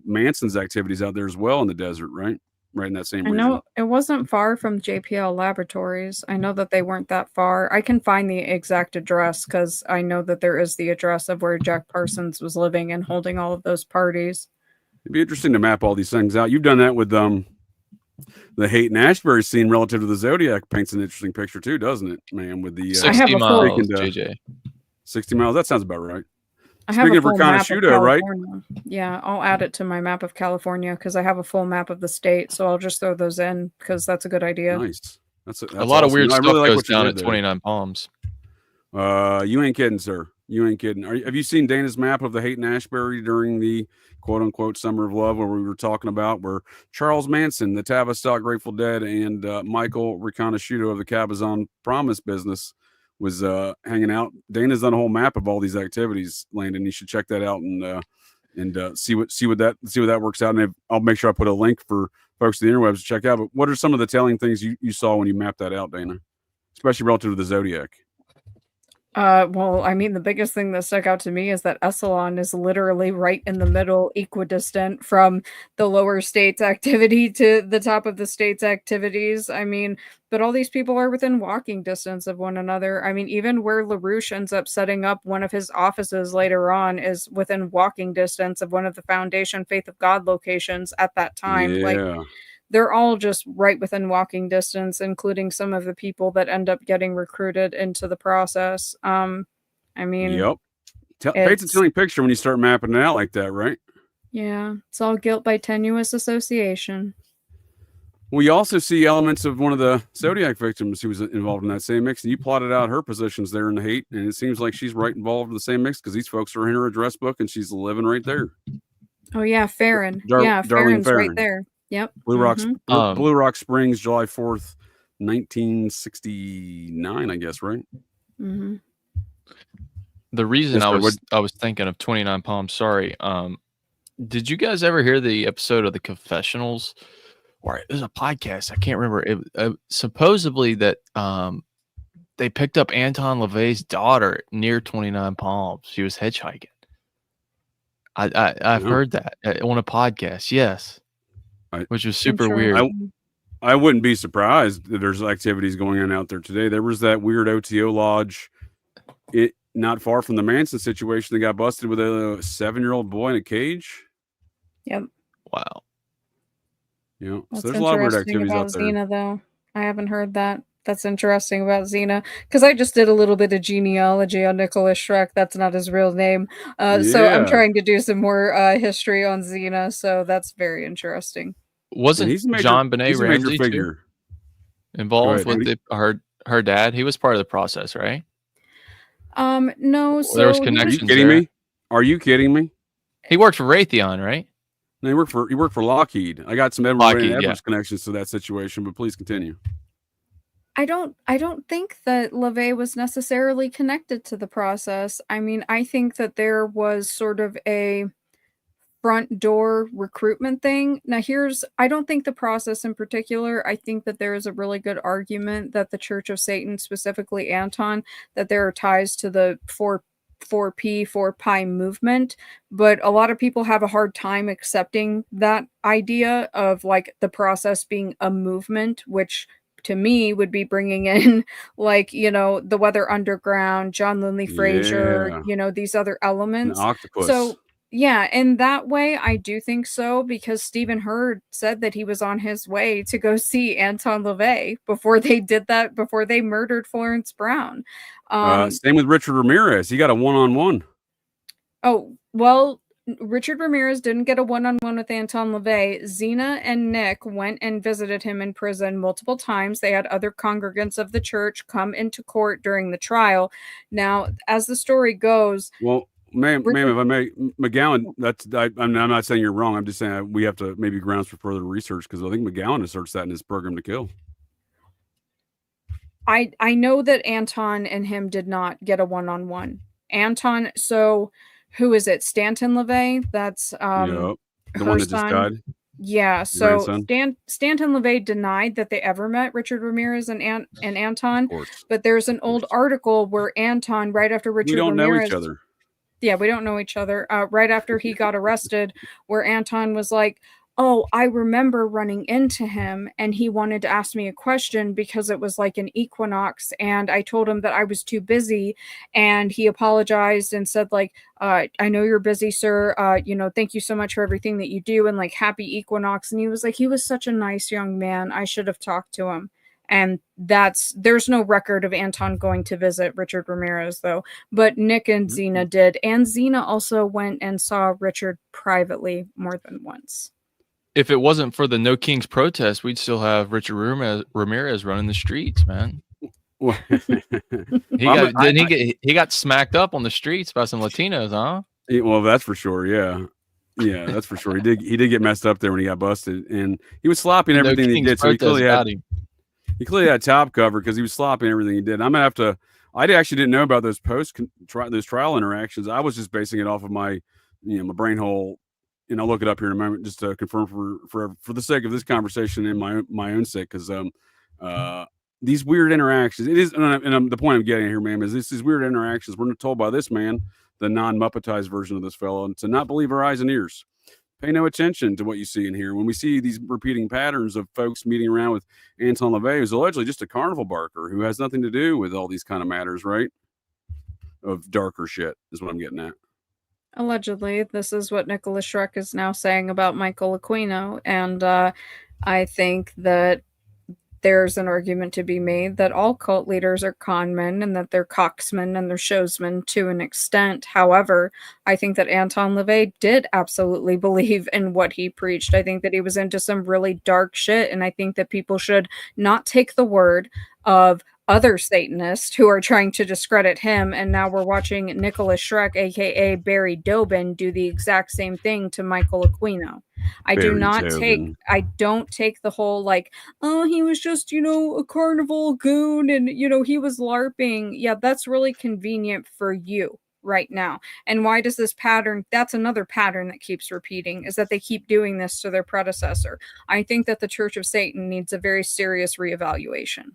Manson's activities out there as well in the desert, right? Right in that same region. I know it wasn't far from JPL Laboratories. I know that they weren't that far. I can find the exact address because I know that there is the address of where Jack Parsons was living and holding all of those parties. It'd be interesting to map all these things out. You've done that with the Haight-Ashbury scene relative to the Zodiac paints an interesting picture too, doesn't it, man? With the 60 miles, JJ. 60 miles. That sounds about right. I have a full map of Rakanudo, right? Yeah, I'll add it to my map of California because I have a full map of the state. So I'll just throw those in because that's a good idea. Nice. That's a lot of weird stuff goes down at 29 Palms. You ain't kidding, sir. You ain't kidding. Have you seen Dana's map of the Haight-Ashbury during the quote unquote Summer of Love, where we were talking about where Charles Manson, the Tavistock Grateful Dead, and Michael Rakanudo of the Cabazon Promise business was hanging out? Dana's done a whole map of all these activities, Landon. You should check that out and see what that works out. And I'll make sure I put a link for folks to the interwebs to check out. But what are some of the telling things you saw when you mapped that out, Dana, especially relative to the Zodiac? Well, I mean, the biggest thing that stuck out to me is that Esalen is literally right in the middle, equidistant from the lower states activity to the top of the state's activities. I mean, but all these people are within walking distance of one another. I mean, even where LaRouche ends up setting up one of his offices later on is within walking distance of one of the Foundation Faith of God locations at that time. Yeah. Like, they're all just right within walking distance, including some of the people that end up getting recruited into the process. I mean, yep. Paints a telling picture when you start mapping it out like that, right? Yeah, it's all guilt by tenuous association. We also see elements of one of the Zodiac victims who was involved in that same mix, and you plotted out her positions there in the Haight, and it seems like she's right involved in the same mix because these folks are in her address book, and she's living right there. Oh yeah, Farron. Farron's right there. Yep. Blue Rock Springs, July 4th, 1969, I guess, right? Mm-hmm. The reason I was thinking of 29 Palms, sorry. Did you guys ever hear the episode of The Confessionals? Or it was a podcast, I can't remember. It supposedly that they picked up Anton LaVey's daughter near 29 Palms. She was hitchhiking. I've heard that on a podcast, yes. Which was super weird. I wouldn't be surprised that there's activities going on out there today. There was that weird OTO lodge not far from the Manson situation that got busted with a 7-year-old boy in a cage. Yep. Wow. Yeah. So there's a lot of weird activities out there. Xena, though. I haven't heard that. That's interesting about Xena because I just did a little bit of genealogy on Nicholas Schreck. That's not his real name. So I'm trying to do some more history on Xena. So that's very interesting. Wasn't John Benet Ramsey figure? involved ahead. with her dad? He was part of the process, right? No. Well, So there was he Are you connections kidding there. me? Are you kidding me? He worked for Raytheon, right? No, he worked for Lockheed. I got some Lockheed, Edwards yeah. connections to that situation, but please continue. I don't think that LaVey was necessarily connected to the process. I mean, I think that there was sort of a front door recruitment thing. Now I don't think the process in particular, I think that there is a really good argument that the Church of Satan, specifically Anton, that there are ties to the 4Pi movement, but a lot of people have a hard time accepting that idea of like the process being a movement, which to me would be bringing in like, the Weather Underground, John Linley Frazier, Yeah. these other An elements. octopus. So yeah, in that way, I do think so, because Stephen Hurd said that he was on his way to go see Anton LaVey before they murdered Florence Brown. Same with Richard Ramirez. He got a one-on-one. Oh, well, Richard Ramirez didn't get a one-on-one with Anton LaVey. Zena and Nick went and visited him in prison multiple times. They had other congregants of the church come into court during the trial. Now, as the story goes, Well, ma'am, if I may, McGowan, I'm not saying you're wrong. I'm just saying we have to maybe grounds for further research, because I think McGowan asserts that in his Program to Kill. I know that Anton and him did not get a one-on-one. Anton, so who is it? Stanton LaVey? That's The her one that son. just died. Yeah, so Grandson. Stanton LaVey denied that they ever met Richard Ramirez and Anton, Of course. but there's an old article where Anton, right after Richard We don't Ramirez, know each other. Yeah, we don't know each other. Right after he got arrested, where Anton was like, "Oh, I remember running into him and he wanted to ask me a question because it was like an equinox, and I told him that I was too busy, and he apologized and said like, I know you're busy, sir. Thank you so much for everything that you do, and like happy equinox." And he was like, he was such a nice young man. I should have talked to him. And there's no record of Anton going to visit Richard Ramirez, though. But Nick and Zena did. And Zena also went and saw Richard privately more than once. If it wasn't for the No Kings protest, we'd still have Richard Ramirez running the streets, man. He got smacked up on the streets by some Latinos, huh? Well, that's for sure. Yeah, that's for sure. He did get messed up there when he got busted, and he was sloppy in everything he did. So he clearly had top cover because he was sloppy in everything he did. I'm gonna have to. I actually didn't know about those those trial interactions. I was just basing it off of my brain hole. And I'll look it up here in a moment just to confirm for the sake of this conversation and my own sake, because these weird interactions. It is, and the point I'm getting here, ma'am, is these weird interactions. We're told by this man, the non-Muppetized version of this fellow, and to not believe our eyes and ears. Pay no attention to what you see in here. When we see these repeating patterns of folks meeting around with Anton LaVey, who's allegedly just a carnival barker who has nothing to do with all these kind of matters, right? Of darker shit is what I'm getting at. Allegedly, this is what Nicholas Schreck is now saying about Michael Aquino, and I think that there's an argument to be made that all cult leaders are con men and that they're coxmen and they're showsmen to an extent. However, I think that Anton LaVey did absolutely believe in what he preached. I think that he was into some really dark shit, and I think that people should not take the word of other Satanists who are trying to discredit him, and now we're watching Nicholas Schreck, aka Barry Dobin, do the exact same thing to Michael Aquino. I don't take the whole like, oh, he was just, a carnival goon and, he was LARPing. Yeah, that's really convenient for you right now. And why does this pattern, that's another pattern that keeps repeating, is that they keep doing this to their predecessor. I think that the Church of Satan needs a very serious reevaluation.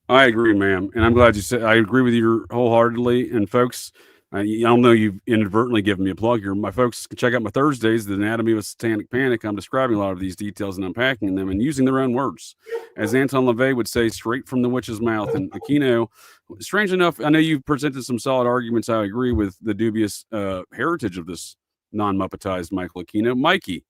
I agree, ma'am. And I'm glad you said, I agree with you wholeheartedly. And folks, I don't know, you've inadvertently given me a plug here. My folks can check out my Thursdays, The Anatomy of a Satanic Panic. I'm describing a lot of these details and unpacking them and using their own words. As Anton LaVey would say, straight from the witch's mouth. And Aquino, strange enough, I know you've presented some solid arguments. I agree with the dubious heritage of this non-Muppetized Michael Aquino. Mikey,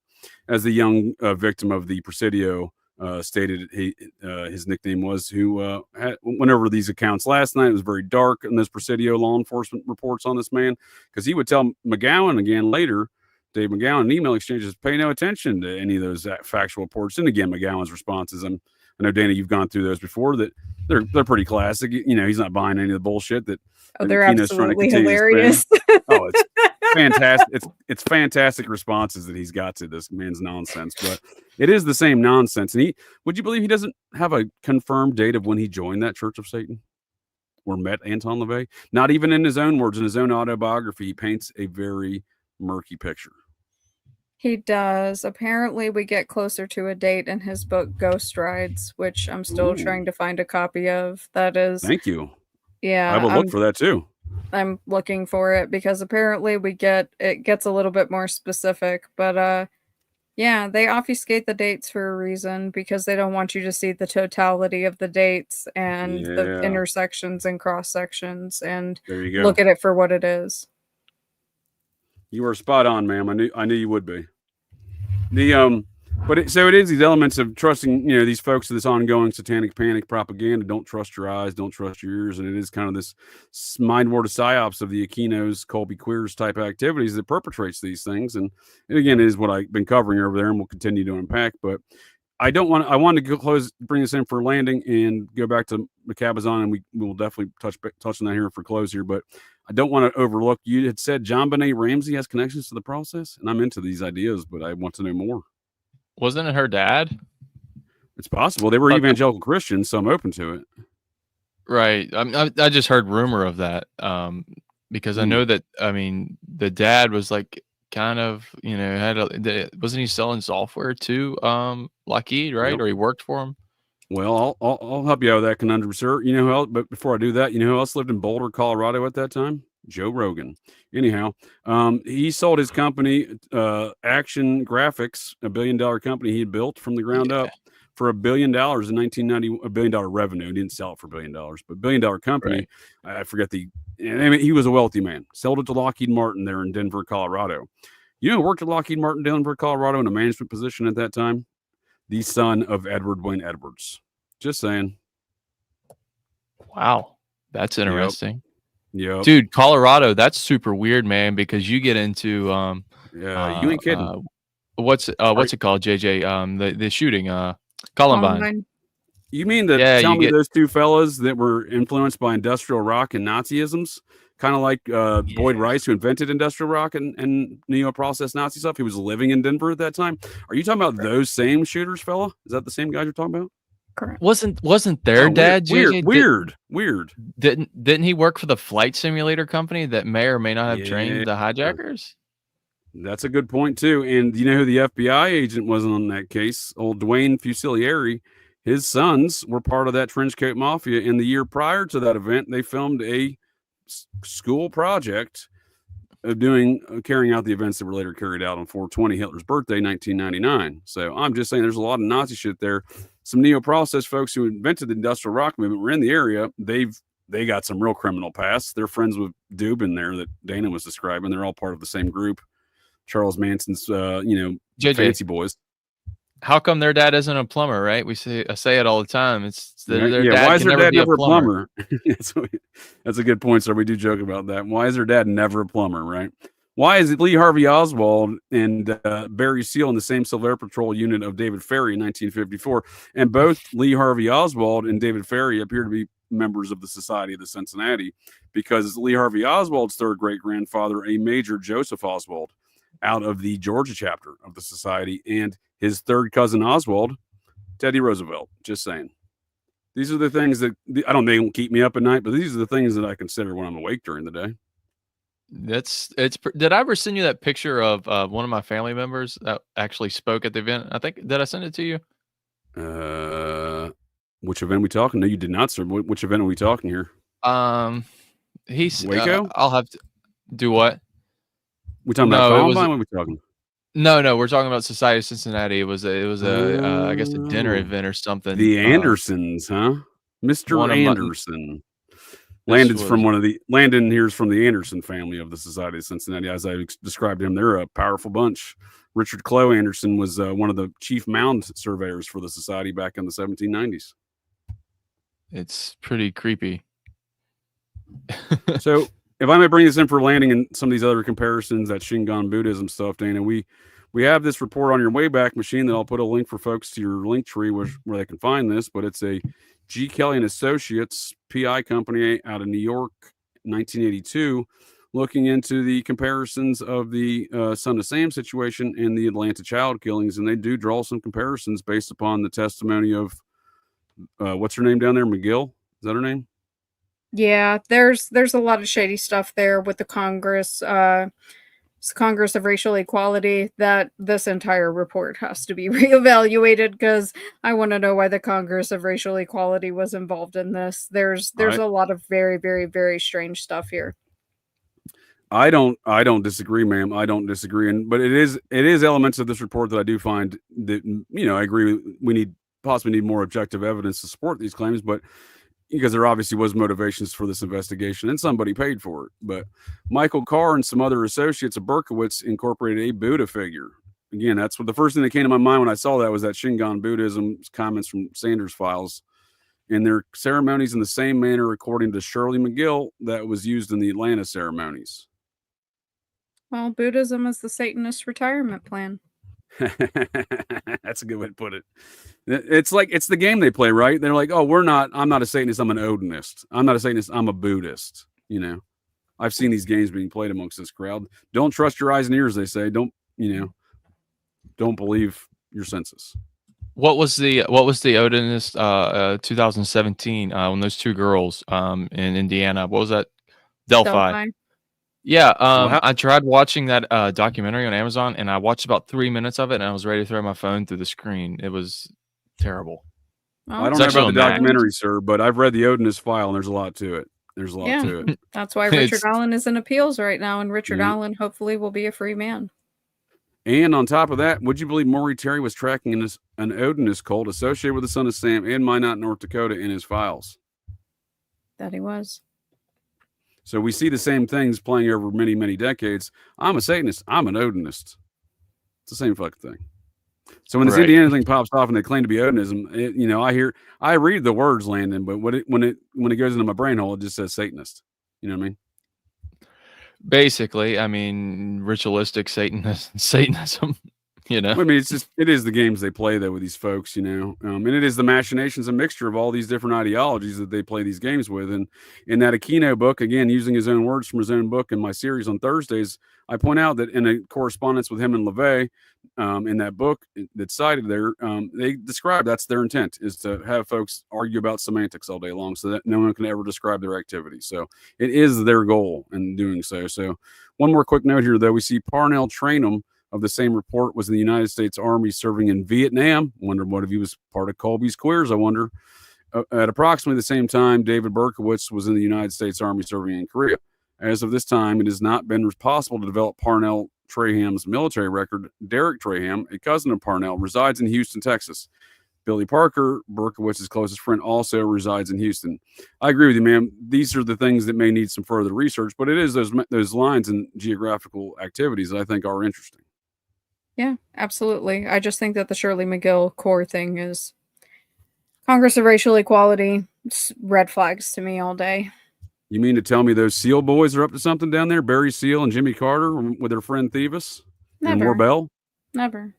as the young victim of the Presidio, stated his nickname was, who went over these accounts last night. It was very dark in this Presidio law enforcement reports on this man, because he would tell McGowan again later, Dave McGowan, in email exchanges, pay no attention to any of those factual reports. And again, McGowan's response is, I'm I know, Dana, you've gone through those before. That they're pretty classic. You know, he's not buying any of the bullshit that they're Aquino's trying to absolutely continue to spin. hilarious. Oh, it's fantastic. It's fantastic responses that he's got to this man's nonsense, but it is the same nonsense. And would you believe he doesn't have a confirmed date of when he joined that Church of Satan or met Anton LaVey? Not even in his own words, in his own autobiography, he paints a very murky picture. He does. Apparently, we get closer to a date in his book Ghost Rides, which I'm still trying to find a copy of. That is. Thank you. Yeah. I will look for that too. I'm looking for it because apparently it gets a little bit more specific, but yeah, they obfuscate the dates for a reason because they don't want you to see the totality of the dates and the intersections and cross sections and there you go. Look at it for what it is. You were spot on, ma'am. I knew you would be. So it is these elements of trusting, these folks of this ongoing satanic panic propaganda. Don't trust your eyes, don't trust your ears, and it is kind of this mind ward of psyops of the Aquinos, Colby Queers type activities that perpetrates these things. And again, it is what I've been covering over there, and we'll continue to unpack. But I wanted to bring this in for landing and go back to Macabazon, and we will definitely touch on that here for close here. But I don't want to overlook, you had said John Benet Ramsey has connections to the process, and I'm into these ideas, but I want to know more. Wasn't it her dad? It's possible. They were evangelical Christians, so I'm open to it. Right. I just heard rumor of that because I know that, the dad was like kind of, wasn't he selling software to Lockheed, right? Yep. Or he worked for him? Well, I'll help you out with that conundrum, sir. You know who else, but before I do that, you know who else lived in Boulder, Colorado at that time? Joe Rogan. Anyhow, he sold his company, Action Graphics, $1 billion company he had built from the ground up for $1 billion in 1990, $1 billion revenue. He didn't sell it for $1 billion, but $1 billion company. Right. I forget he was a wealthy man. Sold it to Lockheed Martin there in Denver, Colorado. You know who worked at Lockheed Martin, Denver, Colorado in a management position at that time? The son of Edward Wayne Edwards. Just saying. Wow. That's interesting. Yeah, dude, Colorado, that's super weird, man, because you get into you ain't kidding. What's it called, JJ? The shooting, Columbine. You mean tell me those two fellas that were influenced by industrial rock and Nazisms, kind of like Boyd Rice, who invented industrial rock and neo-process Nazi stuff? He was living in Denver at that time. Are you talking about those same shooters, fella? Is that the same guys you're talking about? Correct. Wasn't their dad weird? Didn't he work for the flight simulator company that may or may not have trained the hijackers? That's a good point too. And you know who the FBI agent was on that case? Old Dwayne Fusilieri. His sons were part of that trenchcoat mafia. In the year prior to that event, they filmed a school project of carrying out the events that were later carried out on 4/20, Hitler's birthday, 1999. So I'm just saying there's a lot of Nazi shit there. Some neo-process folks who invented the industrial rock movement were in the area. They got some real criminal past. They're friends with Dubin there that Dana was describing. They're all part of the same group. Charles Manson's, JJ, fancy boys. How come their dad isn't a plumber, right? I say it all the time. It's their dad. Why is their dad never a plumber? plumber? That's a good point, sir. We do joke about that. Why is their dad never a plumber, right? Why is it Lee Harvey Oswald and Barry Seal in the same Civil Air Patrol unit of David Ferry in 1954? And both Lee Harvey Oswald and David Ferry appear to be members of the Society of the Cincinnati, because Lee Harvey Oswald's third great-grandfather, a Major Joseph Oswald, out of the Georgia chapter of the Society, and his third cousin Oswald, Teddy Roosevelt. Just saying. These are the things that I don't think keep me up at night, but these are the things that I consider when I'm awake during the day. Did I ever send you that picture of one of my family members that actually spoke at the event? Did I send it to you? Which event are we talking? No, you did not, sir. Which event are we talking here? He's Waco. I'll have to do what? We talking about Columbine? What are we talking? No, we're talking about Society of Cincinnati. It was I guess a dinner event or something. The Andersons, huh? Mr. Anderson. Landon here's from the Anderson family of the Society of Cincinnati. As I described him, they're a powerful bunch. Richard Clow Anderson was one of the chief mound surveyors for the society back in the 1790s. It's pretty creepy. So if I may bring this in for landing and some of these other comparisons, that Shingon Buddhism stuff, Dana, we we have this report on your Wayback Machine that I'll put a link for folks to your link tree where they can find this, but it's a G. Kelly and Associates PI company out of New York, 1982, looking into the comparisons of the Son of Sam situation and the Atlanta child killings. And they do draw some comparisons based upon the testimony of, what's her name down there? McGill? Is that her name? Yeah, there's a lot of shady stuff there with the Congress, Congress of Racial Equality, that this entire report has to be reevaluated, because I want to know why the Congress of Racial Equality was involved in this. There's a lot of very, very, very strange stuff here. I don't disagree, ma'am. I don't disagree. But it is elements of this report that I do find that, I agree we possibly need more objective evidence to support these claims, but because there obviously was motivations for this investigation and somebody paid for it. But Michael Carr and some other associates of Berkowitz incorporated a Buddha figure. Again, that's what the first thing that came to my mind when I saw that was that Shingon Buddhism comments from Sanders files, and their ceremonies in the same manner, according to Shirley McGill, that was used in the Atlanta ceremonies. Well, Buddhism is the Satanist retirement plan. That's a good way to put it. It's like, it's the game they play, right? They're like, oh, I'm not a Satanist, I'm an Odinist. I'm not a Satanist, I'm a Buddhist. I've seen these games being played amongst this crowd. Don't trust your eyes and ears, they say. Don't believe your senses. What was the Odinist 2017 when those two girls in Indiana, what was that? Delphi. Yeah, I tried watching that documentary on Amazon, and I watched about 3 minutes of it, and I was ready to throw my phone through the screen. It was terrible. Well, I don't know about the documentary, sir, but I've read the Odinist file, and there's a lot to it. That's why Richard Allen is in appeals right now, and Richard Allen hopefully will be a free man. And on top of that, would you believe Maury Terry was tracking an Odinist cult associated with the Son of Sam and Minot, North Dakota in his files? That he was. So we see the same things playing over many, many decades. I'm a Satanist. I'm an Odinist. It's the same fucking thing. So when this Indiana thing pops off and they claim to be Odinism, I read the words, Landon, but when it goes into my brain hole, it just says Satanist. You know what I mean? Basically, I mean, ritualistic Satanism. I mean, it is the games they play though with these folks, and it is the machinations and mixture of all these different ideologies that they play these games with. And in that Aquino book, again, using his own words from his own book in my series on Thursdays, I point out that in a correspondence with him and LaVey, in that book that's cited there, they describe that's their intent, is to have folks argue about semantics all day long so that no one can ever describe their activity. So it is their goal in doing so. So one more quick note here, though. We see Parnell Trainum of the same report was in the United States Army serving in Vietnam. Wonder what if he was part of Colby's queers, I wonder. At approximately the same time, David Berkowitz was in the United States Army serving in Korea. As of this time, it has not been possible to develop Parnell Traham's military record. Derek Traham, a cousin of Parnell, resides in Houston, Texas. Billy Parker, Berkowitz's closest friend, also resides in Houston. I agree with you, ma'am. These are the things that may need some further research, but it is those lines and geographical activities that I think are interesting. Yeah, absolutely. I just think that the Shirley McGill core thing is Congress of Racial Equality. It's red flags to me all day. You mean to tell me those SEAL boys are up to something down there? Barry Seal and Jimmy Carter with their friend Thievis? And Warbell? Never.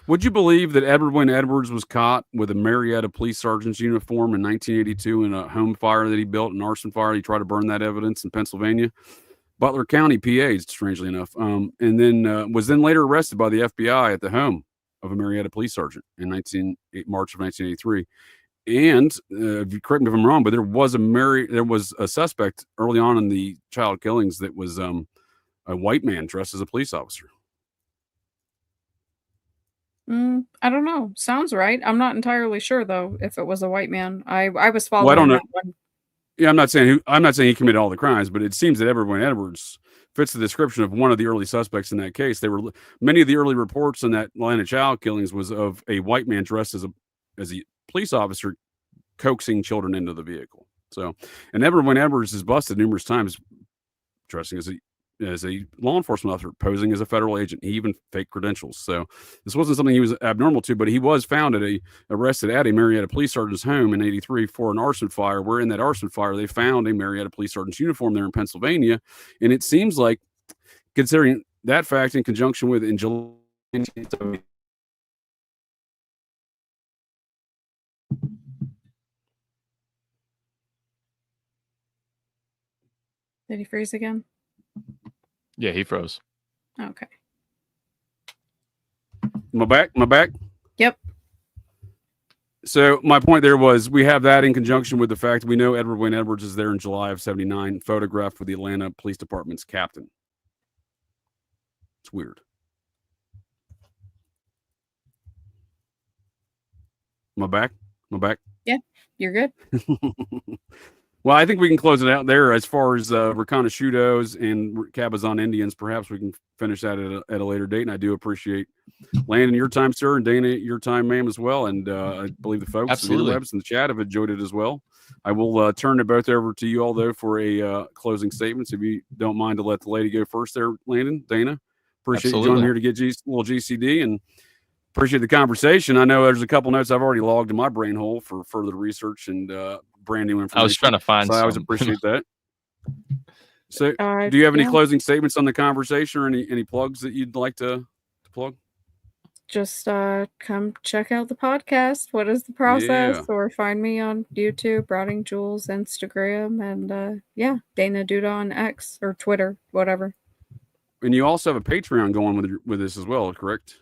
Would you believe that Edward Wayne Edwards was caught with a Marietta police sergeant's uniform in 1982 in a home fire that he built, an arson fire? He tried to burn that evidence in Pennsylvania. Butler County, PA, strangely enough, and then was later arrested by the FBI at the home of a Marietta police sergeant in March of 1983. And correct me if I'm wrong, but there was a suspect early on in the child killings that was a white man dressed as a police officer. I don't know. Sounds right. I'm not entirely sure though if it was a white man. I was following that one. Yeah, I'm not saying he committed all the crimes, but it seems that Edward Wayne Edwards fits the description of one of the early suspects in that case. Many of the early reports in that line of child killings was of a white man dressed as a police officer coaxing children into the vehicle. So, and Edward Wayne Edwards is busted numerous times dressing as a law enforcement officer, posing as a federal agent. He even faked credentials. So this wasn't something he was abnormal to, but he was found arrested at a Marietta police sergeant's home in 83 for an arson fire, where in that arson fire, they found a Marietta police sergeant's uniform there in Pennsylvania. And it seems like, considering that fact in conjunction with in July 1970. Did he freeze again? Yeah, he froze. Okay. Am I back? Am I back? Yep. So my point there was we have that in conjunction with the fact we know Edward Wayne Edwards is there in July of 79, photographed with the Atlanta Police Department's captain. It's weird. Am I back? Am I back? Yeah, you're good. Well, I think we can close it out there as far as Rakanudos and Cabazon Indians. Perhaps we can finish that at a later date. And I do appreciate Landon, your time, sir, and Dana, your time, ma'am, as well. And I believe the folks Absolutely. in the interwebs and the chat have enjoyed it as well. I will turn it both over to you all, though, for a closing statement. So if you don't mind to let the lady go first there, Landon, Dana. Appreciate Absolutely. you joining here to get little GCD and appreciate the conversation. I know there's a couple notes I've already logged in my brain hole for further research and brand new information. I was trying to find so I always some. appreciate that. So do you have any closing statements on the conversation or any plugs that you'd like to plug? Just come check out the podcast. What is the process? Yeah. Or find me on YouTube, Routing Jules, Instagram, and yeah, Dana Duda on X or Twitter, whatever. And you also have a Patreon going with this as well, correct?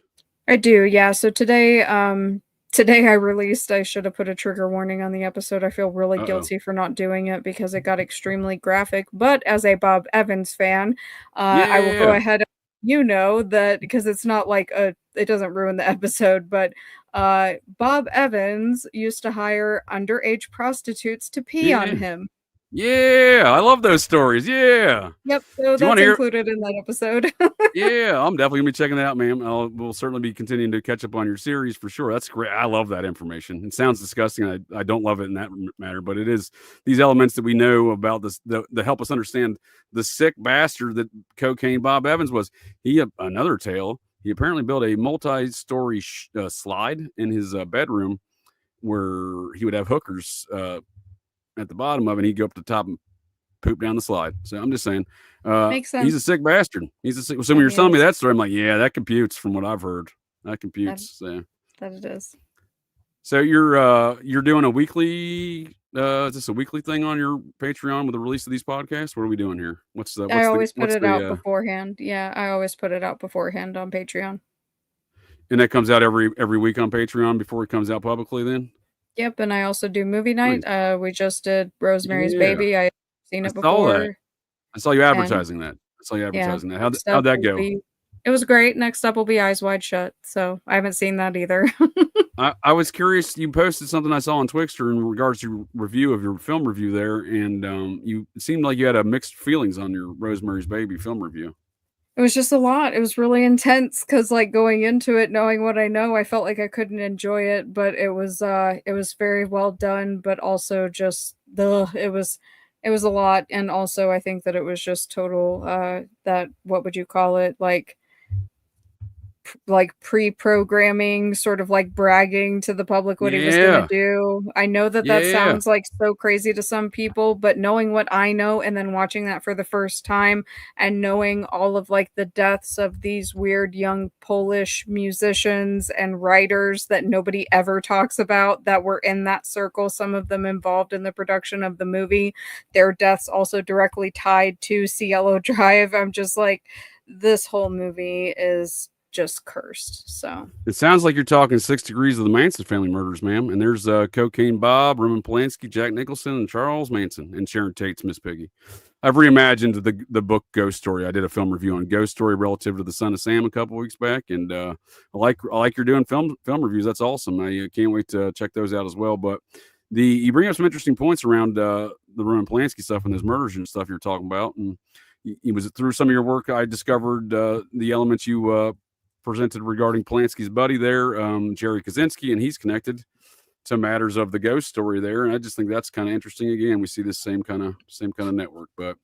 I do, yeah. So today I should have put a trigger warning on the episode. I feel really guilty for not doing it because it got extremely graphic. But as a Bob Evans fan, I will go ahead and that because it's not like it doesn't ruin the episode, but Bob Evans used to hire underage prostitutes to pee on him. Yeah, I love those stories. Yeah. Yep, so that's included in that episode. Yeah, I'm definitely gonna be checking it out, ma'am. We'll certainly be continuing to catch up on your series for sure. That's great. I love that information. It sounds disgusting. I don't love it in that matter, but it is these elements that we know about this that help us understand the sick bastard that Cocaine Bob Evans was. He another tale. He apparently built a multi-story slide in his bedroom where he would have hookers at the bottom of it, and he'd go up to the top and poop down the slide. So I'm just saying, Makes sense. he's a sick bastard. So when you're telling me that story, I'm like, yeah, that computes from what I've heard. That computes. That it is. So you're doing a weekly. Is this a weekly thing on your Patreon with the release of these podcasts? What are we doing here? I always put it out beforehand. Yeah, I always put it out beforehand on Patreon. And that comes out every week on Patreon before it comes out publicly. Then. Yep, and I also do movie night. We just did Rosemary's Baby. I've seen it before. I saw you advertising that. How'd that go? It was great. Next up will be Eyes Wide Shut. So I haven't seen that either. I was curious. You posted something I saw on Twixter in regards to your review of your film review there, and it seemed like you had a mixed feelings on your Rosemary's Baby film review. It was just a lot. It was really intense because, like, going into it, knowing what I know, I felt like I couldn't enjoy it. But it was very well done. But also just it was a lot. And also, I think that it was just total what would you call it, like pre-programming, sort of like bragging to the public what he was going to do. I know that sounds like so crazy to some people, but knowing what I know and then watching that for the first time and knowing all of like the deaths of these weird young Polish musicians and writers that nobody ever talks about that were in that circle, some of them involved in the production of the movie, their deaths also directly tied to Cielo Drive. I'm just like, this whole movie is just cursed. So it sounds like you're talking 6 Degrees of the Manson family murders, ma'am. And there's Cocaine Bob, Roman Polanski, Jack Nicholson, and Charles Manson, and Sharon Tate's Miss Piggy. I've reimagined the book Ghost Story. I did a film review on Ghost Story relative to The Son of Sam a couple weeks back, and I like you're doing film reviews. That's awesome. I can't wait to check those out as well. But you bring up some interesting points around the Roman Polanski stuff and those murders and stuff you're talking about. And it was through some of your work I discovered the elements you presented regarding Polanski's buddy there, Jerry Kaczynski, and he's connected to matters of the Ghost Story there. And I just think that's kind of interesting. Again, we see this same kind of network. But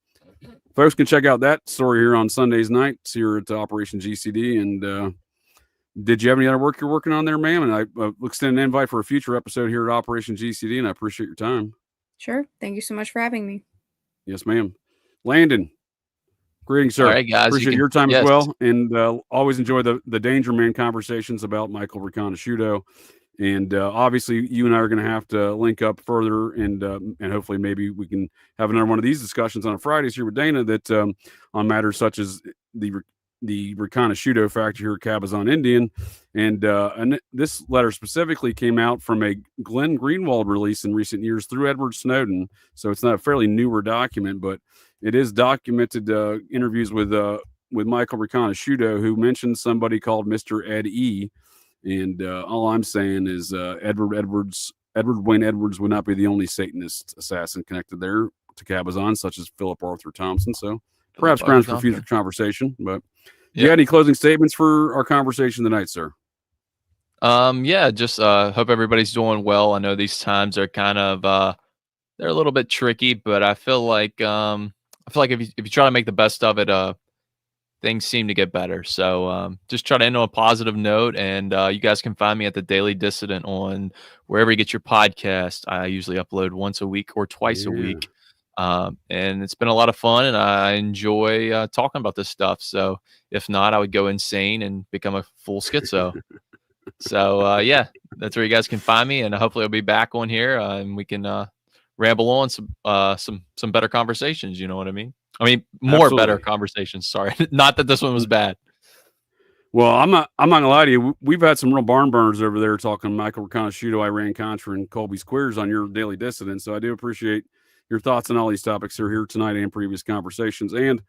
folks can check out that story here on Sundays nights here at Operation GCD. And did you have any other work you're working on there, ma'am? And I extend an invite for a future episode here at Operation GCD, and I appreciate your time. Sure. Thank you so much for having me. Yes, ma'am. Landon, Greetings, sir. All right, guys. Appreciate your time as well, and always enjoy the Danger Man conversations about Michael Rakanudo. And obviously, you and I are going to have to link up further, and hopefully, maybe we can have another one of these discussions on Fridays here with Dana that on matters such as the Rakanudo factor here at Cabazon Indian. And this letter specifically came out from a Glenn Greenwald release in recent years through Edward Snowden. So it's not a fairly newer document, but it is documented interviews with Michael Rakanudo, who mentioned somebody called Mr. Ed E. And all I'm saying is Edward Wayne Edwards would not be the only Satanist assassin connected there to Cabazon, such as Philip Arthur Thompson. So perhaps grounds for future conversation. But do you have any closing statements for our conversation tonight, sir? Yeah, just hope everybody's doing well. I know these times are kind of they're a little bit tricky, but I feel like if you try to make the best of it, things seem to get better. So just try to end on a positive note, and you guys can find me at the Daily Dissident on wherever you get your podcast. I usually upload once a week or twice a week. And it's been a lot of fun, and I enjoy talking about this stuff. So if not, I would go insane and become a full schizo. So yeah, that's where you guys can find me, and hopefully I'll be back on here and we can ramble on some better conversations. You know what I mean? More better conversations. Sorry, not that this one was bad. Well, I'm not gonna lie to you. We've had some real barn burners over there talking Michael Rakanudo, Iran-Contra, and Colby's queers on your Daily Dissident. So I do appreciate your thoughts on all these topics that are here tonight and previous conversations. And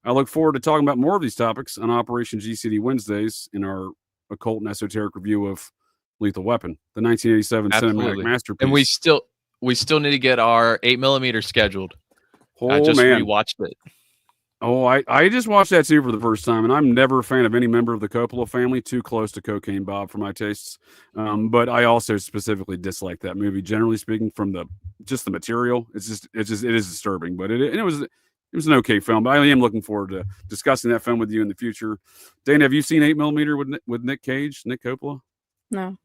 I look forward to talking about more of these topics on Operation GCD Wednesdays in our occult and esoteric review of Lethal Weapon, the 1987 cinematic masterpiece. And we still need to get our 8mm scheduled. I just rewatched it. Oh, I just watched that too for the first time, and I'm never a fan of any member of the Coppola family. Too close to Cocaine Bob for my tastes. But I also specifically dislike that movie. Generally speaking, from the material, it is disturbing. But it was an okay film. But I am looking forward to discussing that film with you in the future. Dana, have you seen 8mm with Nick Coppola? No.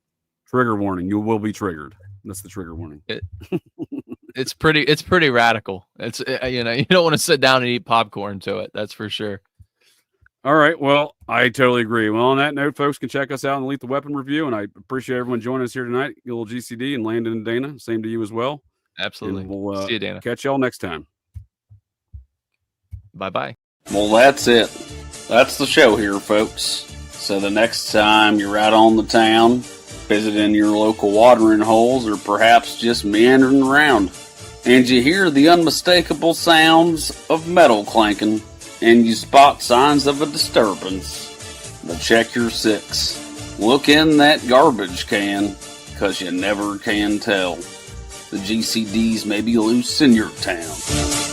Trigger warning. You will be triggered. That's the trigger warning. It's pretty radical. It's you don't want to sit down and eat popcorn to it. That's for sure. All right. Well, I totally agree. Well, on that note, folks can check us out in the Lethal Weapon review, and I appreciate everyone joining us here tonight. A little GCD and Landon and Dana. Same to you as well. Absolutely. And we'll see you, Dana. Catch y'all next time. Bye-bye. Well, that's it. That's the show here, folks. So the next time you're out on the town, visiting your local watering holes, or perhaps just meandering around, and you hear the unmistakable sounds of metal clanking, and you spot signs of a disturbance, well, check your six. Look in that garbage can, 'cause you never can tell. The GCDs may be loose in your town.